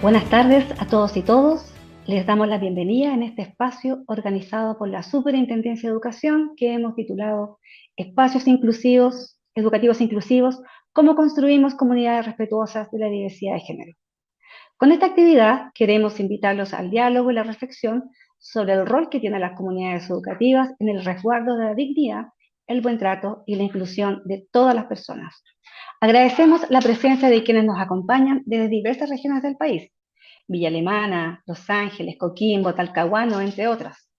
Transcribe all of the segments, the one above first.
Buenas tardes a todos y todos. Les damos la bienvenida en este espacio organizado por la Superintendencia de Educación que hemos titulado Espacios Inclusivos, Educativos Inclusivos, cómo construimos comunidades respetuosas de la diversidad de género. Con esta actividad queremos invitarlos al diálogo y la reflexión sobre el rol que tienen las comunidades educativas en el resguardo de la dignidad, el buen trato y la inclusión de todas las personas. Agradecemos la presencia de quienes nos acompañan desde diversas regiones del país: Villa Alemana, Los Ángeles, Coquimbo, Talcahuano, entre otras.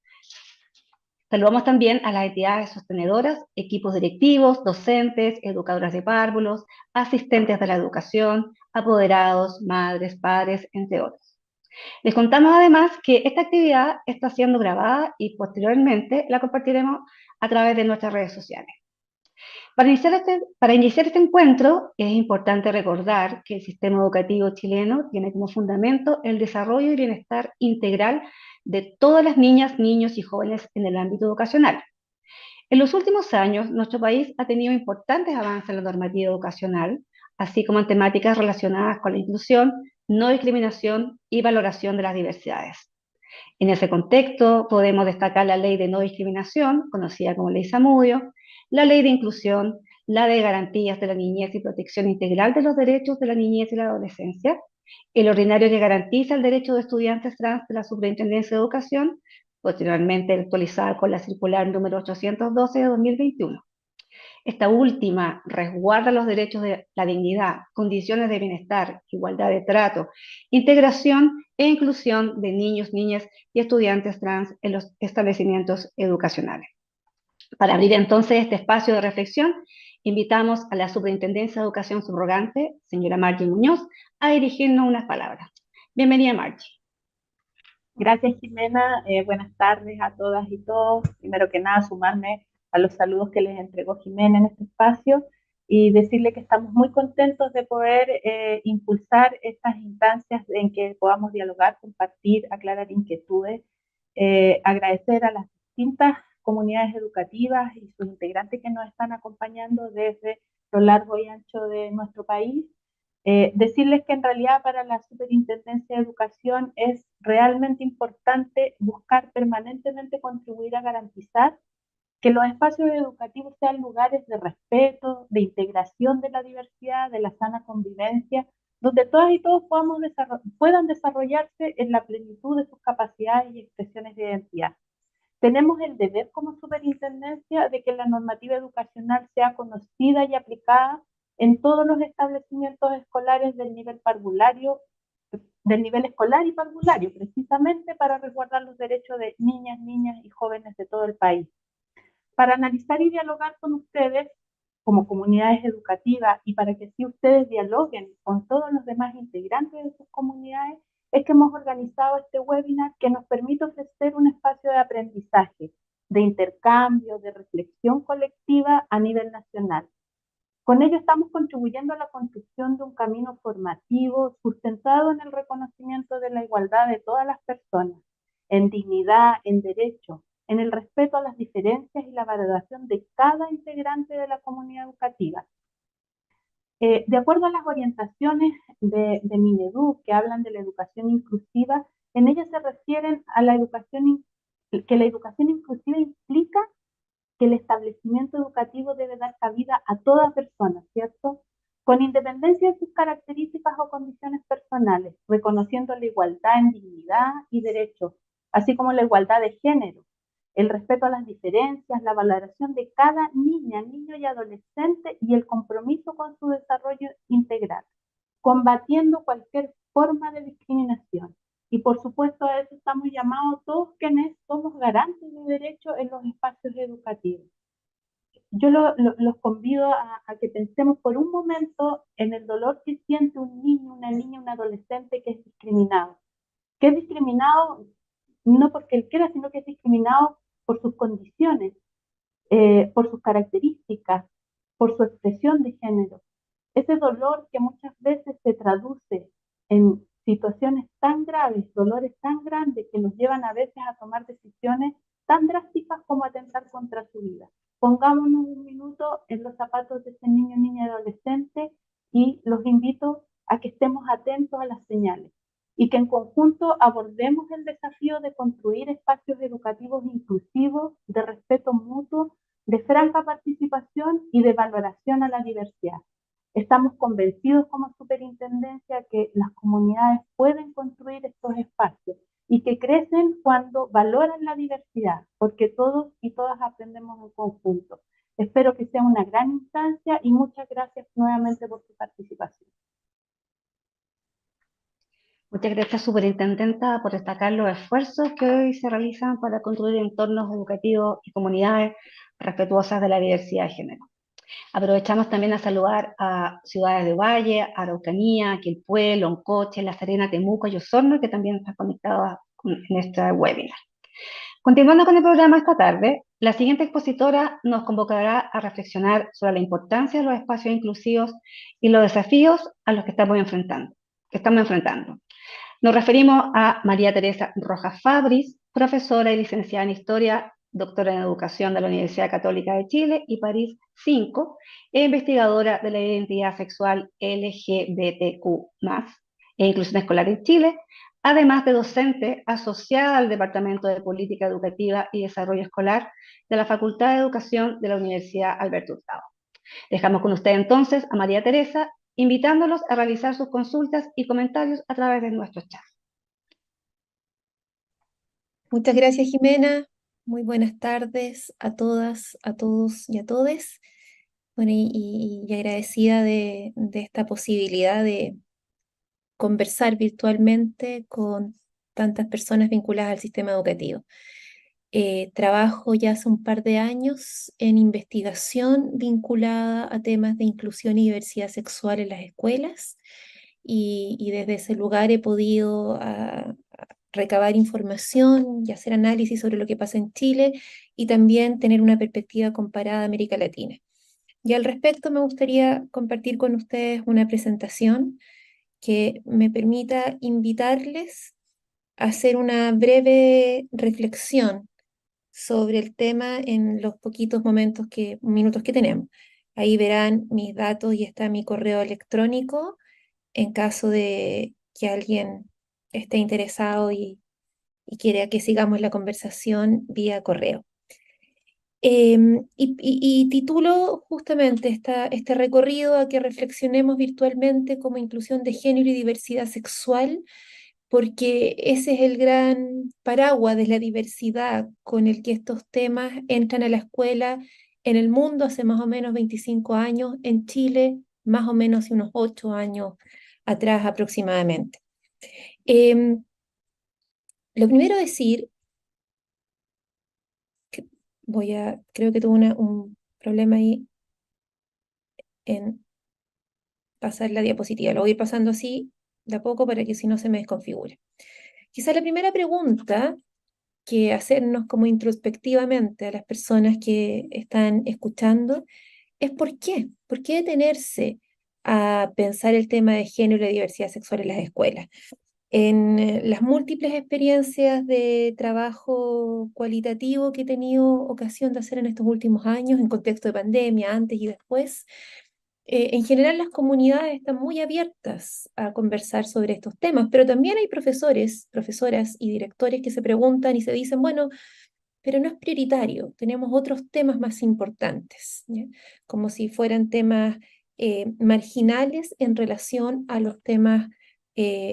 Saludamos también a las entidades sostenedoras, equipos directivos, docentes, educadoras de párvulos, asistentes de la educación, apoderados, madres, padres, entre otros. Les contamos además que esta actividad está siendo grabada y posteriormente la compartiremos a través de nuestras redes sociales. Para iniciar este encuentro, es importante recordar que el sistema educativo chileno tiene como fundamento el desarrollo y bienestar integral de todas las niñas, niños y jóvenes en el ámbito educacional. En los últimos años, nuestro país ha tenido importantes avances en la normativa educacional, así como en temáticas relacionadas con la inclusión, no discriminación y valoración de las diversidades. En ese contexto, podemos destacar la Ley de No Discriminación, conocida como Ley Zamudio, la Ley de Inclusión, la de Garantías de la Niñez y Protección Integral de los Derechos de la Niñez y la Adolescencia, el ordinario que garantiza el derecho de estudiantes trans de la Superintendencia de Educación, posteriormente actualizada con la circular número 812 de 2021. Esta última resguarda los derechos de la dignidad, condiciones de bienestar, igualdad de trato, integración e inclusión de niños, niñas y estudiantes trans en los establecimientos educacionales. Para abrir entonces este espacio de reflexión, invitamos a la Superintendencia de Educación Subrogante, señora Margie Muñoz, a dirigirnos unas palabras. Bienvenida, Margie. Gracias, Jimena. Buenas tardes a todas y todos. Primero que nada, sumarme a los saludos que les entregó Jimena en este espacio y decirle que estamos muy contentos de poder impulsar estas instancias en que podamos dialogar, compartir, aclarar inquietudes, agradecer a las distintas comunidades educativas y sus integrantes que nos están acompañando desde lo largo y ancho de nuestro país. Decirles que en realidad para la Superintendencia de Educación es realmente importante buscar permanentemente contribuir a garantizar que los espacios educativos sean lugares de respeto, de integración de la diversidad, de la sana convivencia, donde todas y todos puedan desarrollarse en la plenitud de sus capacidades y expresiones de identidad. Tenemos el deber como superintendencia de que la normativa educacional sea conocida y aplicada en todos los establecimientos escolares del nivel escolar y parvulario, precisamente para resguardar los derechos de niñas, niñas y jóvenes de todo el país. Para analizar y dialogar con ustedes como comunidades educativas y para que así ustedes dialoguen con todos los demás integrantes de sus comunidades, es que hemos organizado este webinar que nos permite ofrecer un espacio de aprendizaje, de intercambio, de reflexión colectiva a nivel nacional. Con ello estamos contribuyendo a la construcción de un camino formativo sustentado en el reconocimiento de la igualdad de todas las personas, en dignidad, en derecho, en el respeto a las diferencias y la valoración de cada integrante de la comunidad educativa. De acuerdo a las orientaciones de Minedu, que hablan de la educación inclusiva, en ellas se refieren a que la educación inclusiva implica que el establecimiento educativo debe dar cabida a toda persona, ¿cierto? Con independencia de sus características o condiciones personales, reconociendo la igualdad en dignidad y derechos, así como la igualdad de género, el respeto a las diferencias, la valoración de cada niña, niño y adolescente y el compromiso con su desarrollo integral, combatiendo cualquier forma de discriminación. Y por supuesto a eso estamos llamados todos quienes somos garantes de derechos en los espacios educativos. Yo los convido a que pensemos por un momento en el dolor que siente un niño, una niña, un adolescente que es discriminado. Que es discriminado no porque él quiera, sino que es discriminado por sus condiciones, por sus características, por su expresión de género. Ese dolor que muchas veces se traduce en situaciones tan graves, dolores tan grandes que nos llevan a veces a tomar decisiones tan drásticas como atentar contra su vida. Pongámonos un minuto en los zapatos de ese niño, niña y adolescente y los invito a que estemos atentos a las señales que en conjunto abordemos el desafío de construir espacios educativos inclusivos, de respeto mutuo, de franca participación y de valoración a la diversidad. Estamos convencidos como superintendencia que las comunidades pueden construir estos espacios y que crecen cuando valoran la diversidad, porque todos y todas aprendemos en conjunto. Espero que sea una gran instancia y muchas gracias nuevamente por su participación. Muchas gracias, superintendenta, por destacar los esfuerzos que hoy se realizan para construir entornos educativos y comunidades respetuosas de la diversidad de género. Aprovechamos también a saludar a ciudades de Valle, Araucanía, Quilpué, Loncoche, La Serena, Temuco y Osorno, que también están conectadas en este webinar. Continuando con el programa esta tarde, la siguiente expositora nos convocará a reflexionar sobre la importancia de los espacios inclusivos y los desafíos a los que estamos enfrentando. Nos referimos a María Teresa Rojas Fabris, profesora y licenciada en Historia, doctora en Educación de la Universidad Católica de Chile y París 5, e investigadora de la identidad sexual LGBTQ+, e inclusión escolar en Chile, además de docente asociada al Departamento de Política Educativa y Desarrollo Escolar de la Facultad de Educación de la Universidad Alberto Hurtado. Dejamos con usted entonces a María Teresa, invitándolos a realizar sus consultas y comentarios a través de nuestro chat. Muchas gracias, Jimena. Muy buenas tardes a todas, a todos y a todes. Bueno, y agradecida de esta posibilidad de conversar virtualmente con tantas personas vinculadas al sistema educativo. Trabajo ya hace un par de años en investigación vinculada a temas de inclusión y diversidad sexual en las escuelas y desde ese lugar he podido recabar información y hacer análisis sobre lo que pasa en Chile y también tener una perspectiva comparada a América Latina. Y al respecto me gustaría compartir con ustedes una presentación que me permita invitarles a hacer una breve reflexión sobre el tema en los poquitos minutos que tenemos. Ahí verán mis datos y está mi correo electrónico en caso de que alguien esté interesado y quiera que sigamos la conversación vía correo. Y titulo justamente este recorrido a que reflexionemos virtualmente como inclusión de género y diversidad sexual, porque ese es el gran paraguas de la diversidad con el que estos temas entran a la escuela en el mundo hace más o menos 25 años, en Chile más o menos hace unos 8 años atrás aproximadamente. Lo primero decir, creo que tuve un problema ahí en pasar la diapositiva. Lo voy a ir pasando así de a poco para que si no se me desconfigure. Quizá la primera pregunta que hacernos como introspectivamente a las personas que están escuchando es ¿por qué? ¿Por qué detenerse a pensar el tema de género y la diversidad sexual en las escuelas? En las múltiples experiencias de trabajo cualitativo que he tenido ocasión de hacer en estos últimos años, en contexto de pandemia, antes y después, en general las comunidades están muy abiertas a conversar sobre estos temas, pero también hay profesores, profesoras y directores que se preguntan y se dicen, bueno, pero no es prioritario, tenemos otros temas más importantes, ¿ya? Como si fueran temas marginales en relación a los temas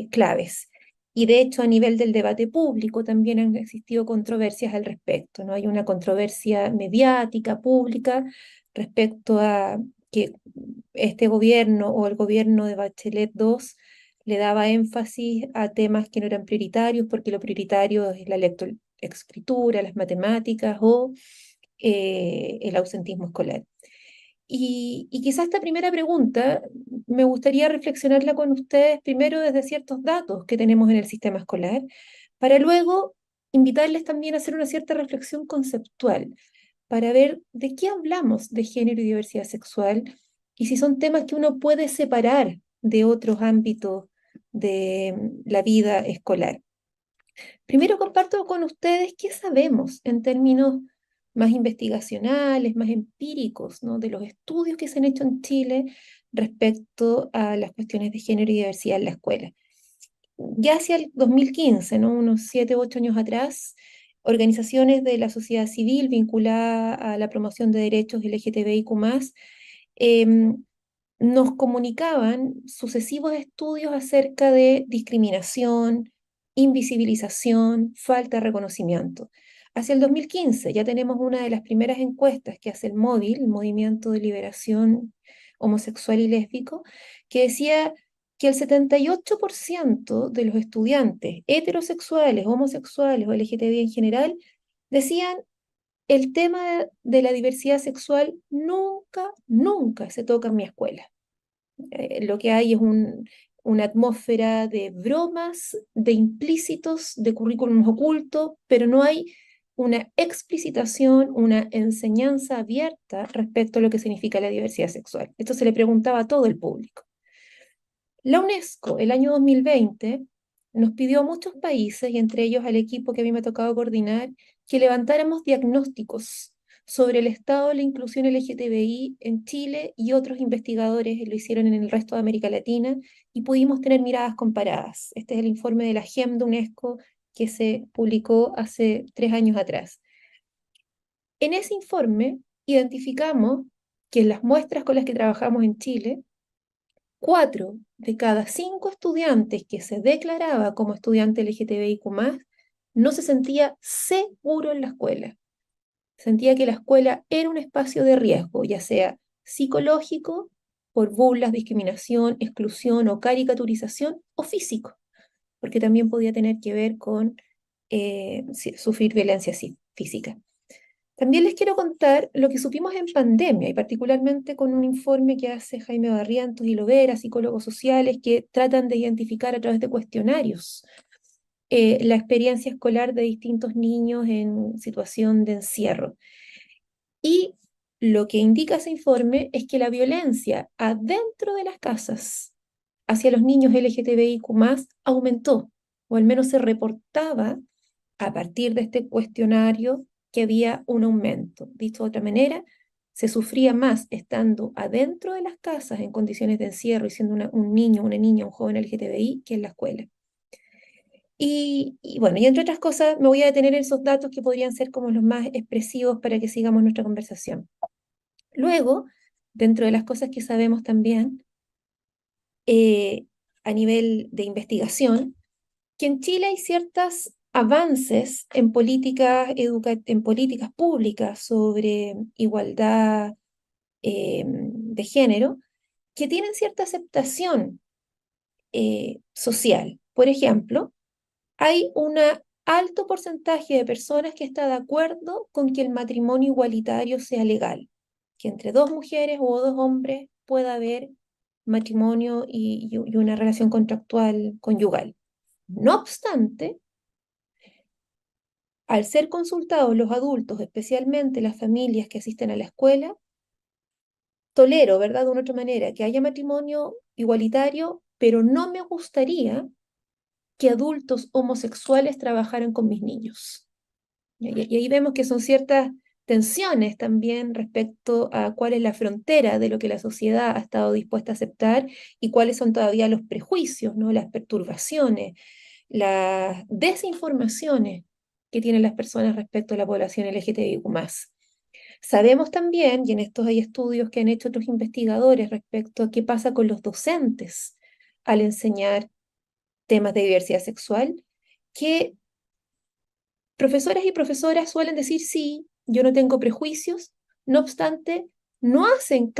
claves. Y de hecho, a nivel del debate público también han existido controversias al respecto, ¿no? Hay una controversia mediática, pública, respecto a que este gobierno o el gobierno de Bachelet II le daba énfasis a temas que no eran prioritarios, porque lo prioritario es la lectoescritura, las matemáticas o el ausentismo escolar. Y quizás esta primera pregunta me gustaría reflexionarla con ustedes primero desde ciertos datos que tenemos en el sistema escolar, para luego invitarles también a hacer una cierta reflexión conceptual, para ver de qué hablamos de género y diversidad sexual y si son temas que uno puede separar de otros ámbitos de la vida escolar. Primero comparto con ustedes qué sabemos en términos más investigacionales, más empíricos, ¿no? De los estudios que se han hecho en Chile respecto a las cuestiones de género y diversidad en la escuela. ya hacia el 2015, ¿no? Unos 7, 8 años atrás, organizaciones de la sociedad civil vinculadas a la promoción de derechos LGTBIQ+, em, nos comunicaban sucesivos estudios acerca de discriminación, invisibilización, falta de reconocimiento. Hacia el 2015 ya tenemos una de las primeras encuestas que hace el MOVIL, el Movimiento de Liberación Homosexual y Lésbico, que decía que el 78% de los estudiantes heterosexuales, homosexuales o LGTBI en general decían el tema de la diversidad sexual nunca, nunca se toca en mi escuela. Lo que hay es una atmósfera de bromas, de implícitos, de currículums ocultos, pero no hay una explicitación, una enseñanza abierta respecto a lo que significa la diversidad sexual. Esto se le preguntaba a todo el público. La UNESCO, el año 2020, nos pidió a muchos países, y entre ellos al equipo que a mí me ha tocado coordinar, que levantáramos diagnósticos sobre el estado de la inclusión LGTBI en Chile, y otros investigadores lo hicieron en el resto de América Latina, y pudimos tener miradas comparadas. Este es el informe de la GEM de UNESCO que se publicó hace 3 años atrás. En ese informe identificamos que en las muestras con las que trabajamos en Chile, 4 de cada 5 estudiantes que se declaraba como estudiante LGTBIQ+, no se sentía seguro en la escuela. Sentía que la escuela era un espacio de riesgo, ya sea psicológico, por burlas, discriminación, exclusión o caricaturización, o físico, porque también podía tener que ver con sufrir violencia física. También les quiero contar lo que supimos en pandemia, y particularmente con un informe que hace Jaime Barrientos y Lovera, psicólogos sociales, que tratan de identificar a través de cuestionarios la experiencia escolar de distintos niños en situación de encierro. Y lo que indica ese informe es que la violencia adentro de las casas hacia los niños LGTBIQ+ aumentó, o al menos se reportaba a partir de este cuestionario que había un aumento. Dicho de otra manera, se sufría más estando adentro de las casas en condiciones de encierro y siendo un niño, una niña, un joven LGTBI que en la escuela. Y bueno, y entre otras cosas, me voy a detener en esos datos que podrían ser como los más expresivos para que sigamos nuestra conversación. Luego, dentro de las cosas que sabemos también, a nivel de investigación, que en Chile hay ciertos avances en en políticas públicas sobre igualdad de género que tienen cierta aceptación social. Por ejemplo, hay un alto porcentaje de personas que está de acuerdo con que el matrimonio igualitario sea legal, que entre 2 mujeres o 2 hombres pueda haber matrimonio y una relación contractual conyugal. No obstante, al ser consultados los adultos, especialmente las familias que asisten a la escuela, tolero, ¿verdad?, de una otra manera, que haya matrimonio igualitario, pero no me gustaría que adultos homosexuales trabajaran con mis niños. Y ahí vemos que son ciertas tensiones también respecto a cuál es la frontera de lo que la sociedad ha estado dispuesta a aceptar y cuáles son todavía los prejuicios, ¿no?, las perturbaciones, las desinformaciones que tienen las personas respecto a la población LGTBIQ+. Sabemos también, y en estos hay estudios que han hecho otros investigadores respecto a qué pasa con los docentes al enseñar temas de diversidad sexual, que profesoras y profesoras suelen decir sí, yo no tengo prejuicios, no obstante, no hacen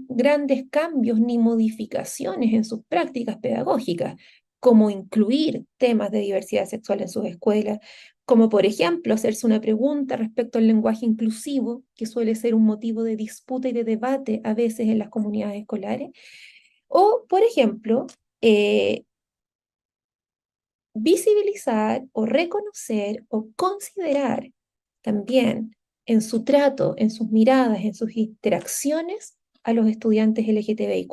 grandes cambios ni modificaciones en sus prácticas pedagógicas, como incluir temas de diversidad sexual en sus escuelas, como por ejemplo hacerse una pregunta respecto al lenguaje inclusivo, que suele ser un motivo de disputa y de debate a veces en las comunidades escolares, o por ejemplo, visibilizar o reconocer o considerar también en su trato, en sus miradas, en sus interacciones a los estudiantes LGTBIQ+.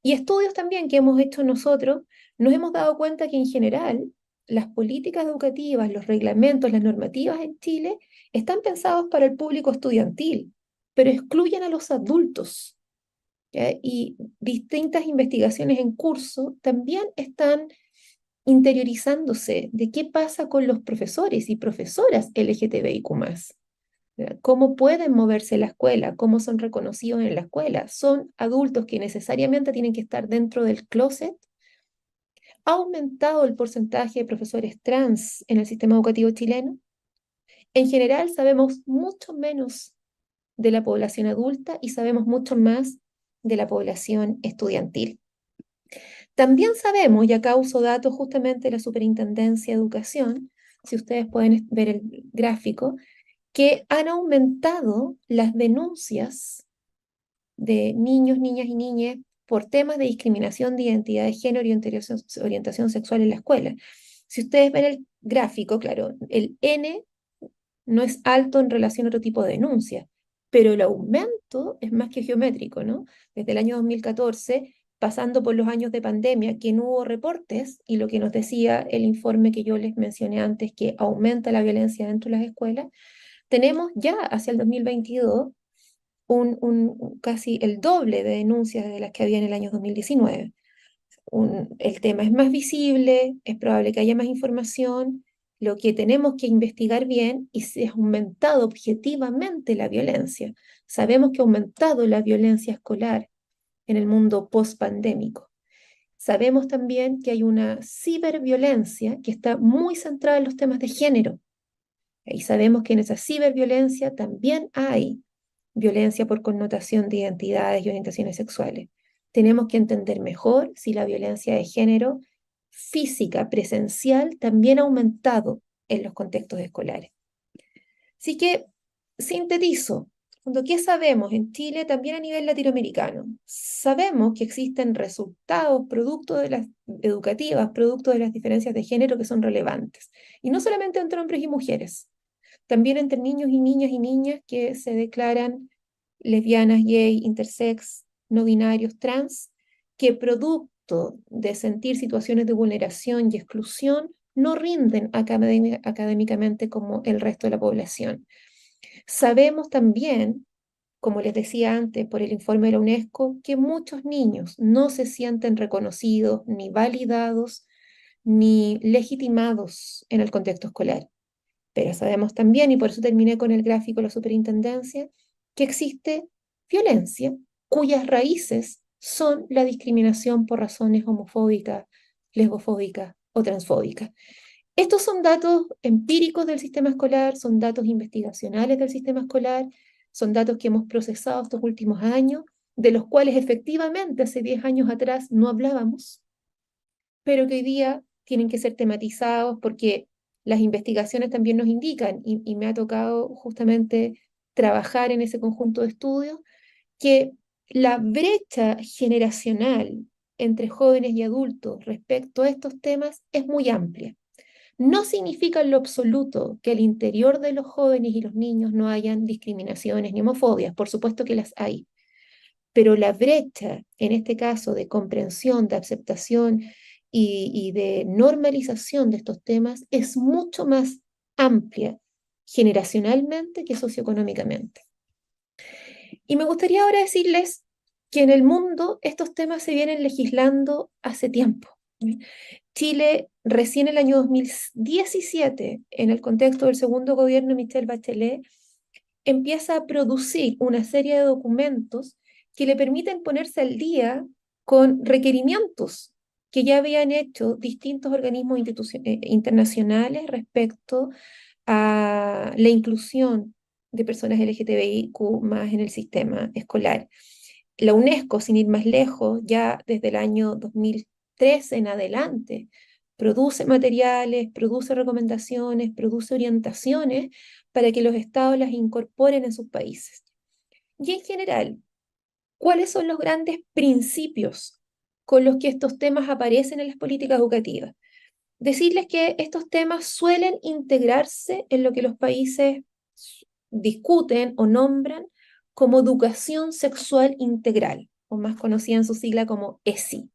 Y estudios también que hemos hecho nosotros, nos hemos dado cuenta que en general las políticas educativas, los reglamentos, las normativas en Chile están pensados para el público estudiantil, pero excluyen a los adultos. ¿Ya? Y distintas investigaciones en curso también están interiorizándose de qué pasa con los profesores y profesoras LGTBIQ+. ¿Cómo pueden moverse en la escuela? ¿Cómo son reconocidos en la escuela? ¿Son adultos que necesariamente tienen que estar dentro del closet? ¿Ha aumentado el porcentaje de profesores trans en el sistema educativo chileno? En general sabemos mucho menos de la población adulta y sabemos mucho más de la población estudiantil. También sabemos, y acá uso datos justamente de la Superintendencia de Educación, si ustedes pueden ver el gráfico, que han aumentado las denuncias de niños, niñas y niñas por temas de discriminación de identidad de género y orientación sexual en la escuela. Si ustedes ven el gráfico, claro, el N no es alto en relación a otro tipo de denuncias, pero el aumento es más que geométrico, ¿no? Desde el año 2014, pasando por los años de pandemia, que no hubo reportes, y lo que nos decía el informe que yo les mencioné antes, que aumenta la violencia dentro de las escuelas, tenemos ya hacia el 2022 casi el doble de denuncias de las que había en el año 2019. El tema es más visible, es probable que haya más información. Lo que tenemos que investigar bien y si ha aumentado objetivamente la violencia. Sabemos que ha aumentado la violencia escolar en el mundo post-pandémico. Sabemos también que hay una ciberviolencia que está muy centrada en los temas de género. Y sabemos que en esa ciberviolencia también hay violencia por connotación de identidades y orientaciones sexuales. Tenemos que entender mejor si la violencia de género física, presencial, también ha aumentado en los contextos escolares. Así que, sintetizo, ¿qué sabemos en Chile, también a nivel latinoamericano? Sabemos que existen resultados, producto de las educativas, producto de las diferencias de género que son relevantes. Y no solamente entre hombres y mujeres, también entre niños y niñas que se declaran lesbianas, gay, intersex, no binarios, trans, que producto de sentir situaciones de vulneración y exclusión no rinden académicamente como el resto de la población. Sabemos también, como les decía antes por el informe de la UNESCO, que muchos niños no se sienten reconocidos, ni validados, ni legitimados en el contexto escolar. Pero sabemos también, y por eso terminé con el gráfico de la superintendencia, que existe violencia cuyas raíces son la discriminación por razones homofóbicas, lesbofóbicas o transfóbicas. Estos son datos empíricos del sistema escolar, son datos investigacionales del sistema escolar, son datos que hemos procesado estos últimos años, de los cuales efectivamente hace 10 años atrás no hablábamos, pero que hoy día tienen que ser tematizados porque las investigaciones también nos indican, y me ha tocado justamente trabajar en ese conjunto de estudios, que la brecha generacional entre jóvenes y adultos respecto a estos temas es muy amplia. No significa en lo absoluto que al interior de los jóvenes y los niños no hayan discriminaciones ni homofobias, por supuesto que las hay, pero la brecha, en este caso, de comprensión, de aceptación y de normalización de estos temas es mucho más amplia generacionalmente que socioeconómicamente. Y me gustaría ahora decirles que en el mundo estos temas se vienen legislando hace tiempo. Chile, recién en el año 2017, en el contexto del segundo gobierno de Michelle Bachelet, empieza a producir una serie de documentos que le permiten ponerse al día con requerimientos que ya habían hecho distintos organismos internacionales respecto a la inclusión de personas LGTBIQ más en el sistema escolar. La UNESCO, sin ir más lejos, ya desde el año 2013 en adelante, produce materiales, produce recomendaciones, produce orientaciones para que los estados las incorporen en sus países. Y en general, ¿cuáles son los grandes principios con los que estos temas aparecen en las políticas educativas? Decirles que estos temas suelen integrarse en lo que los países discuten o nombran como educación sexual integral, o más conocida en su sigla como ESI.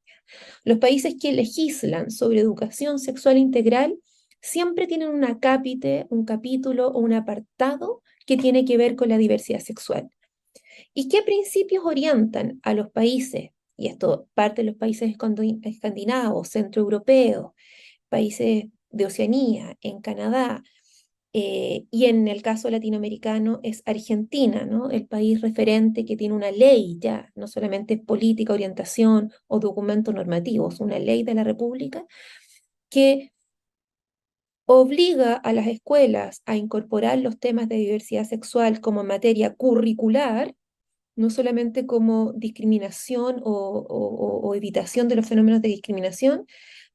Los países que legislan sobre educación sexual integral siempre tienen un acápite, un capítulo o un apartado que tiene que ver con la diversidad sexual. ¿Y qué principios orientan a los países? Y esto parte de los países escandinavos, centroeuropeos, países de Oceanía, en Canadá, y en el caso latinoamericano es Argentina, ¿no? El país referente que tiene una ley ya, no solamente política, orientación o documentos normativos, una ley de la República que obliga a las escuelas a incorporar los temas de diversidad sexual como materia curricular, no solamente como discriminación o evitación de los fenómenos de discriminación,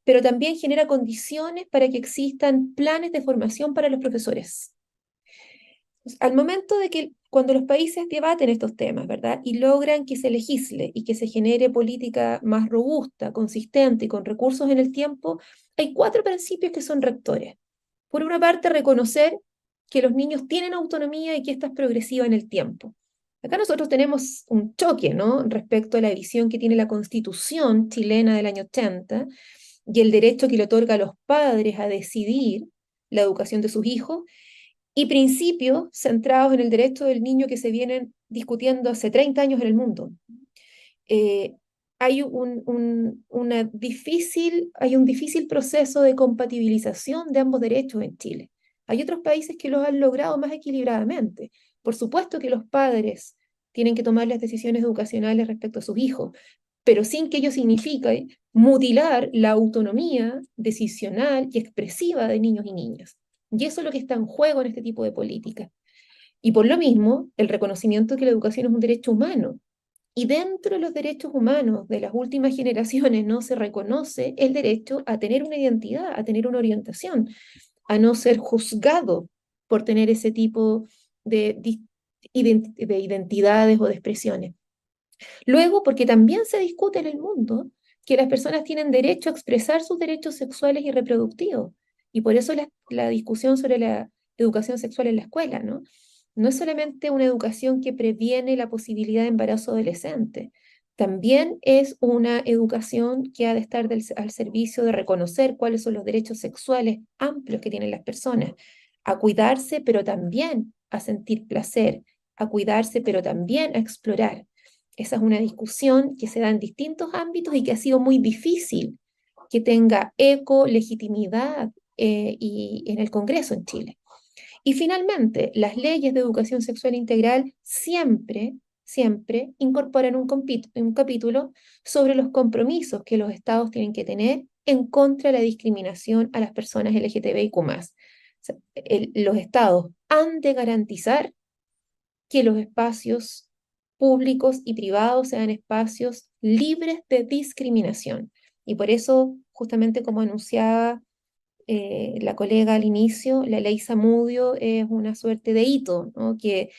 pero también genera condiciones para que existan planes de formación para los profesores. Al momento de que cuando los países debaten estos temas, ¿verdad? Y logran que se legisle y que se genere política más robusta, consistente y con recursos en el tiempo, hay 4 principios que son rectores. Por una parte, reconocer que los niños tienen autonomía y que esta es progresiva en el tiempo. Acá nosotros tenemos un choque, ¿no? Respecto a la visión que tiene la Constitución chilena del año 80 y el derecho que le otorga a los padres a decidir la educación de sus hijos, y principios centrados en el derecho del niño que se vienen discutiendo hace 30 años en el mundo. Hay hay un difícil proceso de compatibilización de ambos derechos en Chile. Hay otros países que los han logrado más equilibradamente. Por supuesto que los padres tienen que tomar las decisiones educacionales respecto a sus hijos, pero sin que ello signifique mutilar la autonomía decisional y expresiva de niños y niñas. Y eso es lo que está en juego en este tipo de políticas. Y por lo mismo, el reconocimiento de que la educación es un derecho humano. Y dentro de los derechos humanos de las últimas generaciones no se reconoce el derecho a tener una identidad, a tener una orientación, a no ser juzgado por tener ese tipo de identidades o de expresiones. Luego, porque también se discute en el mundo que las personas tienen derecho a expresar sus derechos sexuales y reproductivos. Y por eso la discusión sobre la educación sexual en la escuela, ¿no? No es solamente una educación que previene la posibilidad de embarazo adolescente, también es una educación que ha de estar al servicio de reconocer cuáles son los derechos sexuales amplios que tienen las personas, a cuidarse, pero también a sentir placer, a cuidarse, pero también a explorar. Esa es una discusión que se da en distintos ámbitos y que ha sido muy difícil que tenga eco, legitimidad y en el Congreso en Chile. Y finalmente, las leyes de educación sexual integral siempre incorporan un capítulo sobre los compromisos que los estados tienen que tener en contra de la discriminación a las personas LGTBIQ+. O sea, los estados han de garantizar que los espacios públicos y privados sean espacios libres de discriminación. Y por eso, justamente como anunciaba la colega al inicio, la ley Zamudio es una suerte de hito, ¿no? Que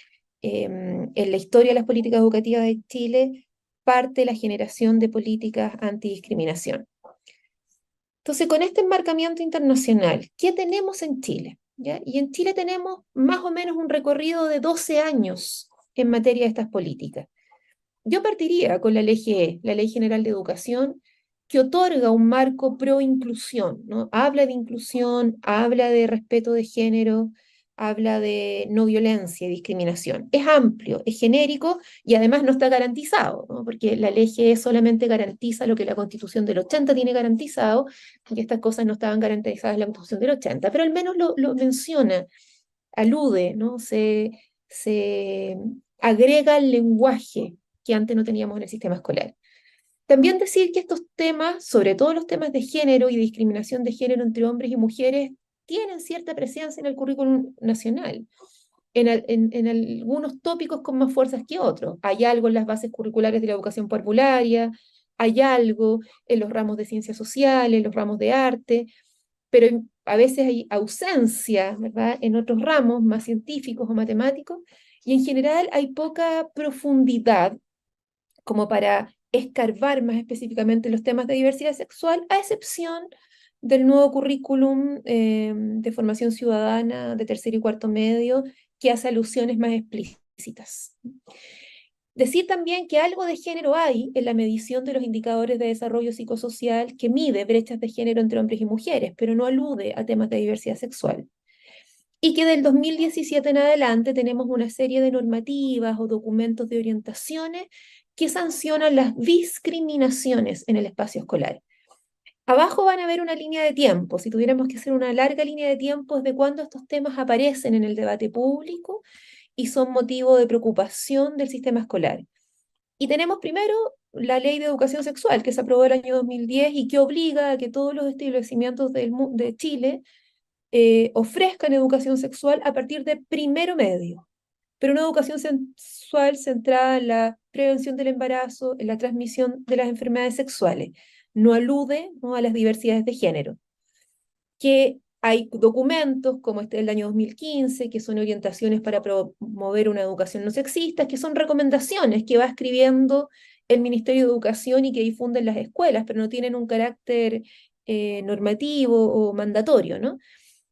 en la historia de las políticas educativas de Chile parte la generación de políticas antidiscriminación. Entonces, con este enmarcamiento internacional, ¿qué tenemos en Chile? ¿Ya? Y en Chile tenemos más o menos un recorrido de 12 años en materia de estas políticas. Yo partiría con la LGE, la Ley General de Educación, que otorga un marco pro inclusión, ¿no? Habla de inclusión, habla de respeto de género, habla de no violencia y discriminación. Es amplio, es genérico y además no está garantizado, ¿no? Porque la LGE solamente garantiza lo que la Constitución del 80 tiene garantizado, y estas cosas no estaban garantizadas en la Constitución del 80, pero al menos lo menciona, alude, ¿no? Se agrega el lenguaje que antes no teníamos en el sistema escolar. También decir que estos temas, sobre todo los temas de género y discriminación de género entre hombres y mujeres, tienen cierta presencia en el currículum nacional, en algunos tópicos con más fuerzas que otros. Hay algo en las bases curriculares de la educación parvularia, hay algo en los ramos de ciencias sociales, los ramos de arte, pero a veces hay ausencia, ¿verdad?, en otros ramos más científicos o matemáticos, y en general hay poca profundidad como para escarbar más específicamente los temas de diversidad sexual, a excepción del nuevo currículum de formación ciudadana de tercer y cuarto medio, que hace alusiones más explícitas. Decir también que algo de género hay en la medición de los indicadores de desarrollo psicosocial que mide brechas de género entre hombres y mujeres, pero no alude a temas de diversidad sexual. Y que del 2017 en adelante tenemos una serie de normativas o documentos de orientaciones que sancionan las discriminaciones en el espacio escolar. Abajo van a ver una línea de tiempo. Si tuviéramos que hacer una larga línea de tiempo es de cuándo estos temas aparecen en el debate público y son motivo de preocupación del sistema escolar. Y tenemos primero la Ley de Educación Sexual, que se aprobó el año 2010 y que obliga a que todos los establecimientos de Chile ofrezcan educación sexual a partir de primero medio, pero una educación sexual centrada en la prevención del embarazo, en la transmisión de las enfermedades sexuales. No alude, ¿no?, a las diversidades de género. Que hay documentos como este del año 2015, que son orientaciones para promover una educación no sexista, que son recomendaciones que va escribiendo el Ministerio de Educación y que difunden las escuelas, pero no tienen un carácter normativo o mandatorio, ¿no?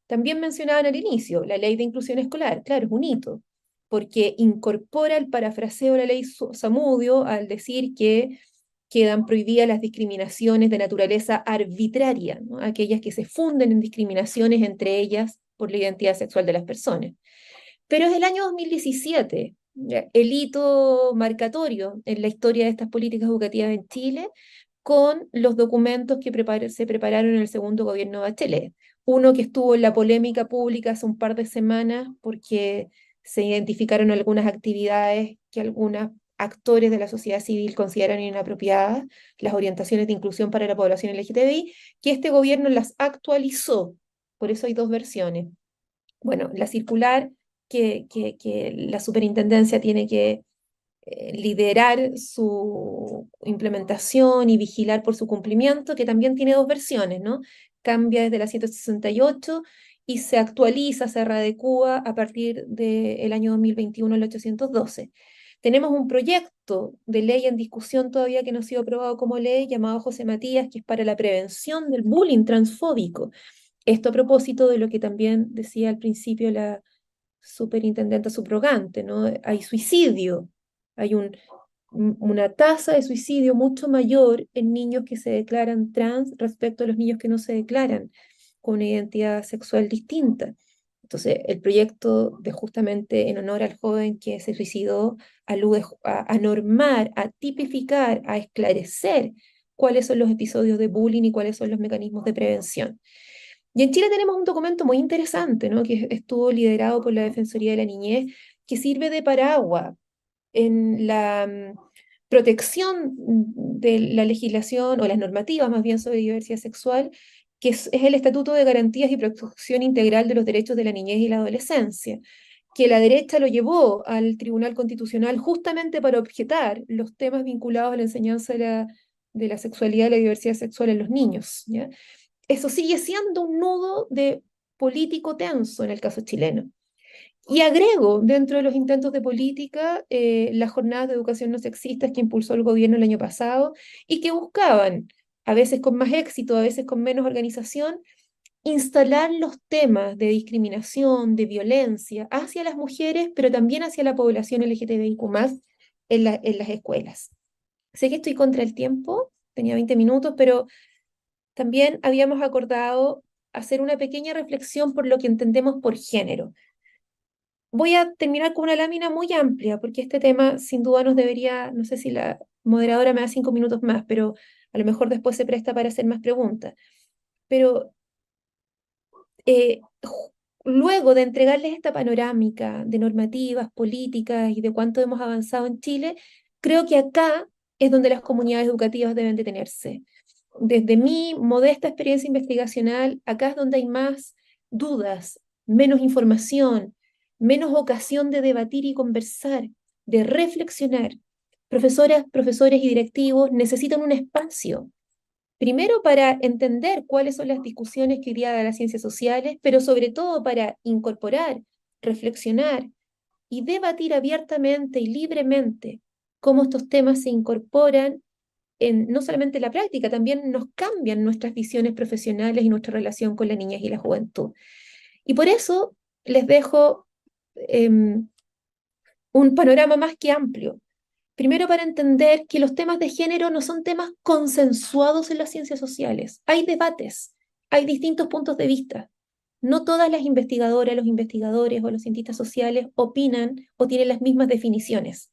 También mencionaban al inicio la ley de inclusión escolar, claro, es un hito, porque incorpora el parafraseo de la ley Zamudio al decir que quedan prohibidas las discriminaciones de naturaleza arbitraria, ¿no?, aquellas que se funden en discriminaciones entre ellas por la identidad sexual de las personas. Pero es el año 2017, el hito marcatorio en la historia de estas políticas educativas en Chile, con los documentos que se prepararon en el segundo gobierno de Bachelet. Uno que estuvo en la polémica pública hace un par de semanas porque se identificaron algunas actividades que algunos actores de la sociedad civil consideran inapropiadas, las orientaciones de inclusión para la población LGTBI, que este gobierno las actualizó. Por eso hay dos versiones. Bueno, la circular que la superintendencia tiene que liderar su implementación y vigilar por su cumplimiento, que también tiene dos versiones, ¿no? Cambia desde la 168 y se actualiza, se readecúa a partir del año 2021 al 812. Tenemos un proyecto de ley en discusión todavía que no ha sido aprobado como ley, llamado José Matías, que es para la prevención del bullying transfóbico. Esto a propósito de lo que también decía al principio la superintendenta subrogante, ¿no? Hay suicidio, hay una tasa de suicidio mucho mayor en niños que se declaran trans respecto a los niños que no se declaran con una identidad sexual distinta. Entonces, el proyecto de justamente en honor al joven que se suicidó alude a normar, a tipificar, a esclarecer cuáles son los episodios de bullying y cuáles son los mecanismos de prevención. Y en Chile tenemos un documento muy interesante, ¿no?, que estuvo liderado por la Defensoría de la Niñez, que sirve de paraguas en la protección de la legislación o las normativas más bien sobre diversidad sexual, que es el Estatuto de Garantías y Protección Integral de los Derechos de la Niñez y la Adolescencia, que la derecha lo llevó al Tribunal Constitucional justamente para objetar los temas vinculados a la enseñanza de la sexualidad y la diversidad sexual en los niños, ¿ya? Eso sigue siendo un nudo de político tenso en el caso chileno. Y agrego, dentro de los intentos de política, las jornadas de educación no sexistas que impulsó el gobierno el año pasado y que buscaban, a veces con más éxito, a veces con menos organización, instalar los temas de discriminación, de violencia hacia las mujeres, pero también hacia la población LGTBIQ+, en las escuelas. Sé que estoy contra el tiempo, tenía 20 minutos, pero también habíamos acordado hacer una pequeña reflexión por lo que entendemos por género. Voy a terminar con una lámina muy amplia, porque este tema sin duda nos debería, no sé si la moderadora me da 5 minutos más, pero a lo mejor después se presta para hacer más preguntas. Pero eh, luego de entregarles esta panorámica de normativas, políticas y de cuánto hemos avanzado en Chile, creo que acá es donde las comunidades educativas deben detenerse. Desde mi modesta experiencia investigacional, acá es donde hay más dudas, menos información, menos ocasión de debatir y conversar, de reflexionar. Profesoras, profesores y directivos necesitan un espacio, primero para entender cuáles son las discusiones que hoy día da las ciencias sociales, pero sobre todo para incorporar, reflexionar y debatir abiertamente y libremente cómo estos temas se incorporan no solamente en la práctica, también nos cambian nuestras visiones profesionales y nuestra relación con la niñez y la juventud. Y por eso les dejo un panorama más que amplio. Primero, para entender que los temas de género no son temas consensuados en las ciencias sociales. Hay debates, hay distintos puntos de vista. No todas las investigadoras, los investigadores o los cientistas sociales opinan o tienen las mismas definiciones.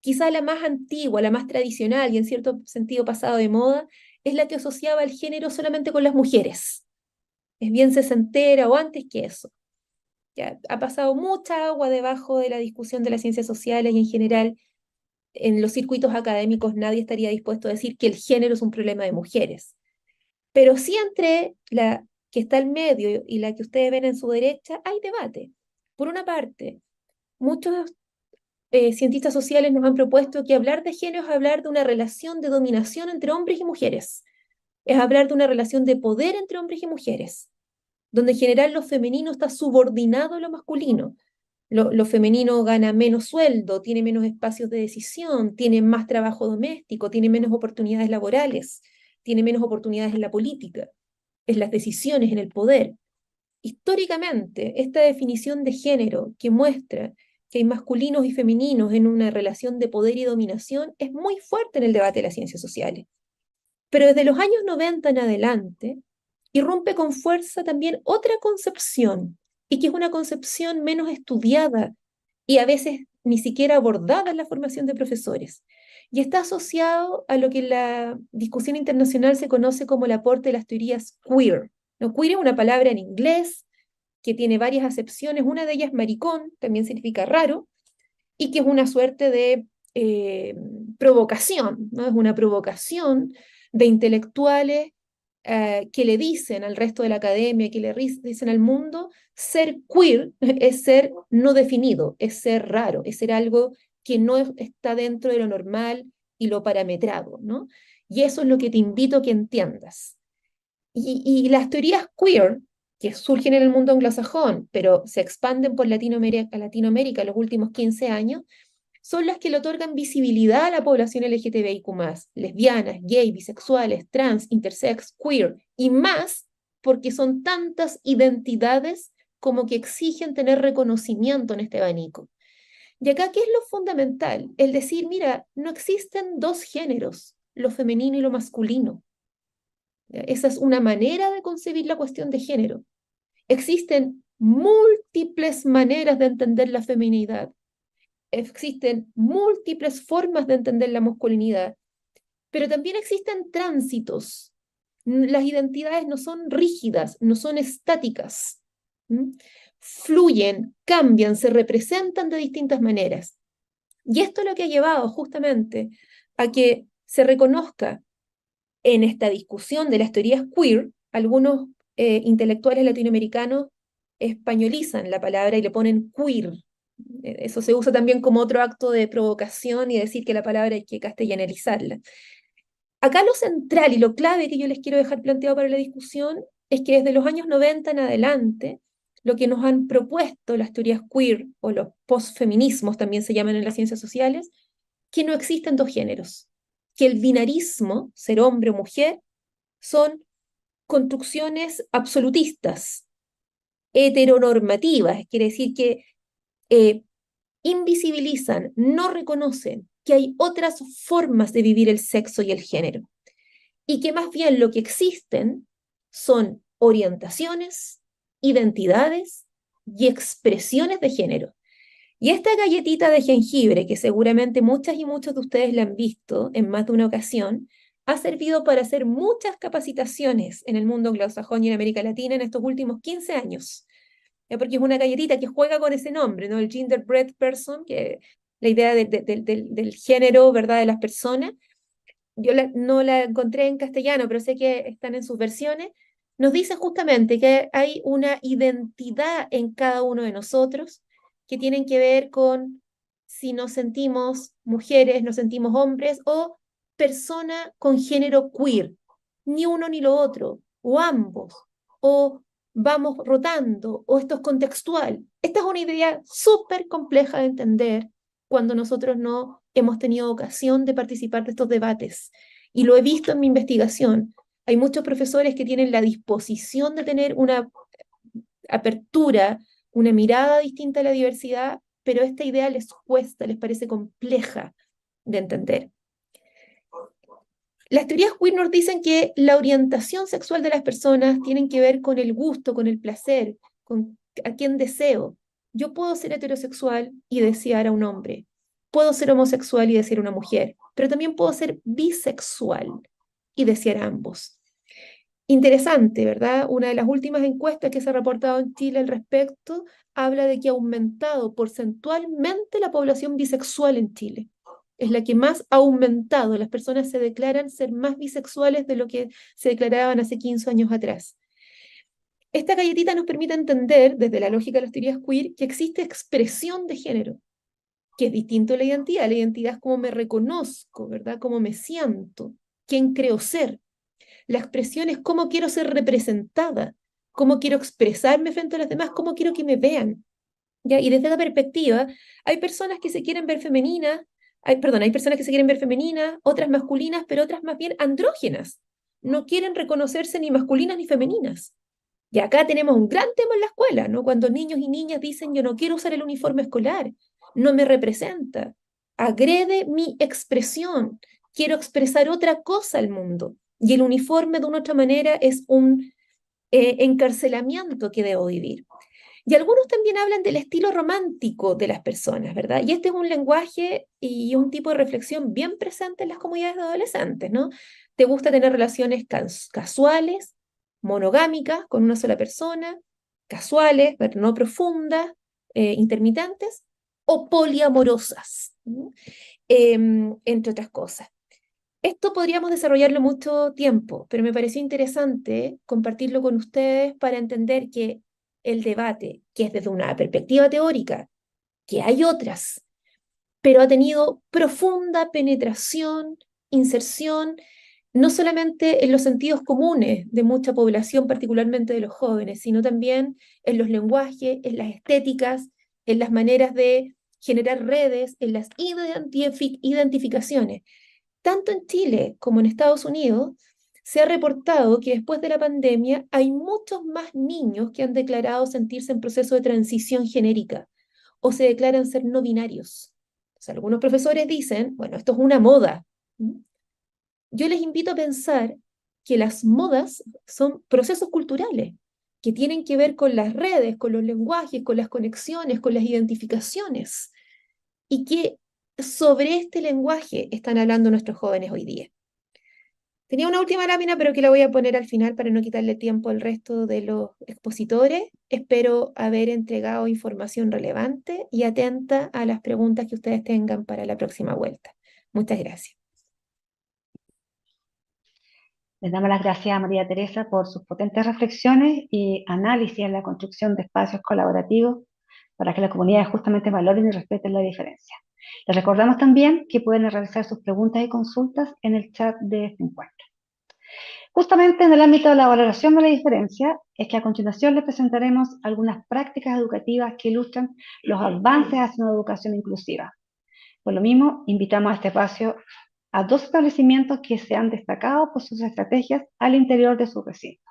Quizá la más antigua, la más tradicional y en cierto sentido pasado de moda, es la que asociaba el género solamente con las mujeres. Es bien sesentera o antes que eso. Ya ha pasado mucha agua debajo de la discusión de las ciencias sociales y en general en los circuitos académicos nadie estaría dispuesto a decir que el género es un problema de mujeres. Pero sí entre la que está al medio y la que ustedes ven en su derecha hay debate. Por una parte, muchos cientistas sociales nos han propuesto que hablar de género es hablar de una relación de dominación entre hombres y mujeres. Es hablar de una relación de poder entre hombres y mujeres, donde en general lo femenino está subordinado a lo masculino. Lo femenino gana menos sueldo, tiene menos espacios de decisión, tiene más trabajo doméstico, tiene menos oportunidades laborales, tiene menos oportunidades en la política, en las decisiones, en el poder. Históricamente, esta definición de género que muestra que hay masculinos y femeninos en una relación de poder y dominación es muy fuerte en el debate de las ciencias sociales. Pero desde los años 90 en adelante, irrumpe con fuerza también otra concepción, y que es una concepción menos estudiada y a veces ni siquiera abordada en la formación de profesores. Y está asociado a lo que en la discusión internacional se conoce como el aporte de las teorías queer. ¿No? Queer es una palabra en inglés que tiene varias acepciones, una de ellas maricón, también significa raro, y que es una suerte de provocación, ¿no? Es una provocación de intelectuales que le dicen al resto de la academia, que le dicen al mundo, ser queer es ser no definido, es ser raro, es ser algo que no está dentro de lo normal y lo parametrado, ¿no? Y eso es lo que te invito a que entiendas. Y las teorías queer, que surgen en el mundo anglosajón, pero se expanden por Latinoamérica en los últimos 15 años, son las que le otorgan visibilidad a la población LGTBIQ+, lesbianas, gay, bisexuales, trans, intersex, queer, y más porque son tantas identidades como que exigen tener reconocimiento en este abanico. Y acá, ¿qué es lo fundamental? El decir, mira, no existen dos géneros, lo femenino y lo masculino. Esa es una manera de concebir la cuestión de género. Existen múltiples maneras de entender la feminidad. Existen múltiples formas de entender la masculinidad, pero también existen tránsitos. Las identidades no son rígidas, no son estáticas. Fluyen, cambian, se representan de distintas maneras. Y esto es lo que ha llevado justamente a que se reconozca en esta discusión de las teorías queer, algunos intelectuales latinoamericanos españolizan la palabra y le ponen queer. Eso se usa también como otro acto de provocación y decir que la palabra hay que castellanizarla. Acá lo central y lo clave que yo les quiero dejar planteado para la discusión es que desde los años 90 en adelante, lo que nos han propuesto las teorías queer o los postfeminismos también se llaman en las ciencias sociales, que no existen dos géneros, que el binarismo, ser hombre o mujer, son construcciones absolutistas, heteronormativas, quiere decir que invisibilizan, no reconocen que hay otras formas de vivir el sexo y el género, y que más bien lo que existen son orientaciones, identidades y expresiones de género. Y esta galletita de jengibre, que seguramente muchas y muchos de ustedes la han visto en más de una ocasión, ha servido para hacer muchas capacitaciones en el mundo anglosajón y en América Latina en estos últimos 15 años. Porque es una galletita que juega con ese nombre, ¿no? El gingerbread person, que la idea del género, ¿verdad?, de las personas. Yo no la encontré en castellano, pero sé que están en sus versiones. Nos dice justamente que hay una identidad en cada uno de nosotros que tienen que ver con si nos sentimos mujeres, nos sentimos hombres o persona con género queer, ni uno ni lo otro, o ambos, o vamos rotando, o esto es contextual. Esta es una idea súper compleja de entender cuando nosotros no hemos tenido ocasión de participar de estos debates. Y lo he visto en mi investigación. Hay muchos profesores que tienen la disposición de tener una apertura, una mirada distinta a la diversidad, pero esta idea les cuesta, les parece compleja de entender. Las teorías queer nos dicen que la orientación sexual de las personas tiene que ver con el gusto, con el placer, con a quién deseo. Yo puedo ser heterosexual y desear a un hombre. Puedo ser homosexual y desear a una mujer, pero también puedo ser bisexual. y desear ambos. Interesante, ¿verdad? Una de las últimas encuestas que se ha reportado en Chile al respecto habla de que ha aumentado porcentualmente la población bisexual en Chile. Es la que más ha aumentado. Las personas se declaran ser más bisexuales de lo que se declaraban hace 15 años atrás. Esta galletita nos permite entender, desde la lógica de las teorías queer, que existe expresión de género, que es distinto a la identidad. La identidad es cómo me reconozco, ¿verdad? Cómo me siento, quién creo ser. La expresión es cómo quiero ser representada, cómo quiero expresarme frente a los demás, cómo quiero que me vean. ¿Ya? Y desde esa perspectiva, hay personas que se quieren ver femeninas, hay personas que se quieren ver femeninas, otras masculinas, pero otras más bien andrógenas. No quieren reconocerse ni masculinas ni femeninas. Y acá tenemos un gran tema en la escuela, ¿no? Cuando niños y niñas dicen, yo no quiero usar el uniforme escolar, no me representa, agrede mi expresión, quiero expresar otra cosa al mundo. Y el uniforme, de una otra manera, es un encarcelamiento que debo vivir. Y algunos también hablan del estilo romántico de las personas, ¿verdad? Y este es un lenguaje y un tipo de reflexión bien presente en las comunidades de adolescentes, ¿no? ¿Te gusta tener relaciones casuales, monogámicas, con una sola persona, casuales, pero no profundas, intermitentes, o poliamorosas, ¿no? Entre otras cosas? Esto podríamos desarrollarlo mucho tiempo, pero me pareció interesante compartirlo con ustedes para entender que el debate, que es desde una perspectiva teórica, que hay otras, pero ha tenido profunda penetración, inserción, no solamente en los sentidos comunes de mucha población, particularmente de los jóvenes, sino también en los lenguajes, en las estéticas, en las maneras de generar redes, en las identificaciones. Tanto en Chile como en Estados Unidos, se ha reportado que después de la pandemia hay muchos más niños que han declarado sentirse en proceso de transición genérica o se declaran ser no binarios. O sea, algunos profesores dicen, bueno, esto es una moda. Yo les invito a pensar que las modas son procesos culturales que tienen que ver con las redes, con los lenguajes, con las conexiones, con las identificaciones, y que sobre este lenguaje están hablando nuestros jóvenes hoy día. Tenía una última lámina, pero que la voy a poner al final para no quitarle tiempo al resto de los expositores. Espero haber entregado información relevante y atenta a las preguntas que ustedes tengan para la próxima vuelta. Muchas gracias. Les damos las gracias a María Teresa por sus potentes reflexiones y análisis en la construcción de espacios colaborativos para que las comunidades justamente valoren y respeten la diferencia. Les recordamos también que pueden realizar sus preguntas y consultas en el chat de este encuentro. Justamente en el ámbito de la valoración de la diferencia, es que a continuación les presentaremos algunas prácticas educativas que ilustran los avances hacia una educación inclusiva. Por lo mismo, invitamos a este espacio a dos establecimientos que se han destacado por sus estrategias al interior de su recinto.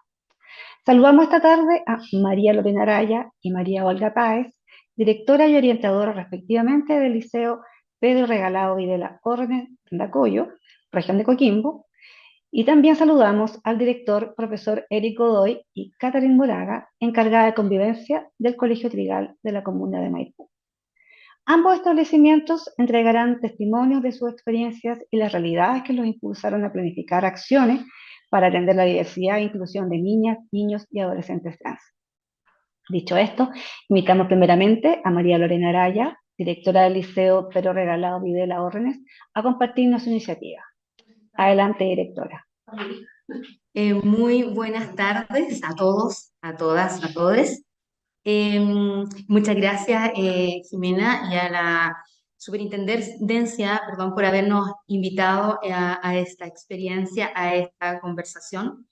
Saludamos esta tarde a María Lorena Araya y María Olga Páez, directora y orientadora respectivamente del Liceo Pedro Regalado Videla Órdenes de Andacollo, región de Coquimbo, y también saludamos al director, profesor Eric Godoy y Catherine Moraga, encargada de convivencia del Colegio Trigal de la comuna de Maipú. Ambos establecimientos entregarán testimonios de sus experiencias y las realidades que los impulsaron a planificar acciones para atender la diversidad e inclusión de niñas, niños y adolescentes trans. Dicho esto, invitamos primeramente a María Lorena Araya, directora del Liceo Pedro Regalado Videla Órdenes, a compartirnos su iniciativa. Adelante, directora. Muy buenas tardes a todos, a todas, a todes. Muchas gracias, Jimena, y a la superintendencia, perdón, por habernos invitado a esta experiencia, a esta conversación.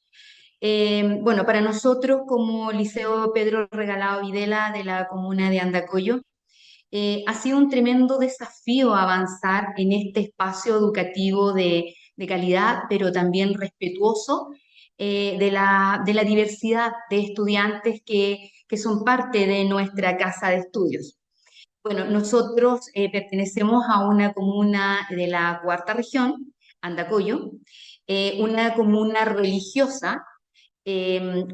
Bueno, para nosotros como Liceo Pedro Regalado Videla de la comuna de Andacollo, ha sido un tremendo desafío avanzar en este espacio educativo de calidad, pero también respetuoso de la diversidad de estudiantes que son parte de nuestra casa de estudios. Bueno, nosotros pertenecemos a una comuna de la cuarta región, Andacollo, una comuna religiosa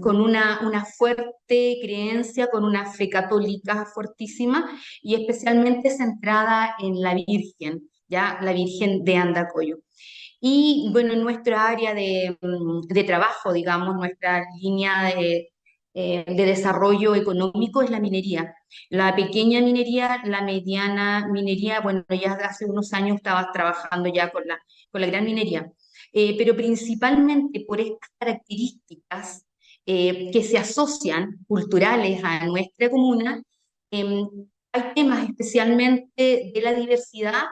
con una fuerte creencia, con una fe católica fuertísima y especialmente centrada en la Virgen, ¿ya? La Virgen de Andacollo. Y bueno, en nuestra área de trabajo, digamos, nuestra línea de desarrollo económico es la minería. La pequeña minería, la mediana minería, bueno, ya hace unos años estaba trabajando ya con la gran minería. Pero principalmente por estas características que se asocian culturales a nuestra comuna, em, hay temas especialmente de la diversidad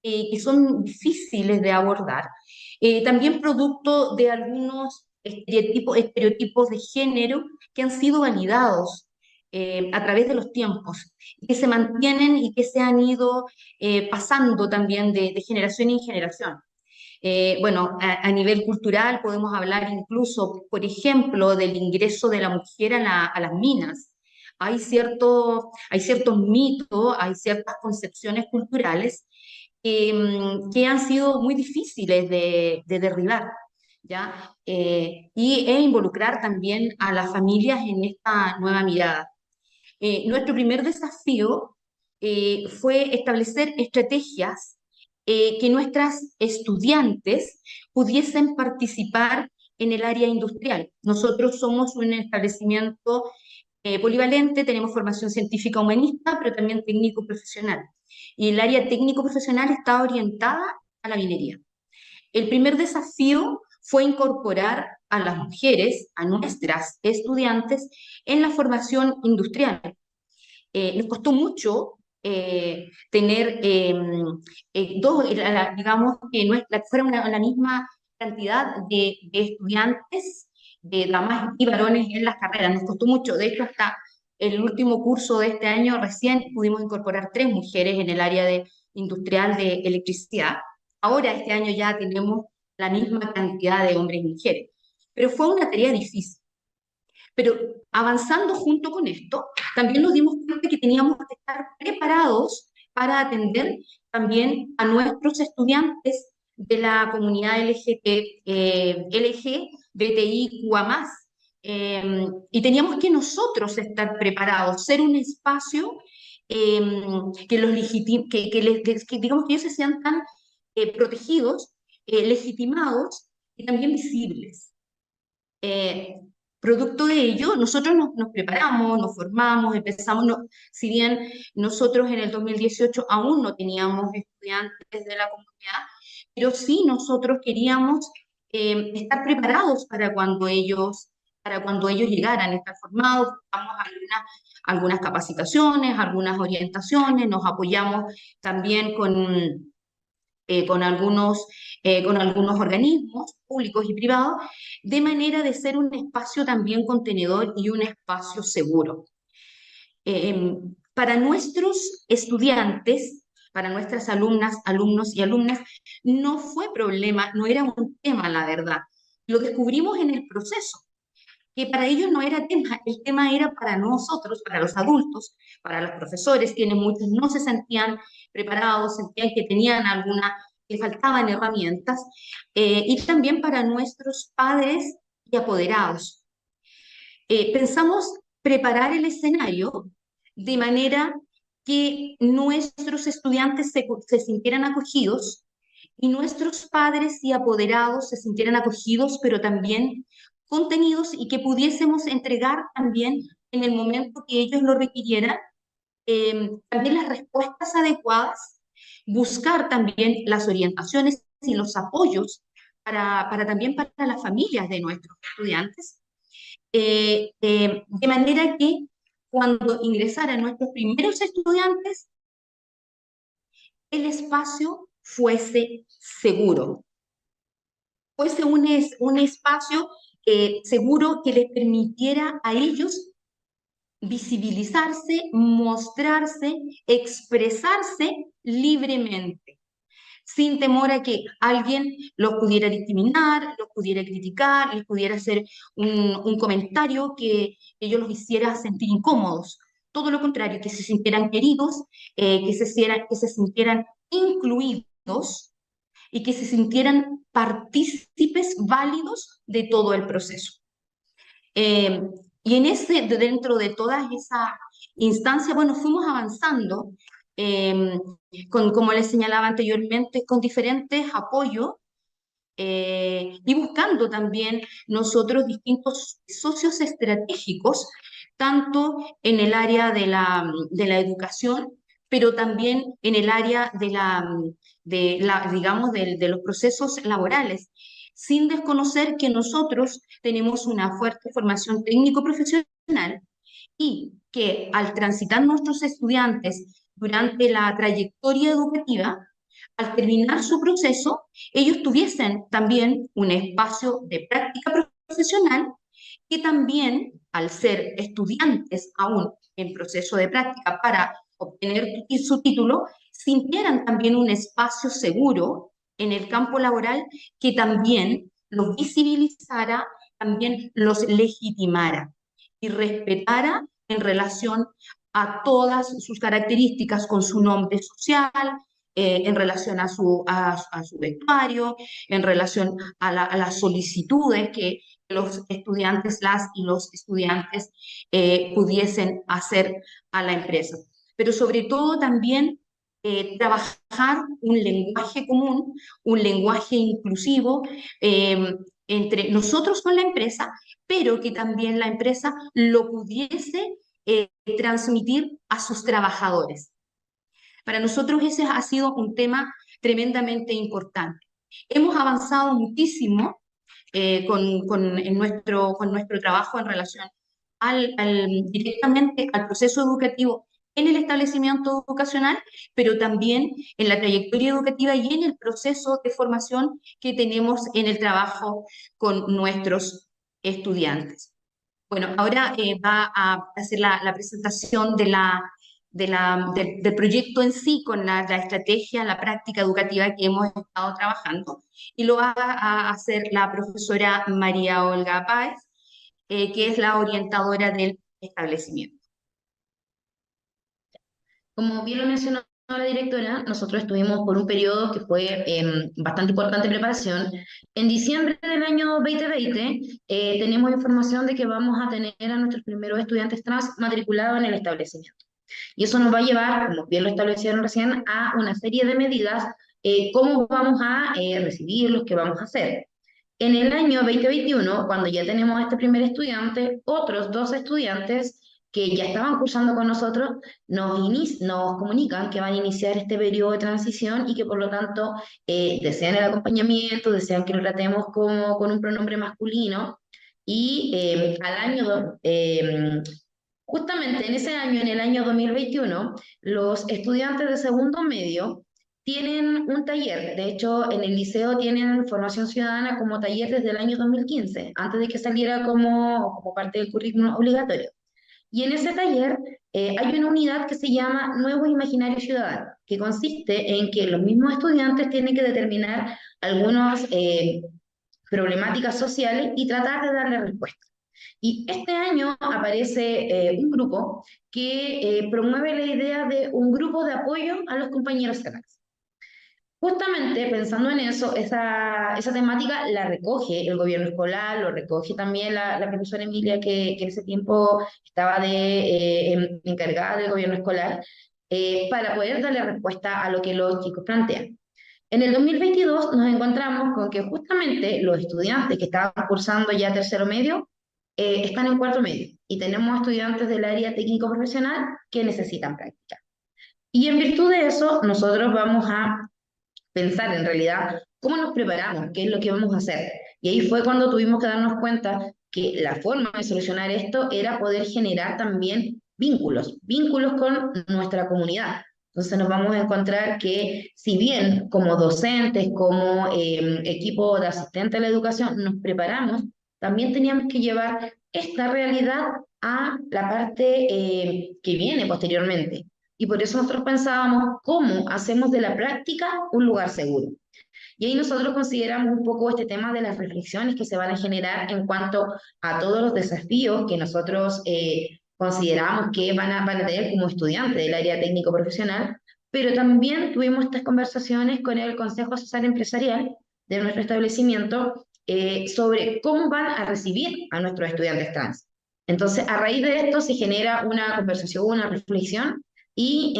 que son difíciles de abordar. También producto de algunos estereotipos de género que han sido validados a través de los tiempos, y que se mantienen y que se han ido pasando también de generación en generación. Bueno, a nivel cultural podemos hablar incluso, por ejemplo, del ingreso de la mujer a las minas. Hay ciertos mitos, hay ciertas concepciones culturales que han sido muy difíciles de derribar, ¿ya? E involucrar también a las familias en esta nueva mirada. Nuestro primer desafío fue establecer estrategias que nuestras estudiantes pudiesen participar en el área industrial. Nosotros somos un establecimiento polivalente, tenemos formación científica humanista, pero también técnico profesional. Y el área técnico profesional está orientada a la minería. El primer desafío fue incorporar a las mujeres, a nuestras estudiantes, en la formación industrial. Nos costó mucho tener digamos, que fuera la misma cantidad de estudiantes, de damas y varones en las carreras. Nos costó mucho. De hecho, hasta el último curso de este año recién pudimos incorporar 3 mujeres en el área industrial de electricidad. Ahora, este año ya tenemos la misma cantidad de hombres y mujeres. Pero fue una tarea difícil. Pero avanzando junto con esto, también nos dimos cuenta que teníamos que estar preparados para atender también a nuestros estudiantes de la comunidad LGBTIQA+. Y teníamos que nosotros estar preparados, ser un espacio que los digamos que ellos se sientan protegidos, legitimados y también visibles. Eh, Producto de ello, nosotros nos preparamos, nos formamos, empezamos, si bien nosotros en el 2018 aún no teníamos estudiantes de la comunidad, pero sí nosotros queríamos estar preparados para cuando ellos llegaran, estar formados, damos algunas capacitaciones, algunas orientaciones, nos apoyamos también con algunos organismos públicos y privados, de manera de ser un espacio también contenedor y un espacio seguro. Para nuestros estudiantes, para nuestras alumnas, alumnos y alumnas, no fue problema, no era un tema, la verdad. Lo descubrimos en el proceso, que para ellos no era tema, el tema era para nosotros, para los adultos, para los profesores, quienes muchos no se sentían preparados, sentían que faltaban herramientas, y también para nuestros padres y apoderados. Pensamos preparar el escenario de manera que nuestros estudiantes se sintieran acogidos y nuestros padres y apoderados se sintieran acogidos, pero también contenidos, y que pudiésemos entregar también en el momento que ellos lo requirieran, también las respuestas adecuadas, buscar también las orientaciones y los apoyos también para las familias de nuestros estudiantes, de manera que cuando ingresaran nuestros primeros estudiantes, el espacio fuese seguro, fuese un espacio seguro que les permitiera a ellos visibilizarse, mostrarse, expresarse libremente, sin temor a que alguien los pudiera discriminar, los pudiera criticar, les pudiera hacer un comentario que ellos los hiciera sentir incómodos. Todo lo contrario, que se sintieran queridos, que se sintieran incluidos y que se sintieran partícipes válidos de todo el proceso. Y dentro de todas esas instancias, bueno, fuimos avanzando, como les señalaba anteriormente, con diferentes apoyos y buscando también nosotros distintos socios estratégicos, tanto en el área de la educación, pero también en el área digamos, de los procesos laborales, sin desconocer que nosotros tenemos una fuerte formación técnico-profesional y que al transitar nuestros estudiantes durante la trayectoria educativa, al terminar su proceso, ellos tuviesen también un espacio de práctica profesional que también, al ser estudiantes aún en proceso de práctica para obtener su título, sintieran también un espacio seguro en el campo laboral que también los visibilizara, también los legitimara y respetara en relación a todas sus características con su nombre social, en relación a su vestuario, en relación a las solicitudes que los estudiantes, las y los estudiantes pudiesen hacer a la empresa. Pero sobre todo también trabajar un lenguaje común, un lenguaje inclusivo entre nosotros con la empresa, pero que también la empresa lo pudiese transmitir a sus trabajadores. Para nosotros ese ha sido un tema tremendamente importante. Hemos avanzado muchísimo en nuestro trabajo en relación directamente al proceso educativo en el establecimiento educacional, pero también en la trayectoria educativa y en el proceso de formación que tenemos en el trabajo con nuestros estudiantes. Bueno, ahora va a hacer la presentación del proyecto en sí, con la estrategia, la práctica educativa que hemos estado trabajando, y lo va a hacer la profesora María Olga Páez, que es la orientadora del establecimiento. Como bien lo mencionó la directora, nosotros estuvimos por un periodo que fue bastante importante de preparación. En diciembre del año 2020 tenemos información de que vamos a tener a nuestros primeros estudiantes trans matriculados en el establecimiento. Y eso nos va a llevar, como bien lo establecieron recién, a una serie de medidas, cómo vamos a recibirlos, qué vamos a hacer. En el año 2021, cuando ya tenemos a este primer estudiante, otros 2 estudiantes que ya estaban cursando con nosotros nos comunican que van a iniciar este periodo de transición y que por lo tanto desean el acompañamiento, desean que lo tratemos como con un pronombre masculino. Y justamente en ese año, en el año 2021, los estudiantes de segundo medio tienen un taller. De hecho, en el liceo tienen formación ciudadana como taller desde el año 2015, antes de que saliera como parte del currículum obligatorio. Y en ese taller hay una unidad que se llama Nuevos Imaginarios Ciudadanos, que consiste en que los mismos estudiantes tienen que determinar algunas problemáticas sociales y tratar de darle respuesta. Y este año aparece un grupo que promueve la idea de un grupo de apoyo a los compañeros trans. Justamente pensando en eso, esa temática la recoge el gobierno escolar, lo recoge también la profesora Emilia, que en ese tiempo estaba encargada del gobierno escolar, para poder darle respuesta a lo que los chicos plantean. En el 2022 nos encontramos con que justamente los estudiantes que estaban cursando ya tercero medio están en cuarto medio, y tenemos estudiantes del área técnico-profesional que necesitan práctica. Y en virtud de eso, nosotros vamos a pensar en realidad cómo nos preparamos, qué es lo que vamos a hacer. Y ahí fue cuando tuvimos que darnos cuenta que la forma de solucionar esto era poder generar también vínculos con nuestra comunidad. Entonces nos vamos a encontrar que si bien como docentes, como equipo de asistentes a la educación nos preparamos, también teníamos que llevar esta realidad a la parte que viene posteriormente. Y por eso nosotros pensábamos cómo hacemos de la práctica un lugar seguro. Y ahí nosotros consideramos un poco este tema de las reflexiones que se van a generar en cuanto a todos los desafíos que nosotros consideramos que van a tener como estudiantes del área técnico-profesional, pero también tuvimos estas conversaciones con el Consejo Asesor Empresarial de nuestro establecimiento sobre cómo van a recibir a nuestros estudiantes trans. Entonces, a raíz de esto se genera una conversación, una reflexión, y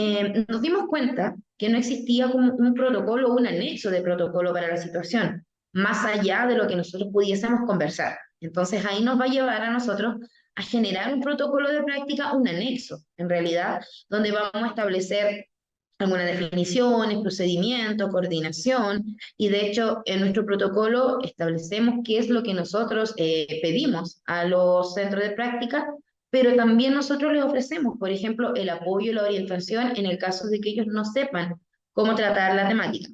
nos dimos cuenta que no existía como un protocolo o un anexo de protocolo para la situación. más allá de lo que nosotros pudiésemos conversar. Entonces ahí nos va a llevar a nosotros a generar un protocolo de práctica, un anexo, en realidad, donde vamos a establecer algunas definiciones, procedimientos, coordinación, y de hecho en nuestro protocolo establecemos qué es lo que nosotros pedimos a los centros de práctica, pero también nosotros les ofrecemos, por ejemplo, el apoyo y la orientación en el caso de que ellos no sepan cómo tratar la temática.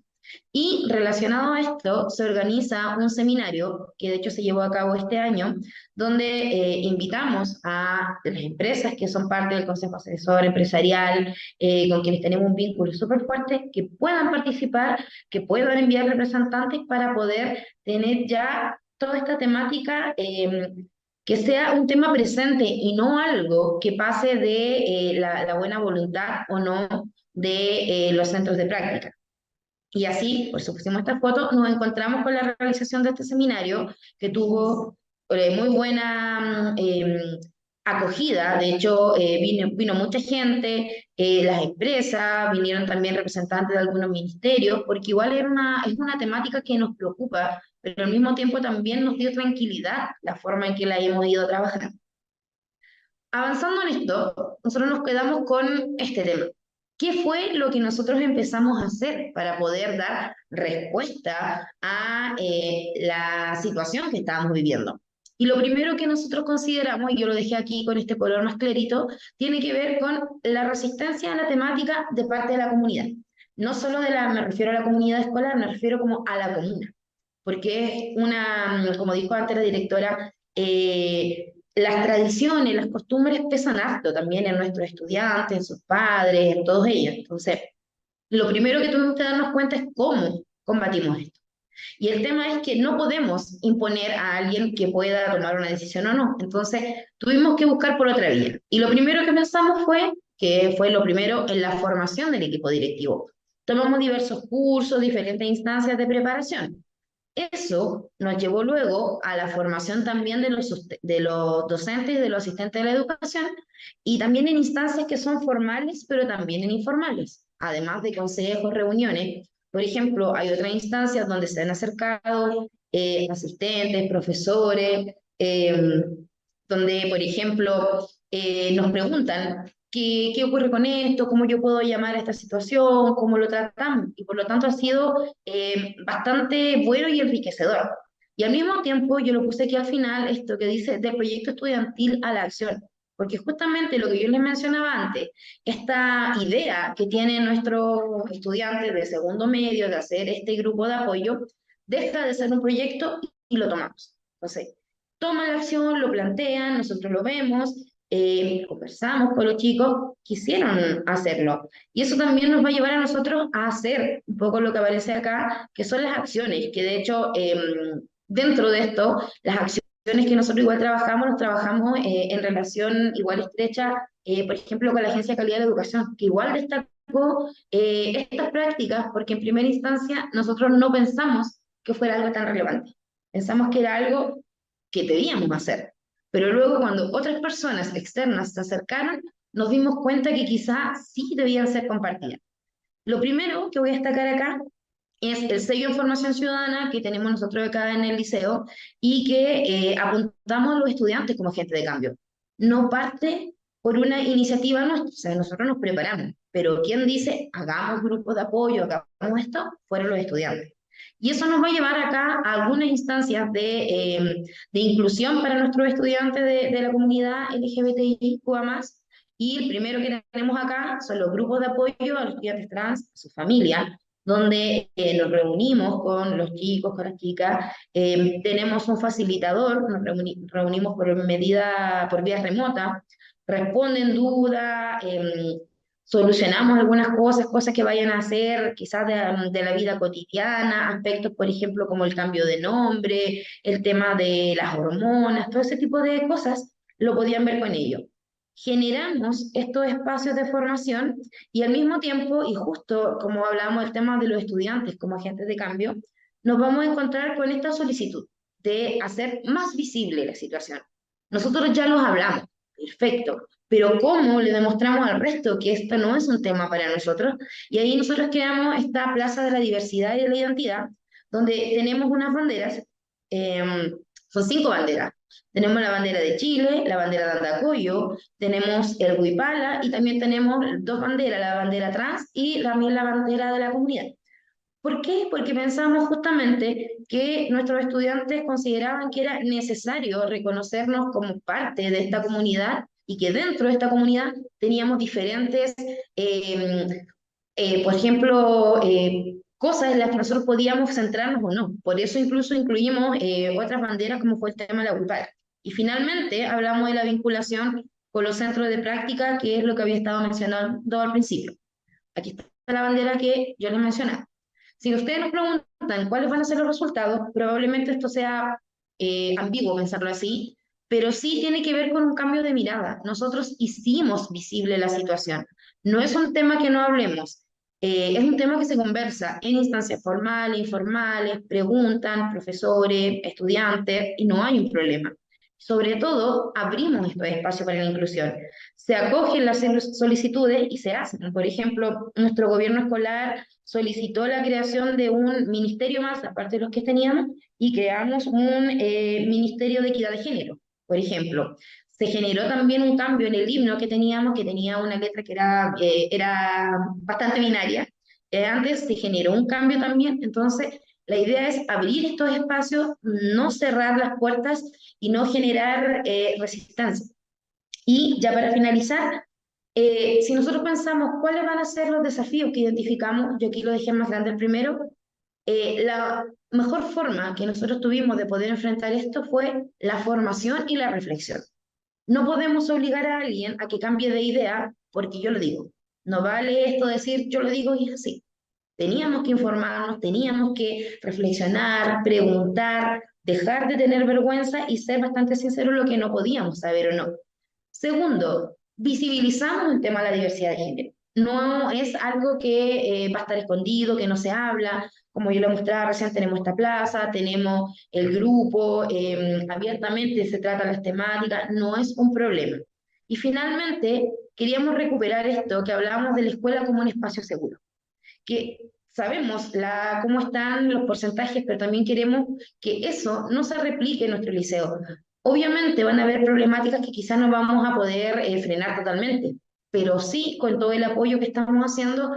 Y relacionado a esto, se organiza un seminario que de hecho se llevó a cabo este año, donde invitamos a las empresas que son parte del Consejo Asesor Empresarial, con quienes tenemos un vínculo súper fuerte, que puedan participar, que puedan enviar representantes para poder tener ya toda esta temática, que sea un tema presente y no algo que pase de la buena voluntad o no de los centros de práctica. Y así, por supuesto, esta foto, nos encontramos con la realización de este seminario que tuvo muy buena acogida. De hecho, vino mucha gente, las empresas, vinieron también representantes de algunos ministerios, porque igual es una temática que nos preocupa, pero al mismo tiempo también nos dio tranquilidad la forma en que la hemos ido trabajando. Avanzando en esto, nosotros nos quedamos con este tema. ¿Qué fue lo que nosotros empezamos a hacer para poder dar respuesta a la situación que estábamos viviendo? Y lo primero que nosotros consideramos, y yo lo dejé aquí con este color más clarito, tiene que ver con la resistencia a la temática de parte de la comunidad. No solo me refiero a la comunidad escolar, me refiero como a la comuna. Porque es como dijo antes la directora, las tradiciones, las costumbres pesan harto también en nuestros estudiantes, en sus padres, en todos ellos. Entonces, lo primero que tuvimos que darnos cuenta es cómo combatimos esto. Y el tema es que no podemos imponer a alguien que pueda tomar una decisión o no. Entonces, tuvimos que buscar por otra vía. Y lo primero que pensamos fue lo primero en la formación del equipo directivo. Tomamos diversos cursos, diferentes instancias de preparación. Eso nos llevó luego a la formación también de los docentes y de los asistentes de la educación, y también en instancias que son formales, pero también en informales, además de consejos, reuniones. Por ejemplo, hay otras instancias donde se han acercado asistentes, profesores, donde, por ejemplo, nos preguntan ¿qué ocurre con esto? ¿Cómo yo puedo llamar a esta situación? ¿Cómo lo tratamos? Y por lo tanto ha sido bastante bueno y enriquecedor. Y al mismo tiempo yo lo puse aquí al final, esto que dice del proyecto estudiantil a la acción. Porque justamente lo que yo les mencionaba antes, esta idea que tienen nuestros estudiantes de segundo medio de hacer este grupo de apoyo, deja de ser un proyecto y lo tomamos. Entonces, toman la acción, lo plantean, nosotros lo vemos, conversamos con los chicos, quisieron hacerlo. Y eso también nos va a llevar a nosotros a hacer un poco lo que aparece acá, que son las acciones, que de hecho, dentro de esto, las acciones que nosotros igual trabajamos, nos trabajamos en relación igual estrecha, por ejemplo, con la Agencia de Calidad de la Educación, que igual destacó estas prácticas, porque en primera instancia nosotros no pensamos que fuera algo tan relevante. Pensamos que era algo que debíamos hacer. Pero luego cuando otras personas externas se acercaron, nos dimos cuenta que quizás sí debían ser compartidas. Lo primero que voy a destacar acá es el sello de formación ciudadana que tenemos nosotros acá en el liceo y que apuntamos a los estudiantes como agente de cambio. No parte por una iniciativa nuestra, o sea, nosotros nos preparamos, pero quien dice hagamos grupos de apoyo, hagamos esto, fueron los estudiantes. Y eso nos va a llevar acá a algunas instancias de inclusión para nuestros estudiantes de la comunidad LGBTIQA+. Y el primero que tenemos acá son los grupos de apoyo a los estudiantes trans, a su familia, donde nos reunimos con los chicos, con las chicas, tenemos un facilitador, nos reunimos por vía remota, responden dudas, solucionamos algunas cosas que vayan a hacer quizás de la vida cotidiana, aspectos, por ejemplo, como el cambio de nombre, el tema de las hormonas, todo ese tipo de cosas, lo podían ver con ellos. Generamos estos espacios de formación y al mismo tiempo, y justo como hablamos del tema de los estudiantes como agentes de cambio, nos vamos a encontrar con esta solicitud de hacer más visible la situación. Nosotros ya los hablamos, perfecto, pero ¿cómo le demostramos al resto que esto no es un tema para nosotros? Y ahí nosotros creamos esta Plaza de la Diversidad y de la Identidad, donde tenemos unas banderas, son 5 banderas. Tenemos la bandera de Chile, la bandera de Andacoyo, tenemos el Huipala y también tenemos 2 banderas, la bandera trans y también la bandera de la comunidad. ¿Por qué? Porque pensamos justamente que nuestros estudiantes consideraban que era necesario reconocernos como parte de esta comunidad y que dentro de esta comunidad teníamos diferentes, eh, por ejemplo, cosas en las que nosotros podíamos centrarnos o no. Por eso incluso incluimos otras banderas como fue el tema de la UPAR. Y finalmente hablamos de la vinculación con los centros de práctica, que es lo que había estado mencionando al principio. Aquí está la bandera que yo les mencionaba. Si ustedes nos preguntan cuáles van a ser los resultados, probablemente esto sea ambiguo pensarlo así, pero sí tiene que ver con un cambio de mirada. Nosotros hicimos visible la situación. No es un tema que no hablemos, es un tema que se conversa en instancias formales, informales, preguntan profesores, estudiantes, y no hay un problema. Sobre todo, abrimos estos espacios para la inclusión. Se acogen las solicitudes y se hacen. Por ejemplo, nuestro gobierno escolar solicitó la creación de un ministerio más, aparte de los que teníamos, y creamos un ministerio de equidad de género, por ejemplo. Se generó también un cambio en el himno que teníamos, que tenía una letra que era bastante binaria. Antes se generó un cambio también, entonces la idea es abrir estos espacios, no cerrar las puertas y no generar resistencia. Y ya para finalizar, si nosotros pensamos cuáles van a ser los desafíos que identificamos, yo aquí lo dejé más grande el primero, la mejor forma que nosotros tuvimos de poder enfrentar esto fue la formación y la reflexión. No podemos obligar a alguien a que cambie de idea porque yo lo digo. No vale esto decir yo lo digo y es así. Teníamos que informarnos, teníamos que reflexionar, preguntar, dejar de tener vergüenza y ser bastante sinceros en lo que no podíamos saber o no. Segundo, visibilizamos el tema de la diversidad de género. No es algo que va a estar escondido, que no se habla. Como yo lo mostraba recién, tenemos esta plaza, tenemos el grupo, abiertamente se tratan las temáticas, no es un problema. Y finalmente, queríamos recuperar esto que hablábamos de la escuela como un espacio seguro, que sabemos cómo están los porcentajes, pero también queremos que eso no se replique en nuestro liceo. Obviamente van a haber problemáticas que quizás no vamos a poder frenar totalmente, pero sí con todo el apoyo que estamos haciendo,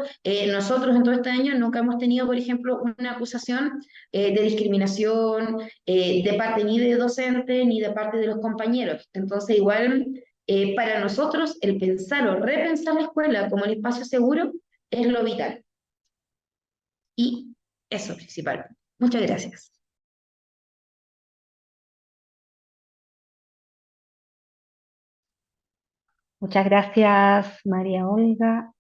nosotros en todo este año nunca hemos tenido, por ejemplo, una acusación de discriminación de parte ni de docente ni de parte de los compañeros. Entonces, igual, para nosotros, el pensar o repensar la escuela como un espacio seguro es lo vital. Y eso principalmente. Muchas gracias. Muchas gracias, María Olga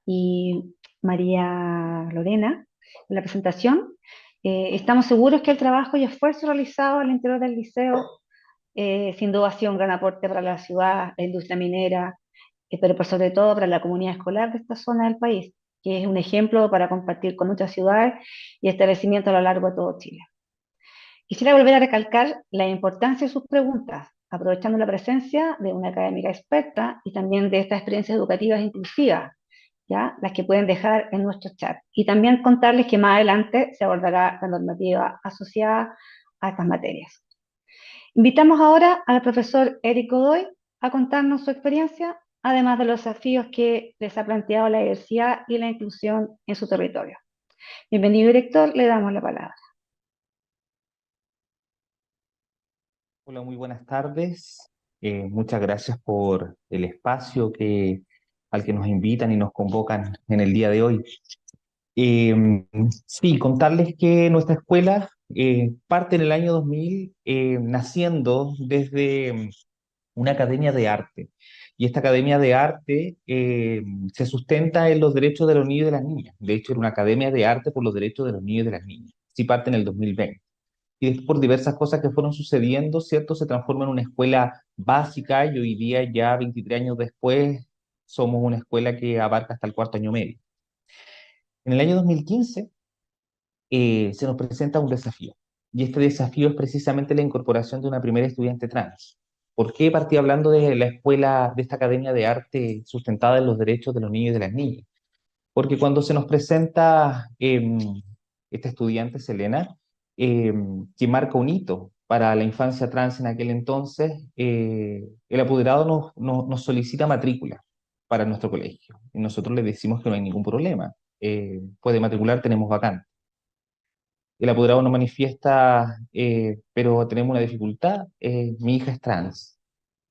y María Lorena, por la presentación. Estamos seguros que el trabajo y esfuerzo realizado al interior del liceo sin duda ha sido un gran aporte para la ciudad, la industria minera, pero por sobre todo para la comunidad escolar de esta zona del país, que es un ejemplo para compartir con muchas ciudades y establecimientos a lo largo de todo Chile. Quisiera volver a recalcar la importancia de sus preguntas, aprovechando la presencia de una académica experta y también de estas experiencias educativas inclusivas, ¿ya? Las que pueden dejar en nuestro chat. Y también contarles que más adelante se abordará la normativa asociada a estas materias. Invitamos ahora al profesor Eric Godoy a contarnos su experiencia, además de los desafíos que les ha planteado la diversidad y la inclusión en su territorio. Bienvenido, director, le damos la palabra. Hola, muy buenas tardes. Muchas gracias por el espacio al que nos invitan y nos convocan en el día de hoy. Sí, contarles que nuestra escuela parte en el año 2000, naciendo desde una academia de arte. Y esta academia de arte se sustenta en los derechos de los niños y de las niñas. De hecho, era una academia de arte por los derechos de los niños y de las niñas. Sí, parte en el 2020. Y después, por diversas cosas que fueron sucediendo, ¿cierto? Se transforma en una escuela básica y hoy día, ya 23 años después, somos una escuela que abarca hasta el cuarto año medio. En el año 2015 se nos presenta un desafío. Y este desafío es precisamente la incorporación de una primera estudiante trans. ¿Por qué partí hablando de la escuela, de esta academia de arte sustentada en los derechos de los niños y de las niñas? Porque cuando se nos presenta esta estudiante, Selena, que marca un hito para la infancia trans en aquel entonces. El apoderado nos solicita matrícula para nuestro colegio y nosotros le decimos que no hay ningún problema. Puede matricular, tenemos vacante. El apoderado nos manifiesta, pero tenemos una dificultad, mi hija es trans.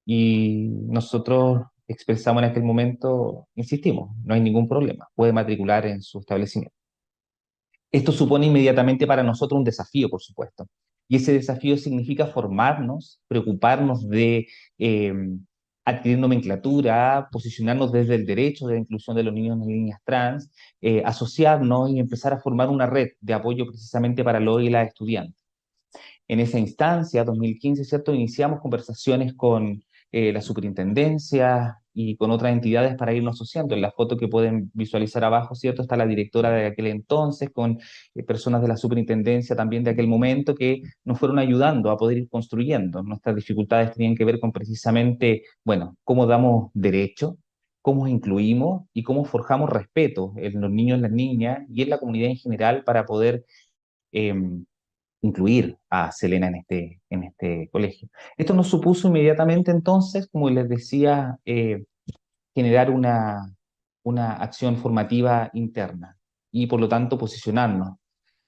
Y nosotros expresamos en aquel momento, insistimos, no hay ningún problema, puede matricular en su establecimiento. Esto supone inmediatamente para nosotros un desafío, por supuesto. Y ese desafío significa formarnos, preocuparnos de eh, adquirir nomenclatura, posicionarnos desde el derecho de la inclusión de los niños y niñas trans, asociarnos y empezar a formar una red de apoyo precisamente para los y las estudiantes. En esa instancia, 2015, ¿cierto? Iniciamos conversaciones con la superintendencia y con otras entidades para irnos asociando. En la foto que pueden visualizar abajo, ¿cierto? Está la directora de aquel entonces con personas de la superintendencia también de aquel momento que nos fueron ayudando a poder ir construyendo. Nuestras dificultades tenían que ver con precisamente, bueno, cómo damos derecho, cómo incluimos y cómo forjamos respeto en los niños, en las niñas y en la comunidad en general para poder incluir a Selena en este colegio. Esto nos supuso inmediatamente entonces, como les decía, generar una acción formativa interna y por lo tanto posicionarnos.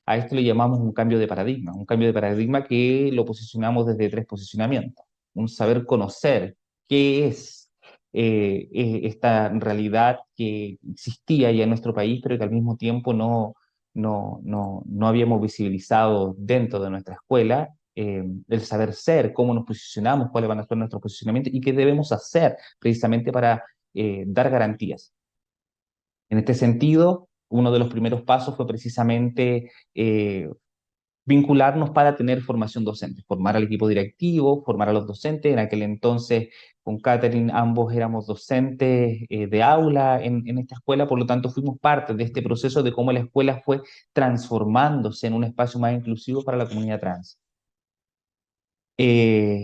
A esto le llamamos un cambio de paradigma que lo posicionamos desde tres posicionamientos. Un saber conocer qué es esta realidad que existía ya en nuestro país, pero que al mismo tiempo no habíamos visibilizado dentro de nuestra escuela. El saber ser, cómo nos posicionamos, cuáles van a ser nuestros posicionamientos y qué debemos hacer precisamente para dar garantías. En este sentido, uno de los primeros pasos fue precisamente vincularnos para tener formación docente, formar al equipo directivo, formar a los docentes. En aquel entonces, con Catherine, ambos éramos docentes de aula en esta escuela, por lo tanto fuimos parte de este proceso de cómo la escuela fue transformándose en un espacio más inclusivo para la comunidad trans.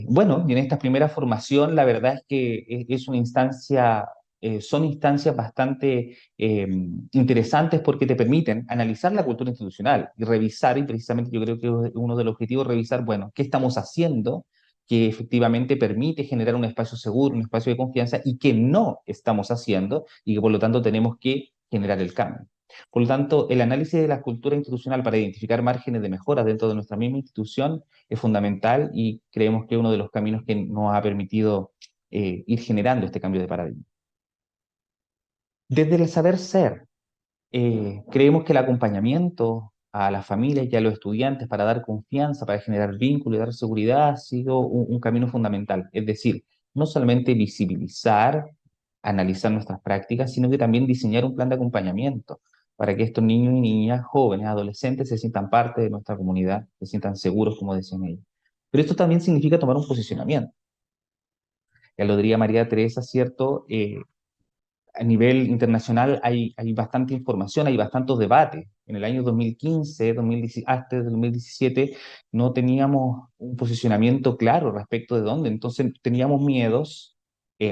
Bueno, y en esta primera formación la verdad es que es una instancia, son instancias bastante interesantes porque te permiten analizar la cultura institucional y revisar, y precisamente yo creo que uno de los objetivos es revisar, bueno, qué estamos haciendo que efectivamente permite generar un espacio seguro, un espacio de confianza, y que no estamos haciendo y que por lo tanto tenemos que generar el cambio. Por lo tanto, el análisis de la cultura institucional para identificar márgenes de mejora dentro de nuestra misma institución es fundamental y creemos que es uno de los caminos que nos ha permitido ir generando este cambio de paradigma. Desde el saber ser, creemos que el acompañamiento a las familias y a los estudiantes para dar confianza, para generar vínculo y dar seguridad ha sido un camino fundamental. Es decir, no solamente visibilizar, analizar nuestras prácticas, sino que también diseñar un plan de acompañamiento para que estos niños y niñas, jóvenes, adolescentes, se sientan parte de nuestra comunidad, se sientan seguros, como decían ellos. Pero esto también significa tomar un posicionamiento. Ya lo diría María Teresa, ¿cierto? A nivel internacional hay bastante información, hay bastantes debates. En el año 2015, hasta 2017, no teníamos un posicionamiento claro respecto de dónde. Entonces teníamos miedos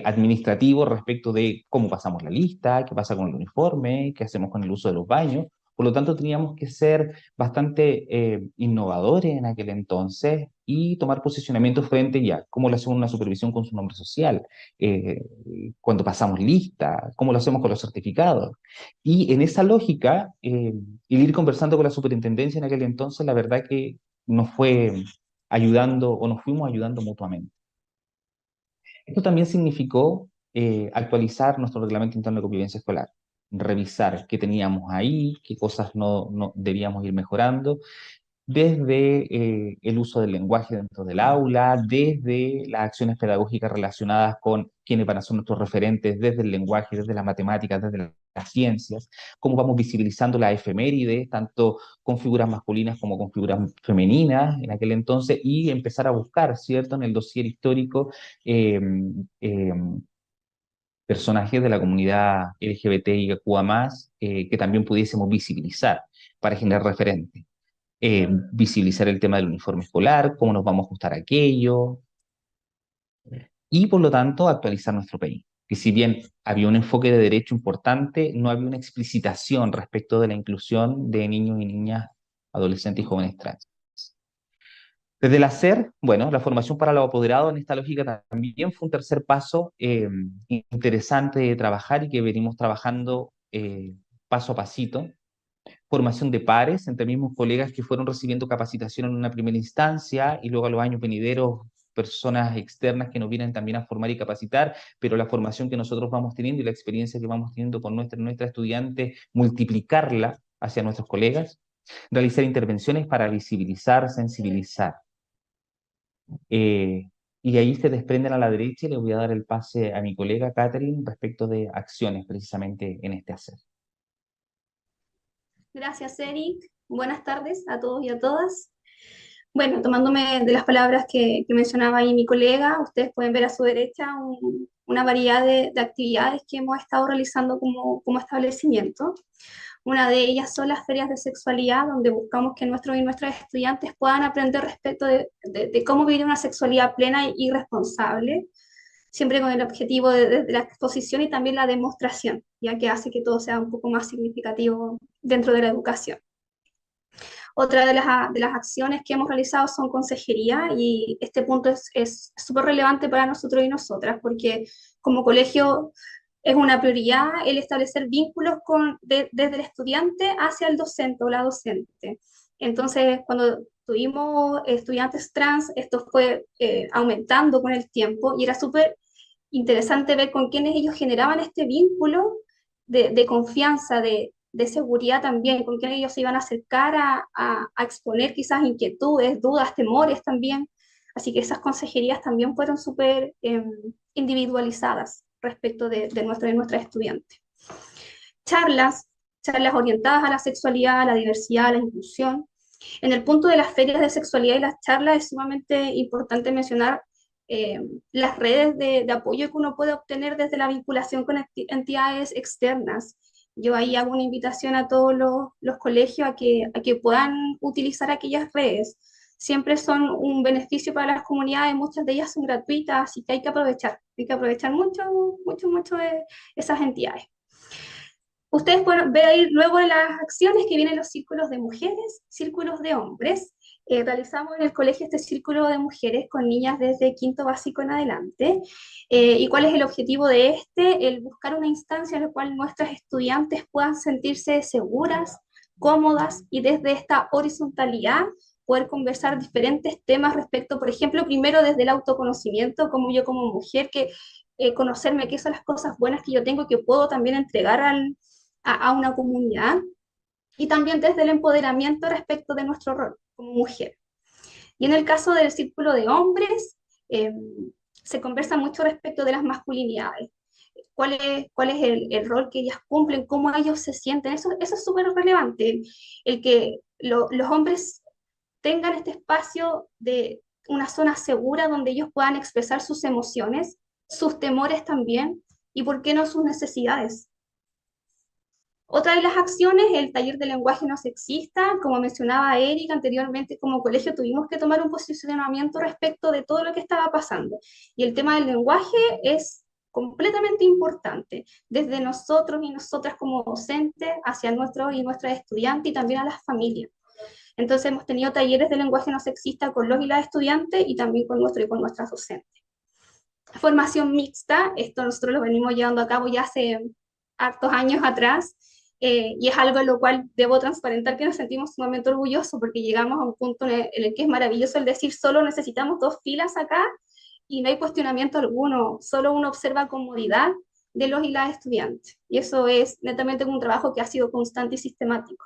administrativos respecto de cómo pasamos la lista, qué pasa con el uniforme, qué hacemos con el uso de los baños. Por lo tanto, teníamos que ser bastante innovadores en aquel entonces y tomar posicionamiento frente ya, cómo le hacemos una supervisión con su nombre social, eh, cuando pasamos lista, cómo lo hacemos con los certificados. Y en esa lógica, el ir conversando con la superintendencia en aquel entonces, la verdad que nos fue ayudando o nos fuimos ayudando mutuamente. Esto también significó actualizar nuestro reglamento interno de convivencia escolar, revisar qué teníamos ahí, qué cosas no debíamos ir mejorando, desde el uso del lenguaje dentro del aula, desde las acciones pedagógicas relacionadas con quiénes van a ser nuestros referentes, desde el lenguaje, desde las matemáticas, desde las ciencias, cómo vamos visibilizando las efemérides, tanto con figuras masculinas como con figuras femeninas en aquel entonces, y empezar a buscar, ¿cierto?, en el dossier histórico eh, eh, personajes de la comunidad LGBTIQA+, que también pudiésemos visibilizar para generar referentes. Visibilizar el tema del uniforme escolar, cómo nos vamos a ajustar a aquello, y por lo tanto actualizar nuestro país. Que si bien había un enfoque de derecho importante, no había una explicitación respecto de la inclusión de niños y niñas adolescentes y jóvenes trans. Desde el hacer, bueno, la formación para los apoderados en esta lógica también fue un tercer paso interesante de trabajar y que venimos trabajando paso a pasito. Formación de pares entre mismos colegas que fueron recibiendo capacitación en una primera instancia y luego a los años venideros personas externas que nos vienen también a formar y capacitar, pero la formación que nosotros vamos teniendo y la experiencia que vamos teniendo con nuestra estudiante, multiplicarla hacia nuestros colegas, realizar intervenciones para visibilizar, sensibilizar. Y ahí se desprenden a la derecha y le voy a dar el pase a mi colega Catherine respecto de acciones precisamente en este hacer. Gracias, Eric. Buenas tardes a todos y a todas. Bueno, tomándome de las palabras que mencionaba ahí mi colega, ustedes pueden ver a su derecha una variedad de actividades que hemos estado realizando como establecimiento. Una de ellas son las ferias de sexualidad, donde buscamos que nuestros y nuestras estudiantes puedan aprender respecto de cómo vivir una sexualidad plena y responsable, siempre con el objetivo de la exposición y también la demostración, ya que hace que todo sea un poco más significativo dentro de la educación. Otra de las acciones que hemos realizado son consejería, y este punto es súper relevante para nosotros y nosotras, porque como colegio es una prioridad el establecer vínculos desde el estudiante hacia el docente o la docente. Entonces, cuando tuvimos estudiantes trans, esto fue aumentando con el tiempo, y era súper interesante ver con quiénes ellos generaban este vínculo de confianza, de seguridad también, con quiénes ellos se iban a acercar a exponer quizás inquietudes, dudas, temores también. Así que esas consejerías también fueron súper individualizadas respecto de nuestras estudiantes. Charlas orientadas a la sexualidad, a la diversidad, a la inclusión. En el punto de las ferias de sexualidad y las charlas es sumamente importante mencionar las redes de apoyo que uno puede obtener desde la vinculación con entidades externas. Yo ahí hago una invitación a todos los colegios a que puedan utilizar aquellas redes. Siempre son un beneficio para las comunidades, muchas de ellas son gratuitas, así que hay que aprovechar mucho de esas entidades. Ustedes pueden ver ahí luego de las acciones que vienen los círculos de mujeres, círculos de hombres. Realizamos en el colegio este círculo de mujeres con niñas desde quinto básico en adelante. ¿Y cuál es el objetivo de este? El buscar una instancia en la cual nuestras estudiantes puedan sentirse seguras, cómodas, y desde esta horizontalidad poder conversar diferentes temas respecto, por ejemplo, primero desde el autoconocimiento, como yo como mujer, que conocerme qué son las cosas buenas que yo tengo, que puedo también entregar a una comunidad, y también desde el empoderamiento respecto de nuestro rol como mujer. Y en el caso del círculo de hombres, se conversa mucho respecto de las masculinidades. ¿Cuál es el rol que ellas cumplen? ¿Cómo ellos se sienten? Eso es súper relevante. El que los hombres tengan este espacio de una zona segura donde ellos puedan expresar sus emociones, sus temores también, y por qué no sus necesidades. Otra de las acciones es el taller de lenguaje no sexista. Como mencionaba Eric anteriormente, como colegio tuvimos que tomar un posicionamiento respecto de todo lo que estaba pasando. Y el tema del lenguaje es completamente importante, desde nosotros y nosotras como docentes, hacia nuestros y nuestras estudiantes, y también a las familias. Entonces hemos tenido talleres de lenguaje no sexista con los y las estudiantes, y también con nuestros y con nuestras docentes. Formación mixta, esto nosotros lo venimos llevando a cabo ya hace hartos años atrás, y es algo en lo cual debo transparentar que nos sentimos sumamente orgullosos, porque llegamos a un punto en el que es maravilloso el decir solo necesitamos 2 filas acá y no hay cuestionamiento alguno, solo uno observa comodidad de los y las estudiantes, y eso es netamente un trabajo que ha sido constante y sistemático.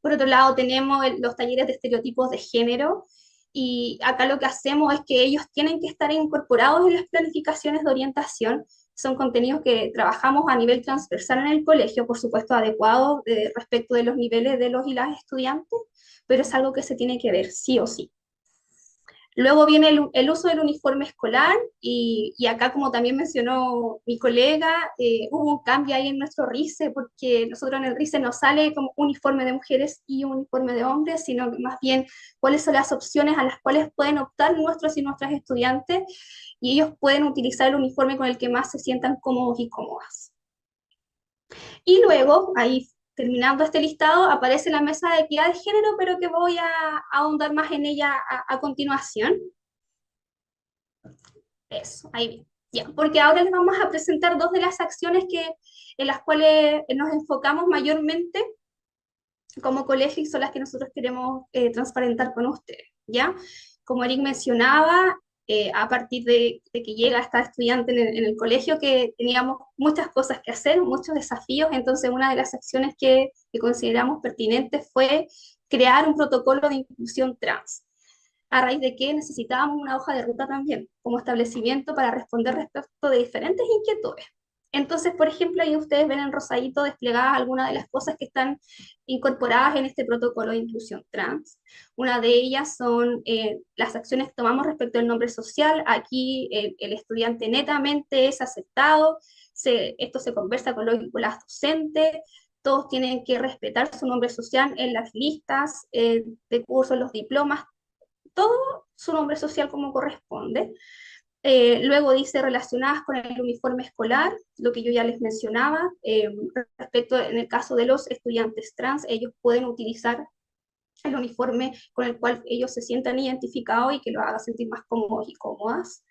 Por otro lado, tenemos los talleres de estereotipos de género, y acá lo que hacemos es que ellos tienen que estar incorporados en las planificaciones de orientación. Son contenidos que trabajamos a nivel transversal en el colegio, por supuesto adecuados respecto de los niveles de los y las estudiantes, pero es algo que se tiene que ver sí o sí. Luego viene el uso del uniforme escolar, y acá, como también mencionó mi colega, hubo un cambio ahí en nuestro RICE, porque nosotros en el RICE no sale como uniforme de mujeres y uniforme de hombres, sino más bien cuáles son las opciones a las cuales pueden optar nuestros y nuestras estudiantes, y ellos pueden utilizar el uniforme con el que más se sientan cómodos y cómodas. Y luego, ahí terminando este listado, aparece la mesa de equidad de género, pero que voy a ahondar más en ella a continuación. Eso, ahí bien. Ya, porque ahora les vamos a presentar dos de las acciones en las cuales nos enfocamos mayormente como colegio y son las que nosotros queremos transparentar con ustedes, ¿ya? Como Eric mencionaba, a partir de que llega esta estudiante en el colegio, que teníamos muchas cosas que hacer, muchos desafíos, entonces una de las acciones que consideramos pertinentes fue crear un protocolo de inclusión trans, a raíz de que necesitábamos una hoja de ruta también, como establecimiento para responder respecto de diferentes inquietudes. Entonces, por ejemplo, ahí ustedes ven en rosadito desplegadas algunas de las cosas que están incorporadas en este protocolo de inclusión trans. Una de ellas son las acciones que tomamos respecto al nombre social. Aquí el estudiante netamente es aceptado, esto se conversa con las docentes, todos tienen que respetar su nombre social en las listas de cursos, los diplomas, todo su nombre social como corresponde. Luego dice relacionadas con el uniforme escolar, lo que yo ya les mencionaba, respecto en el caso de los estudiantes trans, ellos pueden utilizar el uniforme con el cual ellos se sientan identificados y que los haga sentir más cómodos y cómodas.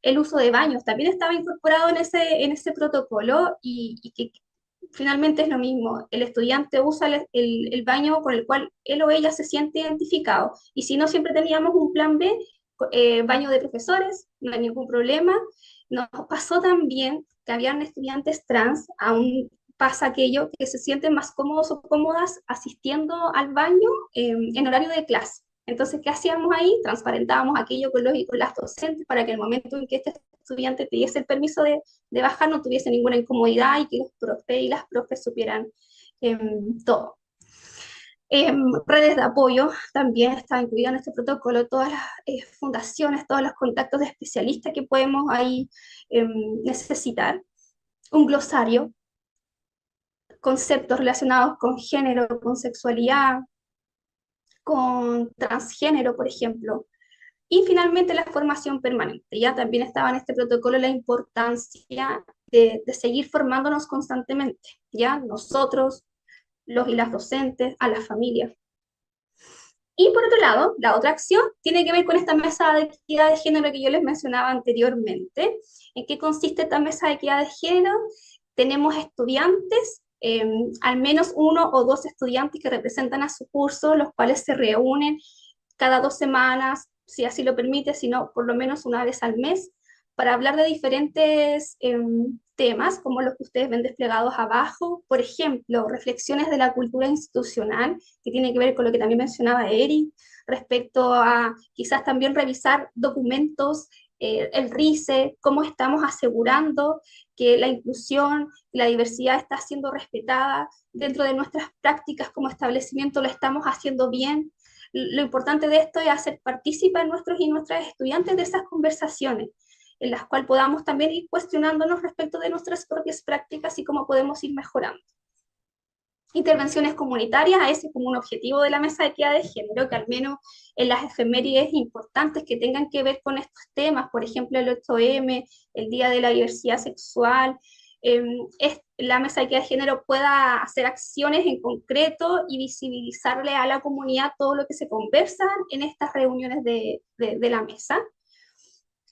El uso de baños también estaba incorporado en ese protocolo y que finalmente es lo mismo, el estudiante usa el baño con el cual él o ella se siente identificado, y si no, siempre teníamos un plan B, baño de profesores, no hay ningún problema. Nos pasó también que habían estudiantes trans, aún pasa aquello, que se sienten más cómodos o cómodas asistiendo al baño en horario de clase. Entonces, ¿qué hacíamos ahí? Transparentábamos aquello con las docentes para que el momento en que este estudiante pidiese el permiso de bajar no tuviese ninguna incomodidad y que los profes y las profes supieran todo. Redes de apoyo también está incluida en este protocolo, todas las fundaciones, todos los contactos de especialistas que podemos ahí necesitar. Un glosario, conceptos relacionados con género, con sexualidad, con transgénero, por ejemplo. Y finalmente la formación permanente. Ya también estaba en este protocolo la importancia de seguir formándonos constantemente, ya nosotros, los y las docentes, a las familias. Y por otro lado, la otra acción tiene que ver con esta mesa de equidad de género que yo les mencionaba anteriormente. ¿En qué consiste esta mesa de equidad de género? Tenemos estudiantes, al menos uno o dos estudiantes que representan a su curso, los cuales se reúnen cada 2 semanas, si así lo permite, sino por lo menos una vez al mes, para hablar de diferentes temas, como los que ustedes ven desplegados abajo. Por ejemplo, reflexiones de la cultura institucional, que tiene que ver con lo que también mencionaba Eric, respecto a quizás también revisar documentos, el RICE, cómo estamos asegurando que la inclusión, la diversidad está siendo respetada dentro de nuestras prácticas como establecimiento, lo estamos haciendo bien. Lo importante de esto es hacer partícipe a nuestros y nuestras estudiantes de esas conversaciones, en las cuales podamos también ir cuestionándonos respecto de nuestras propias prácticas y cómo podemos ir mejorando. Intervenciones comunitarias, ese es como un objetivo de la mesa de equidad de género, que al menos en las efemérides importantes que tengan que ver con estos temas, por ejemplo el 8M, el Día de la Diversidad Sexual, la mesa de equidad de género pueda hacer acciones en concreto y visibilizarle a la comunidad todo lo que se conversa en estas reuniones de la mesa.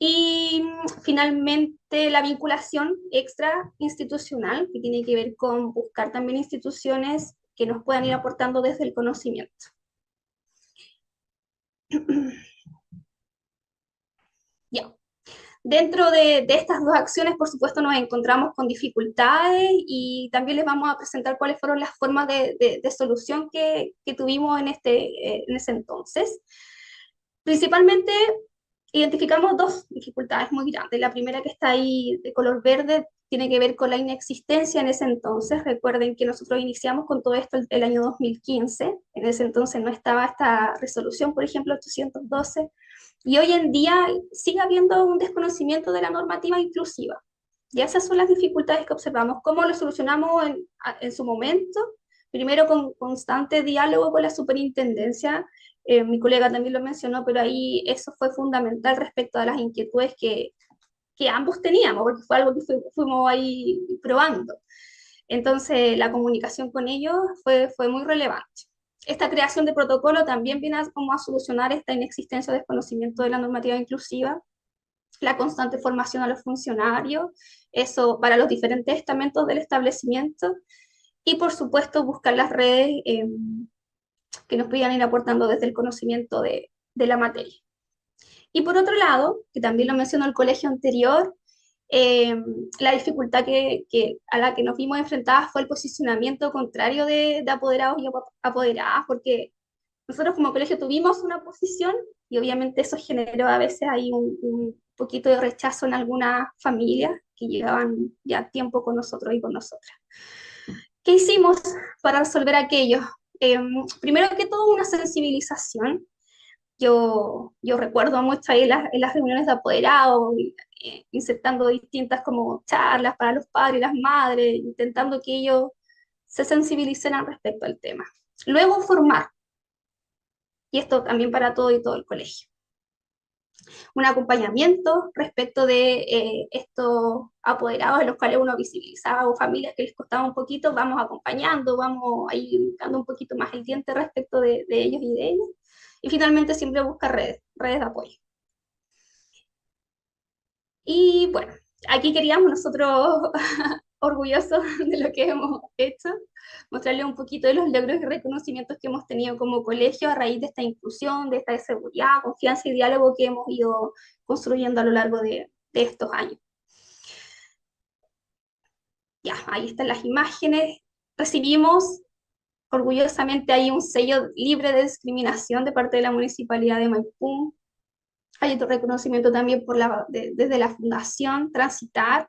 Y finalmente la vinculación extra institucional, que tiene que ver con buscar también instituciones que nos puedan ir aportando desde el conocimiento. Ya. Dentro de estas dos acciones, por supuesto, nos encontramos con dificultades y también les vamos a presentar cuáles fueron las formas de solución que tuvimos en ese entonces. Principalmente identificamos dos dificultades muy grandes. La primera, que está ahí de color verde, tiene que ver con la inexistencia en ese entonces. Recuerden que nosotros iniciamos con todo esto el año 2015. En ese entonces no estaba esta resolución, por ejemplo, 812. Y hoy en día sigue habiendo un desconocimiento de la normativa inclusiva. Y esas son las dificultades que observamos. ¿Cómo lo solucionamos en su momento? Primero, con constante diálogo con la superintendencia. Mi colega también lo mencionó, pero ahí eso fue fundamental respecto a las inquietudes que ambos teníamos, porque fue algo que fuimos ahí probando. Entonces, la comunicación con ellos fue muy relevante. Esta creación de protocolo también viene como a solucionar esta inexistencia o desconocimiento de la normativa inclusiva, la constante formación a los funcionarios, eso para los diferentes estamentos del establecimiento, y por supuesto buscar las redes que nos puedan ir aportando desde el conocimiento de la materia. Y por otro lado, que también lo mencionó el colegio anterior, eh, la dificultad a la que nos vimos enfrentadas fue el posicionamiento contrario de apoderados y apoderadas, porque nosotros como colegio tuvimos una posición y obviamente eso generó a veces ahí un poquito de rechazo en algunas familias que llevaban ya tiempo con nosotros y con nosotras. ¿Qué hicimos para resolver aquello? Primero que todo, una sensibilización. Yo recuerdo mucho ahí en las reuniones de apoderados, insertando distintas como charlas para los padres y las madres, intentando que ellos se sensibilizaran respecto al tema. Luego formar, y esto también para todo y todo el colegio. Un acompañamiento respecto de estos apoderados en los cuales uno visibilizaba o familias que les costaba un poquito, vamos acompañando, vamos ahí dando un poquito más el diente respecto de ellos y de ellas. Y finalmente siempre buscar redes de apoyo. Y bueno, aquí queríamos nosotros, orgullosos de lo que hemos hecho, mostrarles un poquito de los logros y reconocimientos que hemos tenido como colegio a raíz de esta inclusión, de esta seguridad, confianza y diálogo que hemos ido construyendo a lo largo de estos años. Ya, ahí están las imágenes. Recibimos orgullosamente ahí un sello libre de discriminación de parte de la Municipalidad de Maipú. Hay otro reconocimiento también desde la Fundación Transitar,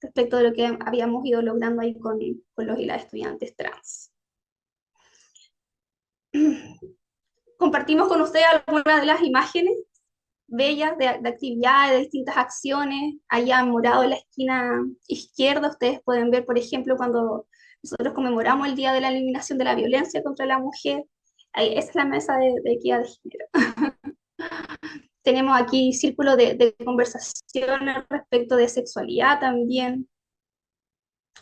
respecto de lo que habíamos ido logrando ahí con los y las estudiantes trans. Compartimos con ustedes algunas de las imágenes bellas de actividades, de distintas acciones. Allá en morado en la esquina izquierda ustedes pueden ver, por ejemplo, cuando nosotros conmemoramos el Día de la Eliminación de la Violencia contra la Mujer. Esa es la mesa de equidad de género. Tenemos aquí círculo de conversación respecto de sexualidad también.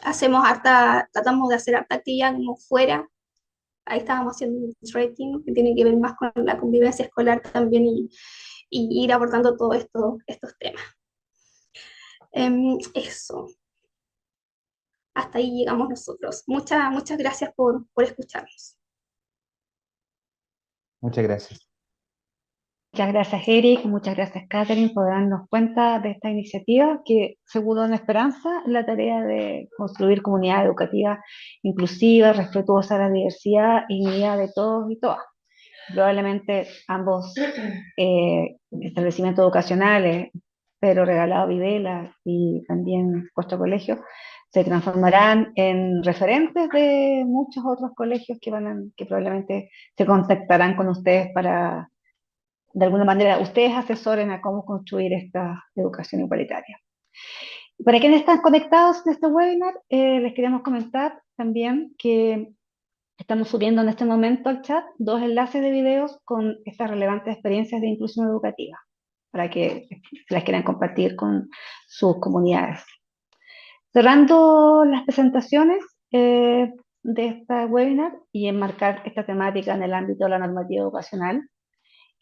Tratamos de hacer harta actividad como fuera. Ahí estábamos haciendo un trekking que tiene que ver más con la convivencia escolar también y ir abordando todos estos temas. Eso. Hasta ahí llegamos nosotros. Muchas gracias por escucharnos. Muchas gracias. Muchas gracias, Eric, muchas gracias, Catherine, por darnos cuenta de esta iniciativa que, según Una Esperanza, la tarea de construir comunidad educativa inclusiva, respetuosa de la diversidad y unidad de todos y todas. Probablemente ambos establecimientos educacionales, Pedro Regalado Videla y también Costa Colegio, se transformarán en referentes de muchos otros colegios que probablemente se contactarán con ustedes para, de alguna manera, ustedes asesoren a cómo construir esta educación igualitaria. Para quienes están conectados en este webinar, les queremos comentar también que estamos subiendo en este momento al chat 2 enlaces de videos con estas relevantes experiencias de inclusión educativa, para que las quieran compartir con sus comunidades. Cerrando las presentaciones de este webinar y enmarcar esta temática en el ámbito de la normativa educacional,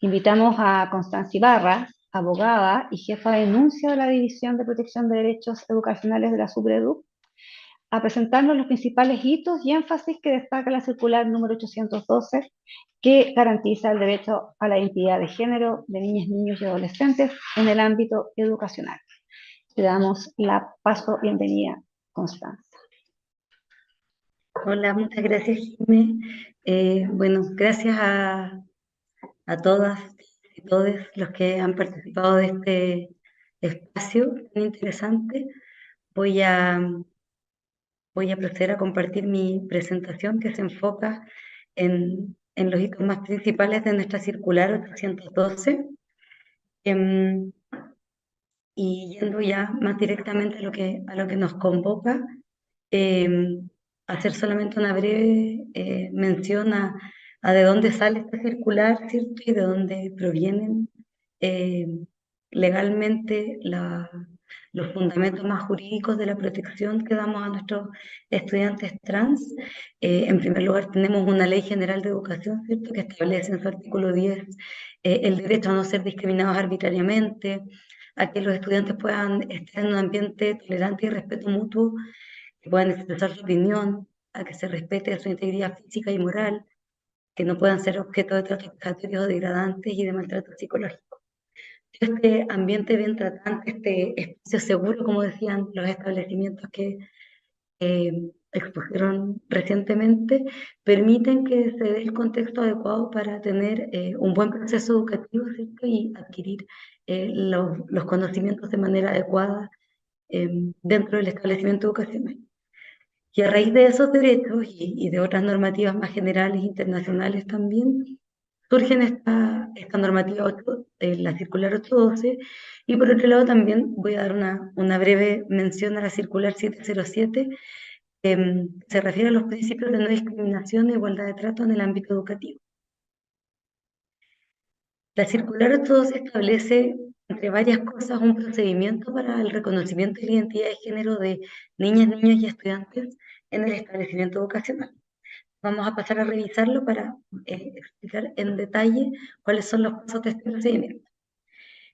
invitamos a Constanza Ibarra, abogada y jefa de denuncia de la División de Protección de Derechos Educacionales de la SUPREDUC, a presentarnos los principales hitos y énfasis que destaca la circular número 812, que garantiza el derecho a la identidad de género de niñas, niños y adolescentes en el ámbito educacional. Le damos la bienvenida, Constanza. Hola, muchas gracias, Jimé. Bueno, gracias a todas y todos los que han participado de este espacio tan interesante. Voy a proceder a compartir mi presentación que se enfoca en los hitos más principales de nuestra circular 812. Y yendo ya más directamente a lo que nos convoca, hacer solamente una breve mención a de dónde sale esta circular, ¿cierto? Y de dónde provienen legalmente los fundamentos más jurídicos de la protección que damos a nuestros estudiantes trans. En primer lugar, tenemos una Ley General de Educación, ¿cierto?, que establece en su artículo 10 el derecho a no ser discriminados arbitrariamente, a que los estudiantes puedan estar en un ambiente tolerante y respeto mutuo, que puedan expresar su opinión, a que se respete su integridad física y moral, que no puedan ser objeto de tratos vejatorios o degradantes y de maltrato psicológico. Este ambiente bien tratante, este espacio seguro, como decían los establecimientos que expusieron recientemente, permiten que se dé el contexto adecuado para tener un buen proceso educativo, ¿cierto?, y adquirir los conocimientos de manera adecuada dentro del establecimiento educacional. Y a raíz de esos derechos y de otras normativas más generales internacionales también, surgen esta normativa la circular 812, y por otro lado también voy a dar una breve mención a la circular 707, que se refiere a los principios de no discriminación e igualdad de trato en el ámbito educativo. La circular 812 establece, entre varias cosas, un procedimiento para el reconocimiento de la identidad de género de niñas, niños y estudiantes en el establecimiento educacional. Vamos a pasar a revisarlo para explicar en detalle cuáles son los pasos de este procedimiento.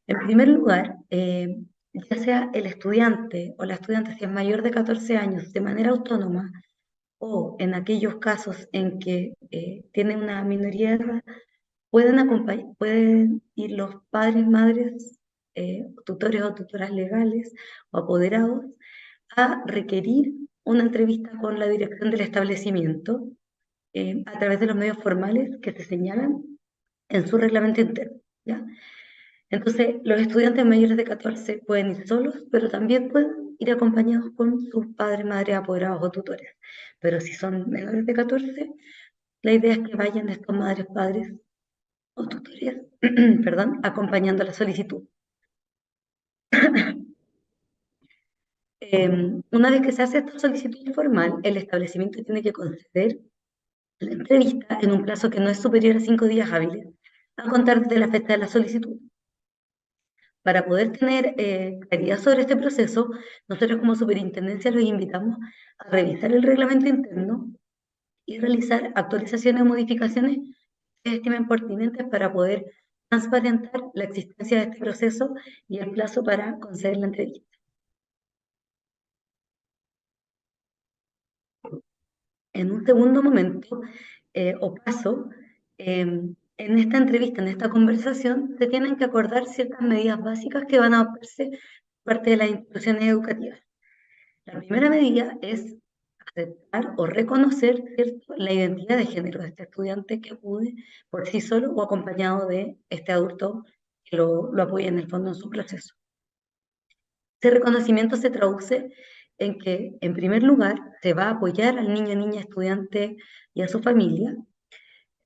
En primer lugar, ya sea el estudiante o la estudiante, si es mayor de 14 años, de manera autónoma, o en aquellos casos en que tiene una minoría de edad, pueden ir los padres, madres, tutores o tutoras legales o apoderados a requerir una entrevista con la dirección del establecimiento a través de los medios formales que se señalan en su reglamento interno, ¿ya? Entonces, los estudiantes mayores de 14 pueden ir solos, pero también pueden ir acompañados con sus padres, madres, apoderados o tutores. Pero si son menores de 14, la idea es que vayan estos madres, padres o tutores, perdón, acompañando la solicitud. Una vez que se hace esta solicitud formal, el establecimiento tiene que conceder la entrevista en un plazo que no es superior a 5 días hábiles, a contar desde la fecha de la solicitud. Para poder tener claridad sobre este proceso, nosotros como superintendencia los invitamos a revisar el reglamento interno y realizar actualizaciones o modificaciones que estimen pertinentes para poder transparentar la existencia de este proceso y el plazo para conceder la entrevista. En un segundo momento o paso, en esta entrevista, en esta conversación, se tienen que acordar ciertas medidas básicas que van a adoptarse por parte de las instituciones educativas. La primera medida es aceptar o reconocer, ¿cierto?, la identidad de género de este estudiante que acude por sí solo o acompañado de este adulto que lo apoya en el fondo en su proceso. Ese reconocimiento se traduce en que, en primer lugar, se va a apoyar al niño, niña, estudiante y a su familia.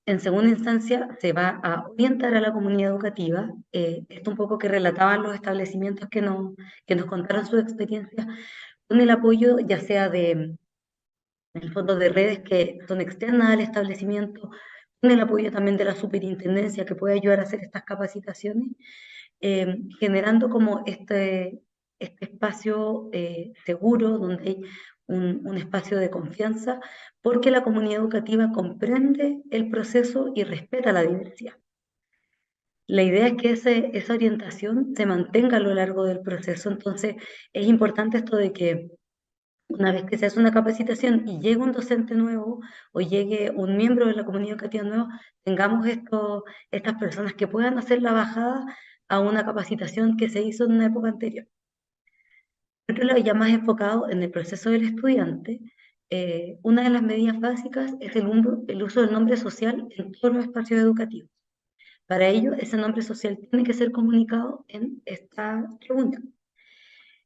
En segunda instancia, se va a orientar a la comunidad educativa. Esto un poco que relataban los establecimientos que nos contaron su experiencia, con el apoyo ya sea en el fondo de redes que son externas al establecimiento, con el apoyo también de la superintendencia que puede ayudar a hacer estas capacitaciones, generando como este espacio seguro, donde hay un espacio de confianza, porque la comunidad educativa comprende el proceso y respeta la diversidad. La idea es que esa orientación se mantenga a lo largo del proceso. Entonces es importante esto de que una vez que se hace una capacitación y llega un docente nuevo o llegue un miembro de la comunidad educativa nuevo, tengamos estas personas que puedan hacer la bajada a una capacitación que se hizo en una época anterior. Por otro lado, ya más enfocado en el proceso del estudiante, una de las medidas básicas es el uso del nombre social en todos los espacios educativos. Para ello, ese nombre social tiene que ser comunicado en esta reunión.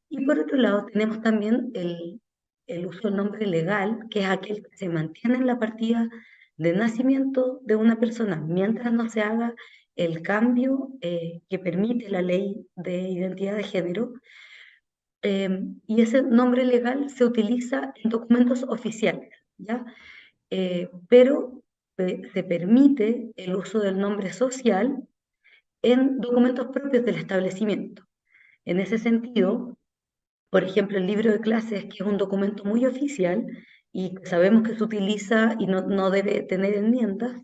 Y por otro lado, tenemos también el uso del nombre legal, que es aquel que se mantiene en la partida de nacimiento de una persona, mientras no se haga el cambio que permite la ley de identidad de género. Y ese nombre legal se utiliza en documentos oficiales, ¿ya? Pero se permite el uso del nombre social en documentos propios del establecimiento. En ese sentido, Por ejemplo, el libro de clases, que es un documento muy oficial y que sabemos que se utiliza y no debe tener enmiendas,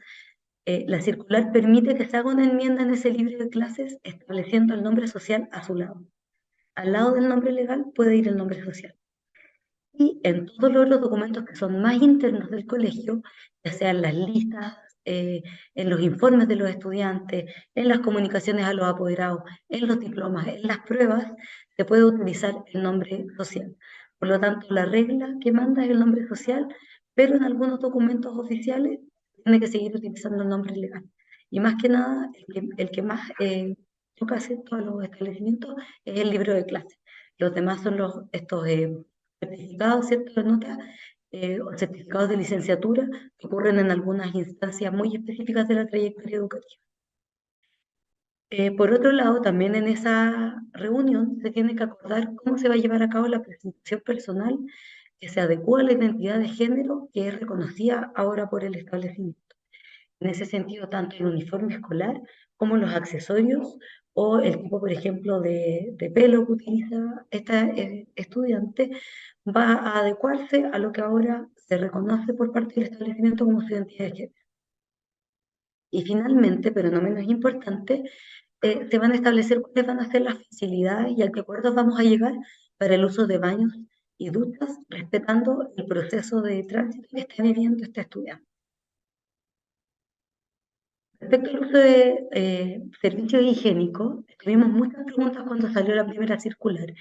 la circular permite que se haga una enmienda en ese libro de clases estableciendo el nombre social a su lado. Al lado del nombre legal puede ir el nombre social. Y en todos los otros documentos que son más internos del colegio, ya sean las listas, en los informes de los estudiantes, en las comunicaciones a los apoderados, en los diplomas, en las pruebas, se puede utilizar el nombre social. Por lo tanto, la regla que manda es el nombre social, pero en algunos documentos oficiales tiene que seguir utilizando el nombre legal. Y más que nada, el que más toca hacer todos los establecimientos es el libro de clase. Los demás son estos certificados, ¿cierto? De nota, o certificados de licenciatura que ocurren en algunas instancias muy específicas de la trayectoria educativa. Por otro lado, también en esa reunión se tiene que acordar cómo se va a llevar a cabo la presentación personal que se adecua a la identidad de género que es reconocida ahora por el establecimiento. En ese sentido, tanto el uniforme escolar como los accesorios o el tipo, por ejemplo, de pelo que utiliza esta estudiante va a adecuarse a lo que ahora se reconoce por parte del establecimiento como su identidad de género. Y finalmente, pero no menos importante, se van a establecer cuáles van a ser las facilidades y a qué acuerdos vamos a llegar para el uso de baños y duchas, respetando el proceso de tránsito que está viviendo este estudiante. Respecto al uso de servicios higiénicos, tuvimos muchas preguntas cuando salió la primera circular.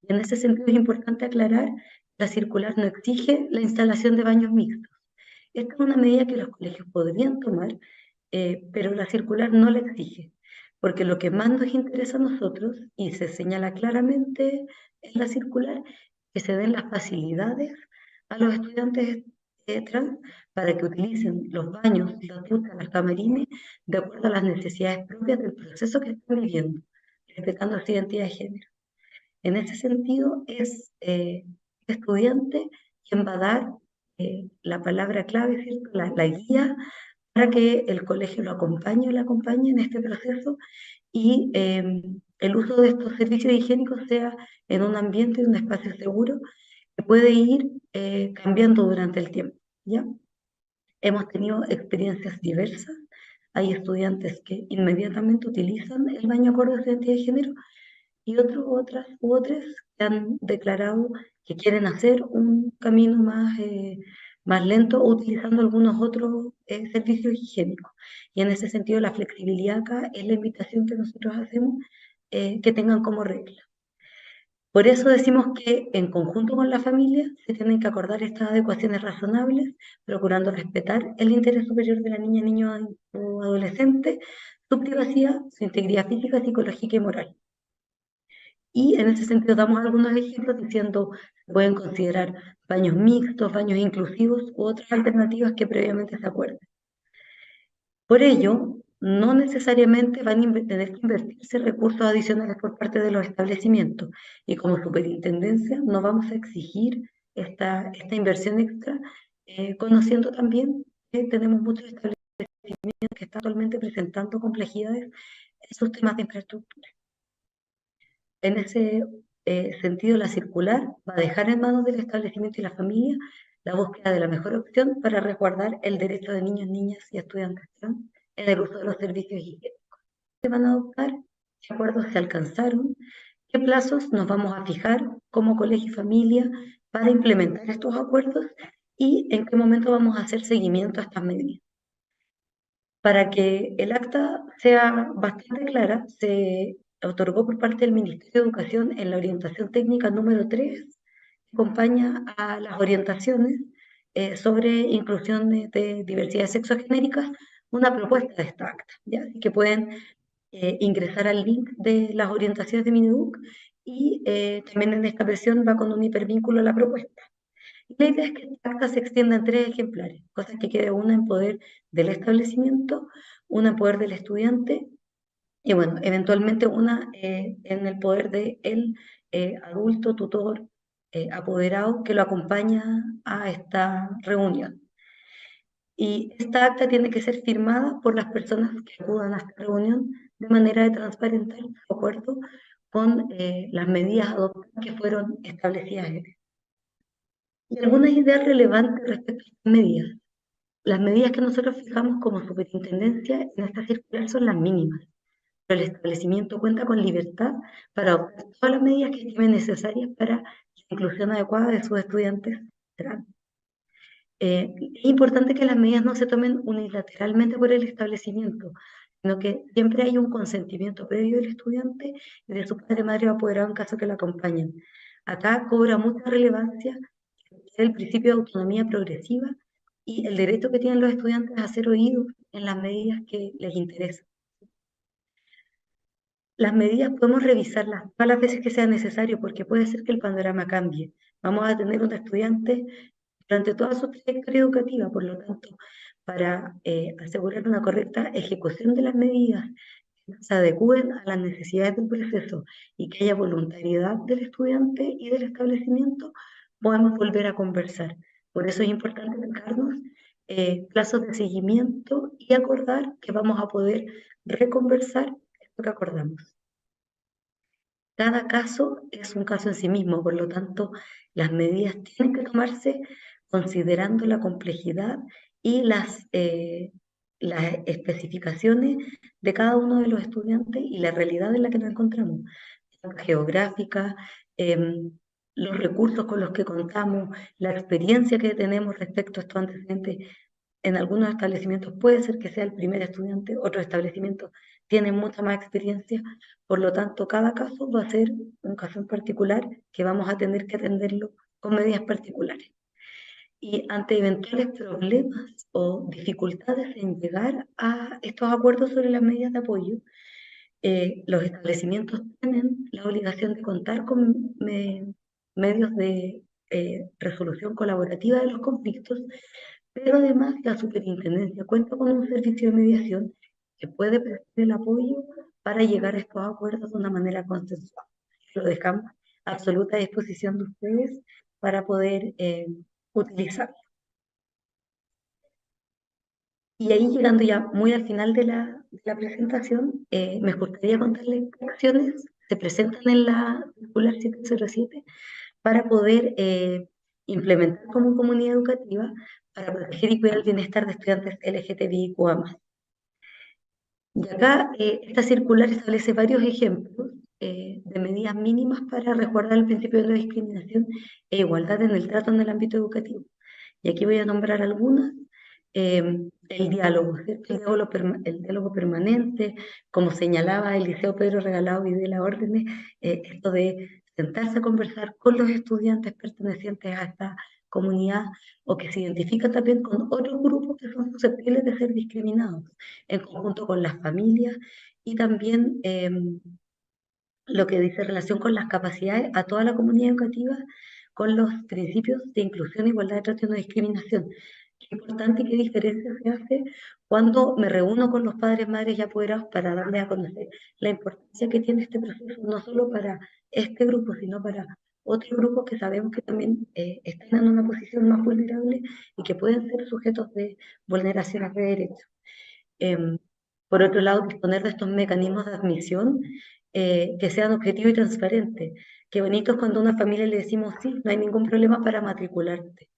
Y en ese sentido es importante aclarar que la circular no exige la instalación de baños mixtos. Esta es una medida que los colegios podrían tomar, pero la circular no la exige, porque lo que más nos interesa a nosotros, y se señala claramente en la circular, que se den las facilidades a los estudiantes trans para que utilicen los baños, las duchas, las camarines, de acuerdo a las necesidades propias del proceso que están viviendo, respetando su identidad de género. En ese sentido, es el estudiante quien va a dar la palabra clave, ¿cierto? La guía para que el colegio lo acompañe o la acompañe en este proceso y el uso de estos servicios higiénicos sea en un ambiente, en un espacio seguro, que puede ir cambiando durante el tiempo, ¿ya? Hemos tenido experiencias diversas. Hay estudiantes que inmediatamente utilizan el baño acorde a su identidad de género y otras que han declarado que quieren hacer un camino más lento utilizando algunos otros servicios higiénicos. Y en ese sentido la flexibilidad acá es la invitación que nosotros hacemos que tengan como regla. Por eso decimos que en conjunto con la familia se tienen que acordar estas adecuaciones razonables, procurando respetar el interés superior de la niña, niño o adolescente, su privacidad, su integridad física, psicológica y moral. Y en ese sentido damos algunos ejemplos diciendo que pueden considerar baños mixtos, baños inclusivos u otras alternativas que previamente se acuerden. Por ello, no necesariamente van a tener que invertirse recursos adicionales por parte de los establecimientos. Y como superintendencia no vamos a exigir esta inversión extra, conociendo también que tenemos muchos establecimientos que están actualmente presentando complejidades en sus temas de infraestructura. En ese sentido, la circular va a dejar en manos del establecimiento y la familia la búsqueda de la mejor opción para resguardar el derecho de niños, niñas y estudiantes trans en el uso de los servicios higiénicos. ¿Se van a adoptar? ¿Qué acuerdos se alcanzaron? ¿Qué plazos nos vamos a fijar como colegio y familia para implementar estos acuerdos? ¿Y en qué momento vamos a hacer seguimiento a estas medidas? Para que el acta sea bastante clara, se otorgó por parte del Ministerio de Educación en la orientación técnica número 3, que acompaña a las orientaciones sobre inclusión de diversidades sexogenéricas, una propuesta de esta acta, ¿ya? Así que pueden ingresar al link de las orientaciones de Mineduc y también en esta versión va con un hipervínculo a la propuesta. La idea es que esta acta se extienda en 3 ejemplares, cosa que quede una en poder del establecimiento, una en poder del estudiante y bueno, eventualmente una en el poder del adulto, tutor, apoderado que lo acompaña a esta reunión. Y esta acta tiene que ser firmada por las personas que acudan a esta reunión de manera de transparentar su acuerdo con las medidas adoptadas que fueron establecidas. Y algunas ideas relevantes respecto a estas medidas. Las medidas que nosotros fijamos como superintendencia en esta circular son las mínimas, pero el establecimiento cuenta con libertad para adoptar todas las medidas que estimen necesarias para la inclusión adecuada de sus estudiantes trans. Es importante que las medidas no se tomen unilateralmente por el establecimiento, sino que siempre hay un consentimiento previo del estudiante y de su padre, madre o apoderado en caso que lo acompañen. Acá cobra mucha relevancia el principio de autonomía progresiva y el derecho que tienen los estudiantes a ser oídos en las medidas que les interesan. Las medidas podemos revisarlas todas las veces que sea necesario porque puede ser que el panorama cambie. Vamos a tener un estudiante durante toda su trayectoria educativa, por lo tanto, para asegurar una correcta ejecución de las medidas que se adecúen a las necesidades del proceso y que haya voluntariedad del estudiante y del establecimiento, podemos volver a conversar. Por eso es importante fijarnos plazos de seguimiento y acordar que vamos a poder reconversar esto que acordamos. Cada caso es un caso en sí mismo, por lo tanto, las medidas tienen que tomarse considerando la complejidad y las especificaciones de cada uno de los estudiantes y la realidad en la que nos encontramos, geográfica, los recursos con los que contamos, la experiencia que tenemos respecto a estos antecedentes. En algunos establecimientos puede ser que sea el primer estudiante, otros establecimientos tienen mucha más experiencia, por lo tanto cada caso va a ser un caso en particular que vamos a tener que atenderlo con medidas particulares. Y ante eventuales problemas o dificultades en llegar a estos acuerdos sobre las medidas de apoyo, los establecimientos tienen la obligación de contar con medios de resolución colaborativa de los conflictos, pero además la superintendencia cuenta con un servicio de mediación que puede prestar el apoyo para llegar a estos acuerdos de una manera consensuada. Lo dejamos a absoluta disposición de ustedes para poder utilizarlo. Y ahí, llegando ya muy al final de la presentación, me gustaría contarles qué acciones se presentan en la circular 707 para poder implementar como comunidad educativa para proteger y cuidar el bienestar de estudiantes LGTBIQA+. Y acá esta circular establece varios ejemplos de medidas mínimas para resguardar el principio de no discriminación e igualdad en el trato en el ámbito educativo. Y aquí voy a nombrar algunas. El diálogo, ¿cierto? El diálogo permanente, como señalaba el Liceo Pedro Regalado Videla Órdenes, esto de sentarse a conversar con los estudiantes pertenecientes a esta comunidad o que se identifican también con otros grupos que son susceptibles de ser discriminados, en conjunto con las familias y también lo que dice relación con las capacidades a toda la comunidad educativa con los principios de inclusión, igualdad de trato y no discriminación. Qué importante y qué diferencia se hace cuando me reúno con los padres, madres y apoderados para darles a conocer la importancia que tiene este proceso, no solo para este grupo, sino para otros grupos que sabemos que también están en una posición más vulnerable y que pueden ser sujetos de vulneraciones de derechos. Por otro lado, disponer de estos mecanismos de admisión que sean objetivos y transparentes. Qué bonito es cuando a una familia le decimos, sí, no hay ningún problema para matricularte.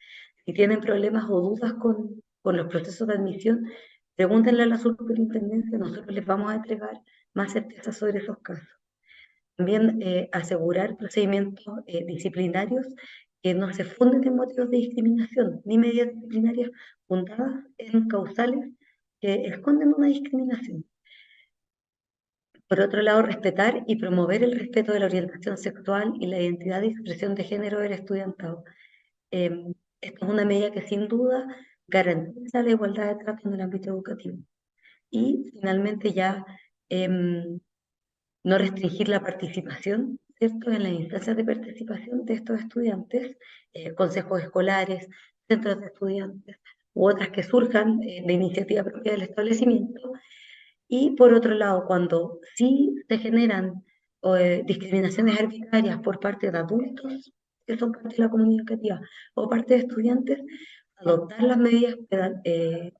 Si tienen problemas o dudas con los procesos de admisión, pregúntenle a la superintendencia, nosotros les vamos a entregar más certeza sobre esos casos. También asegurar procedimientos disciplinarios que no se funden en motivos de discriminación, ni medidas disciplinarias fundadas en causales que esconden una discriminación. Por otro lado, respetar y promover el respeto de la orientación sexual y la identidad y expresión de género del estudiantado. Esta es una medida que sin duda garantiza la igualdad de trato en el ámbito educativo. Y finalmente ya no restringir la participación, ¿cierto?, en las instancias de participación de estos estudiantes, consejos escolares, centros de estudiantes u otras que surjan de iniciativa propia del establecimiento. Y por otro lado, cuando sí se generan discriminaciones arbitrarias por parte de adultos que son parte de la comunidad educativa o parte de estudiantes, adoptar las medidas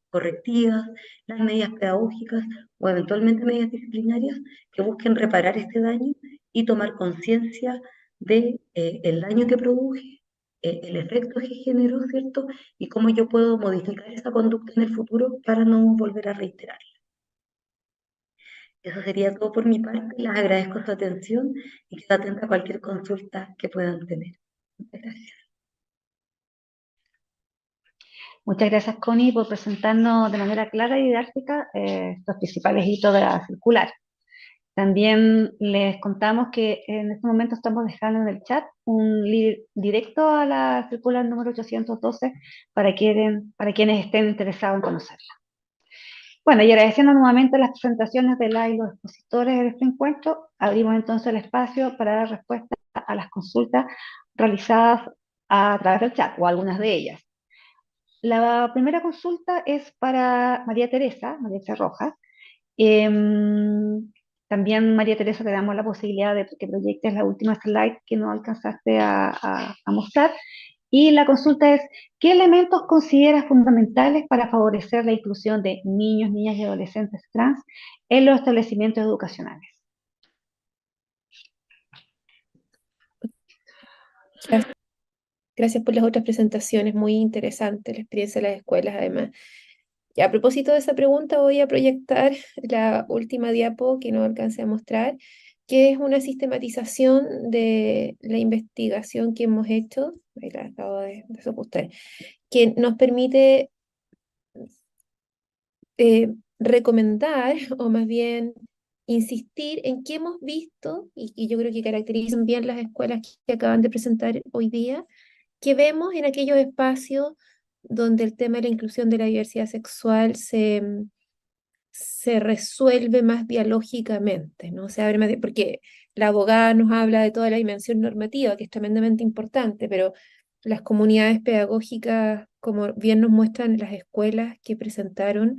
correctivas, las medidas pedagógicas o eventualmente medidas disciplinarias que busquen reparar este daño y tomar conciencia de el daño que produje, el efecto que generó, ¿cierto? Y cómo yo puedo modificar esa conducta en el futuro para no volver a reiterarla. Eso sería todo por mi parte. Les agradezco su atención y quedo atenta a cualquier consulta que puedan tener. Muchas gracias. Muchas gracias, Connie, por presentarnos de manera clara y didáctica los principales hitos de la circular. También les contamos que en este momento estamos dejando en el chat un link directo a la circular número 812 para quienes estén interesados en conocerla. Bueno, y agradeciendo nuevamente las presentaciones de la y los expositores de este encuentro, abrimos entonces el espacio para dar respuesta a las consultas realizadas a través del chat, o algunas de ellas. La primera consulta es para María Teresa Rojas. También, María Teresa, te damos la posibilidad de que proyectes la última slide que no alcanzaste a mostrar. Y la consulta es, ¿qué elementos consideras fundamentales para favorecer la inclusión de niños, niñas y adolescentes trans en los establecimientos educacionales? Gracias por las otras presentaciones, muy interesante la experiencia de las escuelas además. Y a propósito de esa pregunta voy a proyectar la última diapo que no alcancé a mostrar, que es una sistematización de la investigación que hemos hecho, ahí la acabo de desajustar, que nos permite recomendar, o más bien insistir en qué hemos visto, y yo creo que caracterizan bien las escuelas que acaban de presentar hoy día, que vemos en aquellos espacios donde el tema de la inclusión de la diversidad sexual se resuelve más dialógicamente, ¿no? Se abre más porque la abogada nos habla de toda la dimensión normativa, que es tremendamente importante, pero las comunidades pedagógicas, como bien nos muestran las escuelas que presentaron,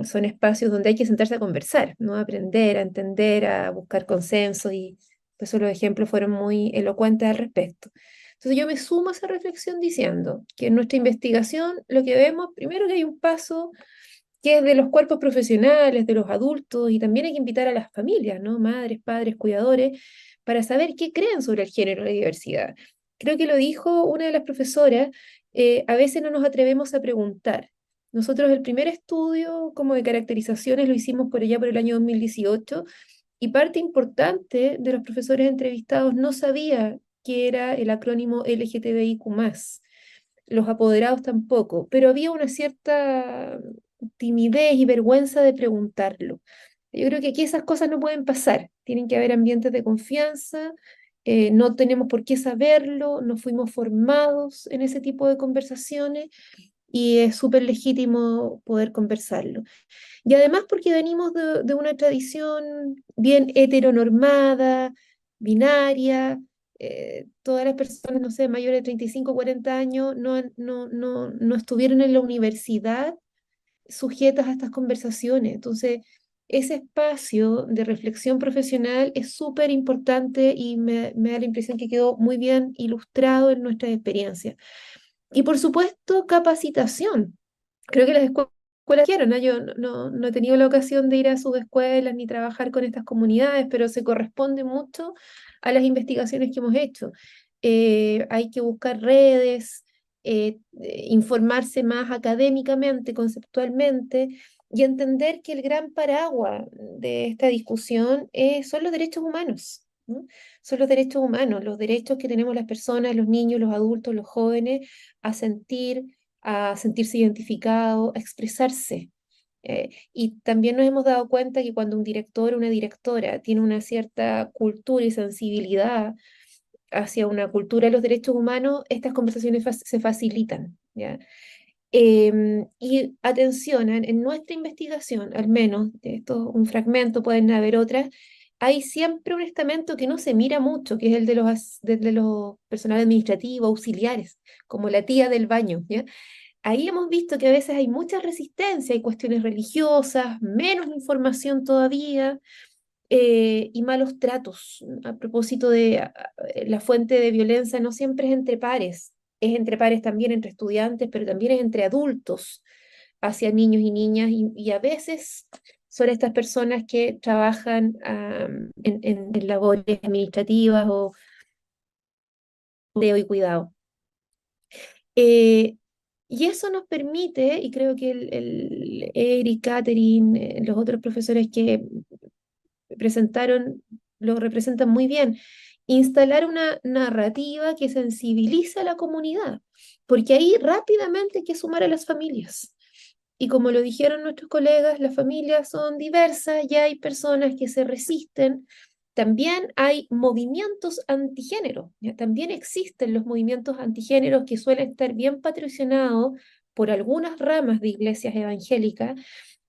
son espacios donde hay que sentarse a conversar, ¿no? A aprender, a entender, a buscar consenso, y por eso los ejemplos fueron muy elocuentes al respecto. Entonces yo me sumo a esa reflexión diciendo que en nuestra investigación lo que vemos, primero, que hay un paso que es de los cuerpos profesionales, de los adultos, y también hay que invitar a las familias, ¿no? Madres, padres, cuidadores, para saber qué creen sobre el género y la diversidad. Creo que lo dijo una de las profesoras, a veces no nos atrevemos a preguntar. Nosotros el primer estudio como de caracterizaciones lo hicimos por allá por el año 2018, y parte importante de los profesores entrevistados no sabía qué era el acrónimo LGTBIQ+. Los apoderados tampoco, pero había una cierta timidez y vergüenza de preguntarlo. Yo creo que aquí esas cosas no pueden pasar, tienen que haber ambientes de confianza, no tenemos por qué saberlo, no fuimos formados en ese tipo de conversaciones, y es súper legítimo poder conversarlo. Y además porque venimos de una tradición bien heteronormada, binaria. Todas las personas, no sé, mayores de 35 o 40 años no estuvieron en la universidad sujetas a estas conversaciones. Entonces, ese espacio de reflexión profesional es súper importante, y me da la impresión que quedó muy bien ilustrado en nuestras experiencias. Y por supuesto, capacitación. Creo que las escuelas quieren, ¿no? Yo no he tenido la ocasión de ir a sus escuelas ni trabajar con estas comunidades, pero se corresponde mucho a las investigaciones que hemos hecho. Hay que buscar redes, informarse más académicamente, conceptualmente, y entender que el gran paraguas de esta discusión son los derechos humanos, ¿no? Son los derechos humanos, los derechos que tenemos las personas, los niños, los adultos, los jóvenes, a sentirse identificados, a expresarse. Y también nos hemos dado cuenta que cuando un director o una directora tiene una cierta cultura y sensibilidad hacia una cultura de los derechos humanos, estas conversaciones se facilitan, ¿ya? Y atención, en nuestra investigación, al menos, de esto un fragmento, pueden haber otras, hay siempre un estamento que no se mira mucho, que es el de los personal administrativo, auxiliares, como la tía del baño, ¿ya? Ahí hemos visto que a veces hay mucha resistencia, hay cuestiones religiosas, menos información todavía, y malos tratos. A propósito de la fuente de violencia, no siempre es entre pares también, entre estudiantes, pero también es entre adultos hacia niños y niñas, y a veces son estas personas que trabajan en labores administrativas o y cuidado. Y eso nos permite, y creo que el Eric, Catherine, los otros profesores que presentaron, lo representan muy bien, instalar una narrativa que sensibiliza a la comunidad, porque ahí rápidamente hay que sumar a las familias. Y como lo dijeron nuestros colegas, las familias son diversas, ya hay personas que se resisten, también hay movimientos antigénero, ¿ya? También existen los movimientos antigéneros que suelen estar bien patrocinados por algunas ramas de iglesias evangélicas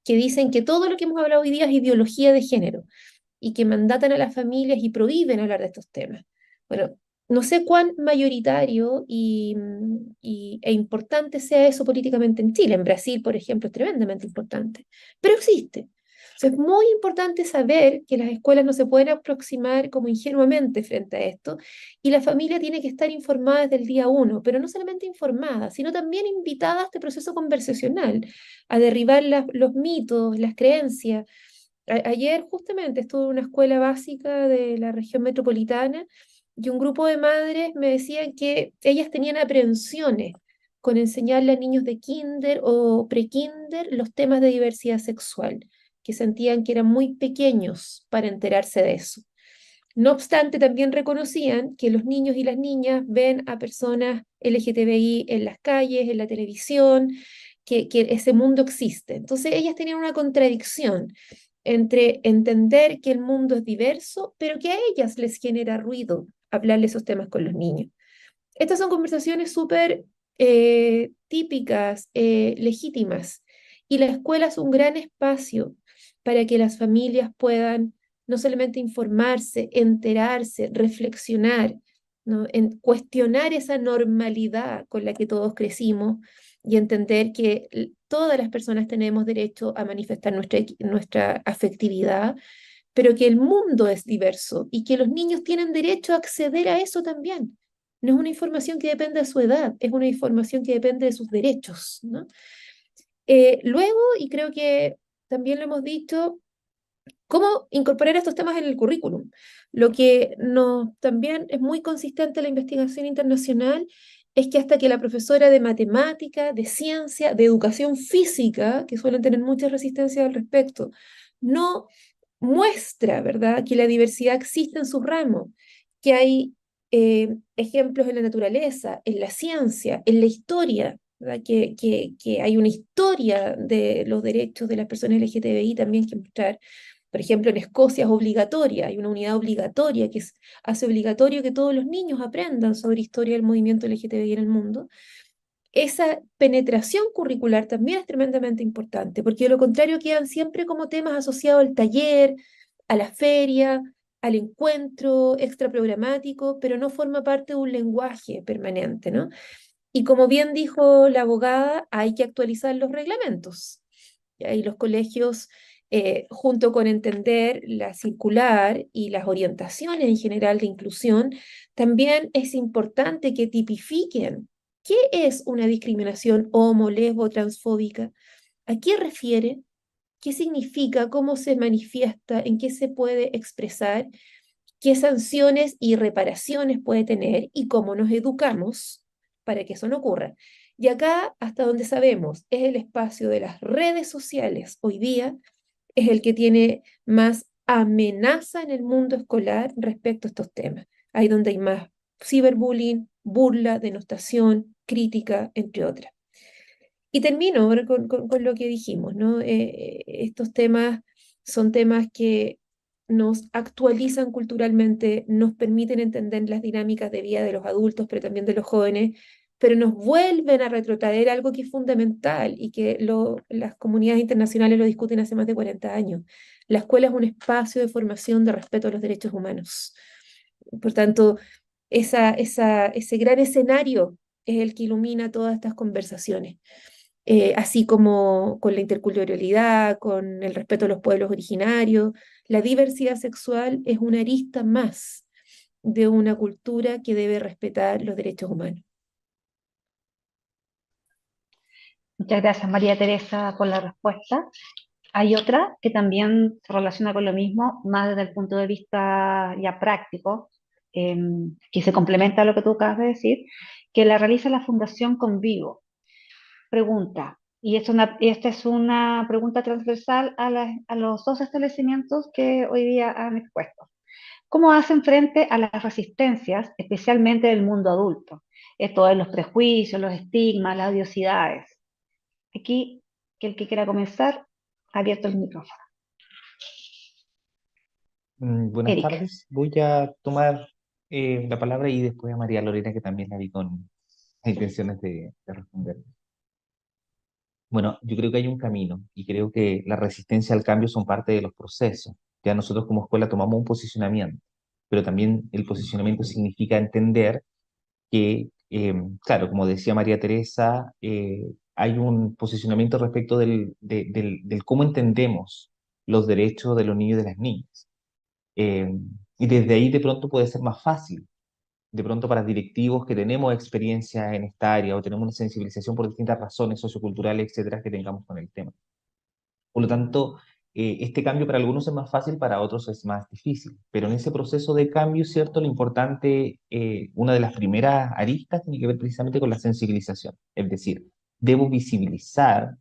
que dicen que todo lo que hemos hablado hoy día es ideología de género y que mandatan a las familias y prohíben hablar de estos temas. Bueno, no sé cuán mayoritario e importante sea eso políticamente en Chile. En Brasil, por ejemplo, es tremendamente importante, pero existe. O sea, es muy importante saber que las escuelas no se pueden aproximar como ingenuamente frente a esto y la familia tiene que estar informada desde el día uno, pero no solamente informada, sino también invitada a este proceso conversacional, a derribar los mitos, las creencias. Ayer justamente estuve en una escuela básica de la región metropolitana y un grupo de madres me decían que ellas tenían aprehensiones con enseñarle a niños de kinder o pre-kinder los temas de diversidad sexual, que sentían que eran muy pequeños para enterarse de eso. No obstante, también reconocían que los niños y las niñas ven a personas LGTBI en las calles, en la televisión, que ese mundo existe. Entonces ellas tenían una contradicción entre entender que el mundo es diverso, pero que a ellas les genera ruido hablar de esos temas con los niños. Estas son conversaciones súper típicas, legítimas, y la escuela es un gran espacio para que las familias puedan no solamente informarse, enterarse, reflexionar, ¿no? En cuestionar esa normalidad con la que todos crecimos y entender que todas las personas tenemos derecho a manifestar nuestra afectividad, pero que el mundo es diverso y que los niños tienen derecho a acceder a eso también. No es una información que depende de su edad, es una información que depende de sus derechos, ¿no? Luego, y creo que también lo hemos dicho, cómo incorporar estos temas en el currículum. Lo que también es muy consistente en la investigación internacional es que hasta que la profesora de matemática, de ciencia, de educación física, que suelen tener mucha resistencia al respecto, no muestra, ¿verdad?, que la diversidad existe en sus ramos, que hay ejemplos en la naturaleza, en la ciencia, en la historia, ¿verdad? Que hay una historia de los derechos de las personas LGTBI también que mostrar. Por ejemplo, en Escocia es obligatoria, hay una unidad obligatoria que hace obligatorio que todos los niños aprendan sobre historia del movimiento LGTBI en el mundo. Esa penetración curricular también es tremendamente importante, porque de lo contrario quedan siempre como temas asociados al taller, a la feria, al encuentro extraprogramático, pero no forma parte de un lenguaje permanente, ¿no? Y como bien dijo la abogada, hay que actualizar los reglamentos. Y los colegios, junto con entender la circular y las orientaciones en general de inclusión, también es importante que tipifiquen qué es una discriminación homo, lesbo, transfóbica, a qué refiere, qué significa, cómo se manifiesta, en qué se puede expresar, qué sanciones y reparaciones puede tener y cómo nos educamos para que eso no ocurra. Y acá, hasta donde sabemos, es el espacio de las redes sociales hoy día, es el que tiene más amenaza en el mundo escolar respecto a estos temas. Ahí donde hay más ciberbullying, burla, denostación, crítica, entre otras. Y termino ahora con lo que dijimos, ¿no? Estos temas son temas que nos actualizan culturalmente, nos permiten entender las dinámicas de vida de los adultos, pero también de los jóvenes, pero nos vuelven a retrotraer algo que es fundamental y que las comunidades internacionales lo discuten hace más de 40 años. La escuela es un espacio de formación de respeto a los derechos humanos. Por tanto, ese gran escenario es el que ilumina todas estas conversaciones. Así como con la interculturalidad, con el respeto a los pueblos originarios, la diversidad sexual es una arista más de una cultura que debe respetar los derechos humanos. Muchas gracias, María Teresa, por la respuesta. Hay otra que también se relaciona con lo mismo, más desde el punto de vista ya práctico, que se complementa a lo que tú acabas de decir, que la realiza la Fundación Convivo. Pregunta, y esta es una pregunta transversal a los dos establecimientos que hoy día han expuesto. ¿Cómo hacen frente a las resistencias, especialmente del mundo adulto? Esto es los prejuicios, los estigmas, las odiosidades. Aquí, que el que quiera comenzar, abierto el micrófono. Buenas Eric. tardes. Voy a tomar la palabra y después a María Lorena, que también la vi con intenciones de responder. Bueno, yo creo que hay un camino y creo que la resistencia al cambio son parte de los procesos. Ya nosotros como escuela tomamos un posicionamiento, pero también el posicionamiento significa entender que, claro, como decía María Teresa, hay un posicionamiento respecto del cómo entendemos los derechos de los niños y de las niñas. Eh, y desde ahí de pronto puede ser más fácil, de pronto para directivos que tenemos experiencia en esta área o tenemos una sensibilización por distintas razones socioculturales, etcétera, que tengamos con el tema. Por lo tanto, este cambio para algunos es más fácil, para otros es más difícil. Pero en ese proceso de cambio, ¿cierto? Lo importante, una de las primeras aristas tiene que ver precisamente con la sensibilización. Es decir, debo visibilizar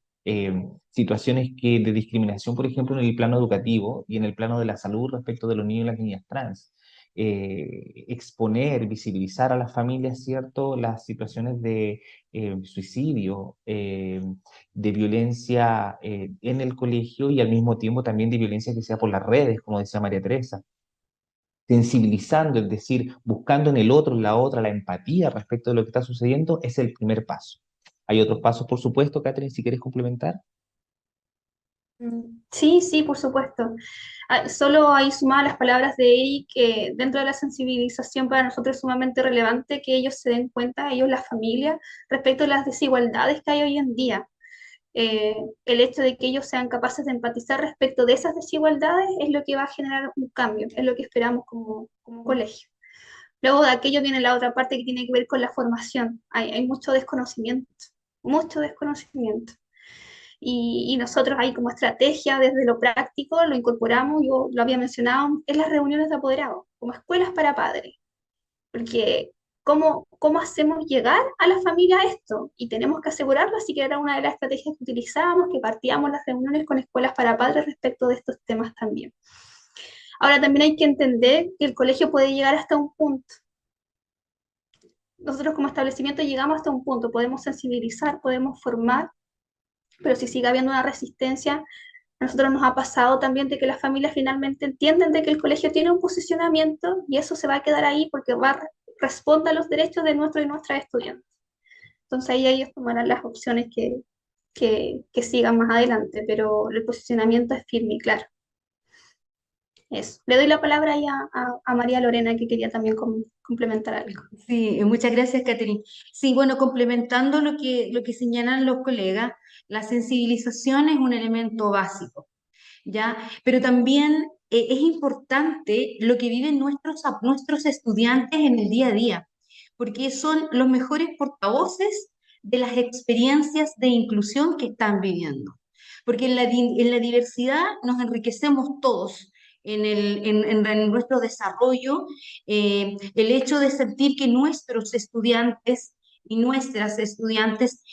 situaciones de discriminación, por ejemplo, en el plano educativo y en el plano de la salud respecto de los niños y las niñas trans. Exponer, visibilizar a las familias, ¿cierto? Las situaciones de suicidio, de violencia en el colegio y al mismo tiempo también de violencia que sea por las redes, como decía María Teresa. Sensibilizando, es decir, buscando en el otro, en la otra, la empatía respecto de lo que está sucediendo, es el primer paso. Hay otros pasos, por supuesto, Catherine, si quieres complementar. Sí, sí, por supuesto. Solo ahí sumaba las palabras de Eric, que dentro de la sensibilización para nosotros es sumamente relevante que ellos se den cuenta, ellos, la familia, respecto a las desigualdades que hay hoy en día. El hecho de que ellos sean capaces de empatizar respecto de esas desigualdades es lo que va a generar un cambio, es lo que esperamos como colegio. Luego de aquello viene la otra parte que tiene que ver con la formación. Hay mucho desconocimiento, mucho desconocimiento. Y nosotros ahí como estrategia desde lo práctico lo incorporamos, yo lo había mencionado, en las reuniones de apoderados, como escuelas para padres, porque ¿cómo hacemos llegar a la familia esto? Y tenemos que asegurarlo, así que era una de las estrategias que utilizábamos, que partíamos las reuniones con escuelas para padres respecto de estos temas también. Ahora también hay que entender que el colegio puede llegar hasta un punto. Nosotros como establecimiento llegamos hasta un punto, podemos sensibilizar, podemos formar, pero si sigue habiendo una resistencia, a nosotros nos ha pasado también de que las familias finalmente entienden de que el colegio tiene un posicionamiento y eso se va a quedar ahí porque responde a los derechos de nuestros y nuestras estudiantes. Entonces ahí ellos tomarán las opciones que sigan más adelante, pero el posicionamiento es firme y claro. Eso. Le doy la palabra ahí a María Lorena, que quería también complementar algo. Sí, muchas gracias, Catherine. Sí, bueno, complementando lo que señalan los colegas, la sensibilización es un elemento básico, ¿ya? Pero también es importante lo que viven nuestros estudiantes en el día a día, porque son los mejores portavoces de las experiencias de inclusión que están viviendo. Porque en la diversidad nos enriquecemos todos. En nuestro desarrollo, el hecho de sentir que nuestros estudiantes y nuestras estudiantes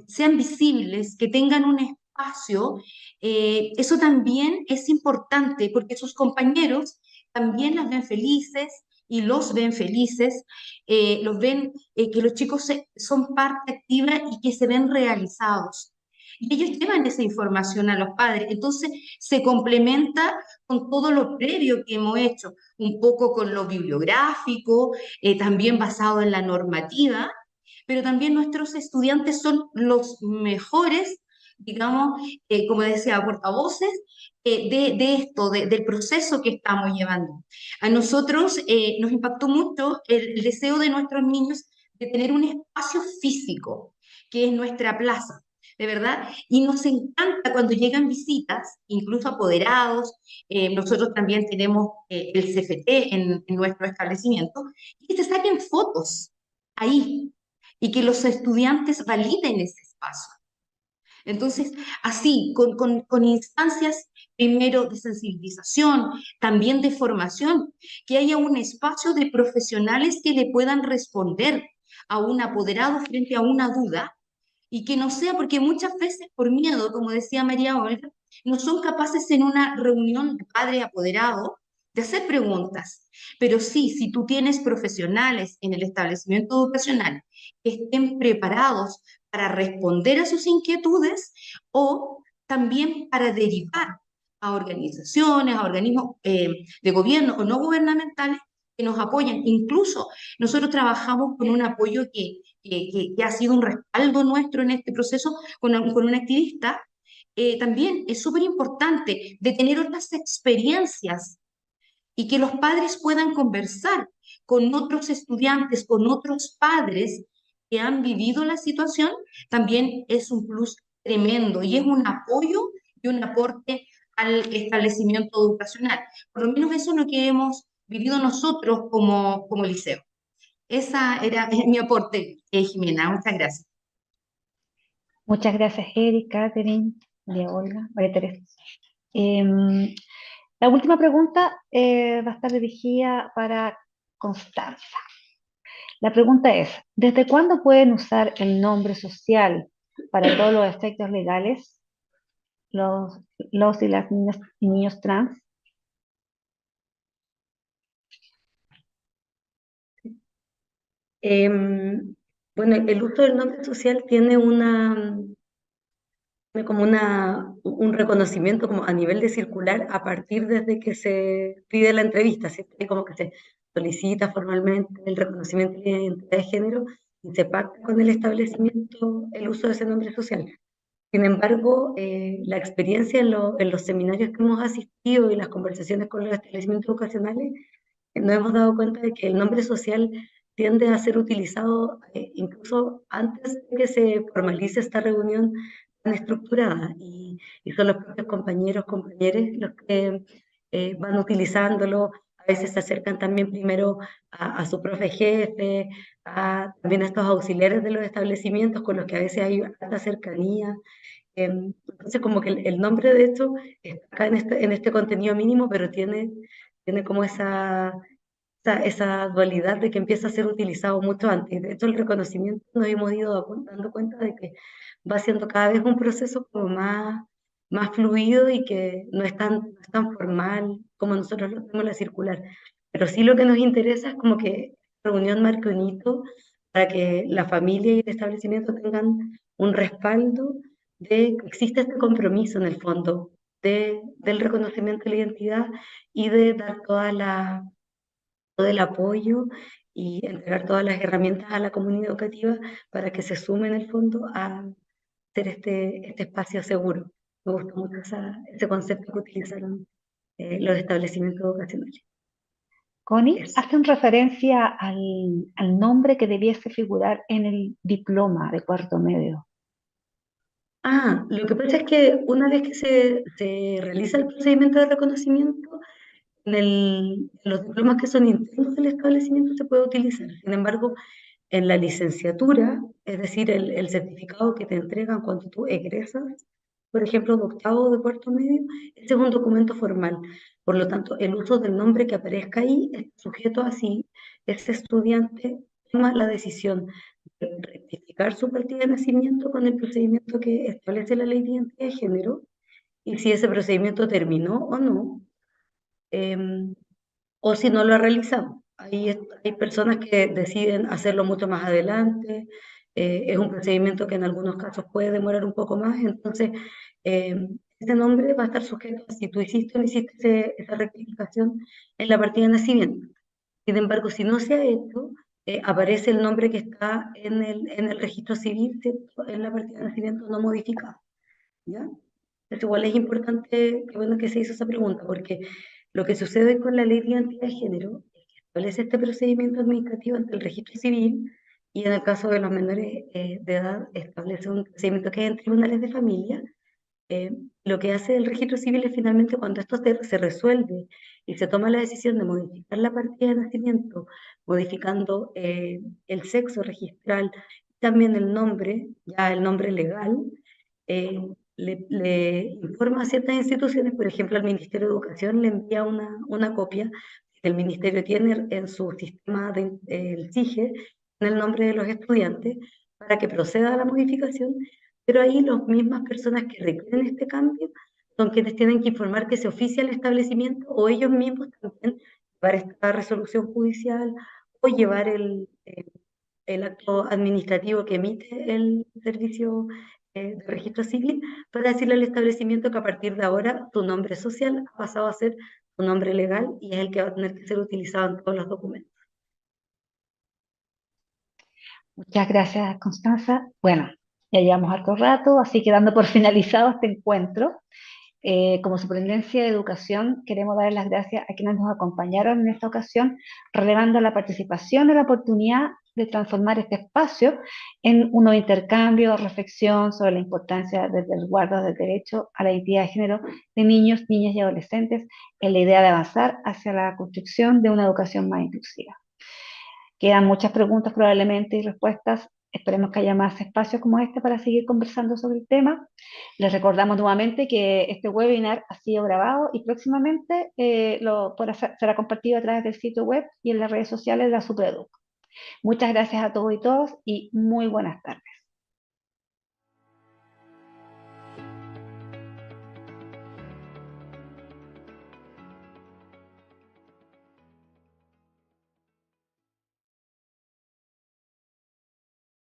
sean visibles, que tengan un espacio, eso también es importante porque sus compañeros también las ven felices y los ven felices, los ven que los chicos son parte activa y que se ven realizados. Y ellos llevan esa información a los padres, entonces se complementa con todo lo previo que hemos hecho, un poco con lo bibliográfico, también basado en la normativa, pero también nuestros estudiantes son los mejores, digamos, como decía, portavoces de esto, del proceso que estamos llevando. A nosotros nos impactó mucho el deseo de nuestros niños de tener un espacio físico, que es nuestra plaza, de verdad, y nos encanta cuando llegan visitas, incluso apoderados, nosotros también tenemos el CFT en nuestro establecimiento, y que se saquen fotos ahí, y que los estudiantes validen ese espacio. Entonces, así, con instancias primero de sensibilización, también de formación, que haya un espacio de profesionales que le puedan responder a un apoderado frente a una duda y que no sea, porque muchas veces por miedo, como decía María Olga, no son capaces en una reunión de padre apoderado de hacer preguntas. Pero sí, si tú tienes profesionales en el establecimiento educacional que estén preparados para responder a sus inquietudes o también para derivar a organizaciones, a organismos de gobierno o no gubernamentales que nos apoyan. Incluso nosotros trabajamos con un apoyo que ha sido un respaldo nuestro en este proceso con un activista. También es súper importante de tener otras experiencias y que los padres puedan conversar con otros estudiantes, con otros padres que han vivido la situación, también es un plus tremendo y es un apoyo y un aporte al establecimiento educacional. Por lo menos eso es lo que hemos vivido nosotros como liceo. Esa era mi aporte, Jimena. Muchas gracias. Muchas gracias, Eric, Catherine, María Olga, María Teresa. Em, la última pregunta va a estar dirigida para Constanza. La pregunta es, ¿desde cuándo pueden usar el nombre social para todos los efectos legales los y las niñas y niños trans? Bueno, el uso del nombre social tiene como un reconocimiento como a nivel de circular a partir desde que se pide la entrevista, ¿cierto? Y como que se solicita formalmente el reconocimiento de identidad de género y se pacta con el establecimiento el uso de ese nombre social. Sin embargo, la experiencia en los seminarios que hemos asistido y las conversaciones con los establecimientos educacionales, nos hemos dado cuenta de que el nombre social tiende a ser utilizado incluso antes de que se formalice esta reunión tan estructurada y son los propios compañeros, compañeras los que van utilizándolo. A veces se acercan también primero a su profe jefe, también a estos auxiliares de los establecimientos con los que a veces hay alta cercanía. Entonces, como que el nombre de hecho está acá en este contenido mínimo, pero tiene como esa dualidad de que empieza a ser utilizado mucho antes. De hecho, el reconocimiento nos hemos ido dando cuenta de que va siendo cada vez un proceso como más fluido y que no no es tan formal como nosotros lo tenemos la circular. Pero sí lo que nos interesa es como que la reunión marque un hito para que la familia y el establecimiento tengan un respaldo de que existe este compromiso en el fondo del reconocimiento de la identidad y de dar todo el apoyo y entregar todas las herramientas a la comunidad educativa para que se sume en el fondo a hacer este espacio seguro. Me gustó mucho ese concepto que utilizaron los establecimientos educacionales. Connie, Eso. hacen referencia al nombre que debiese figurar en el diploma de cuarto medio. Lo que pasa es que una vez que se realiza el procedimiento de reconocimiento, en los diplomas que son internos del establecimiento se puede utilizar. Sin embargo, en la licenciatura, es decir, el certificado que te entregan cuando tú egresas, por ejemplo, de octavo o de cuarto medio, ese es un documento formal. Por lo tanto, el uso del nombre que aparezca ahí es sujeto a si ese estudiante toma la decisión de rectificar su partida de nacimiento con el procedimiento que establece la ley de identidad de género y si ese procedimiento terminó o no, o si no lo ha realizado. Hay personas que deciden hacerlo mucho más adelante, es un procedimiento que en algunos casos puede demorar un poco más, entonces ese nombre va a estar sujeto a si tú hiciste o no hiciste esa rectificación en la partida de nacimiento. Sin embargo, si no se ha hecho, aparece el nombre que está en el registro civil, ¿cierto? En la partida de nacimiento no modificado, ¿ya? Pero igual es importante, qué bueno que se hizo esa pregunta, porque lo que sucede con la ley de identidad de género es que establece este procedimiento administrativo ante el registro civil y en el caso de los menores de edad establece un procedimiento que es en tribunales de familia. Lo que hace el registro civil es finalmente cuando esto se resuelve y se toma la decisión de modificar la partida de nacimiento, modificando el sexo registral, también el nombre, ya el nombre legal, le informa a ciertas instituciones, por ejemplo, al Ministerio de Educación le envía una copia que el Ministerio tiene en su sistema el SIGE, en el nombre de los estudiantes, para que proceda a la modificación, pero ahí las mismas personas que requieren este cambio son quienes tienen que informar que se oficia el establecimiento, o ellos mismos también llevar esta resolución judicial o llevar el acto administrativo que emite el servicio de registro civil para decirle al establecimiento que a partir de ahora tu nombre social ha pasado a ser tu nombre legal y es el que va a tener que ser utilizado en todos los documentos. Muchas gracias, Constanza. Bueno, ya llevamos harto rato, así que dando por finalizado este encuentro, como Superintendencia de Educación queremos dar las gracias a quienes nos acompañaron en esta ocasión, relevando la participación y la oportunidad de transformar este espacio en un nuevo intercambio, reflexión sobre la importancia del resguardo del derecho a la identidad de género de niños, niñas y adolescentes en la idea de avanzar hacia la construcción de una educación más inclusiva. Quedan muchas preguntas probablemente y respuestas. Esperemos que haya más espacios como este para seguir conversando sobre el tema. Les recordamos nuevamente que este webinar ha sido grabado y próximamente será compartido a través del sitio web y en las redes sociales de la Supereduc. Muchas gracias a todos y todas y muy buenas tardes.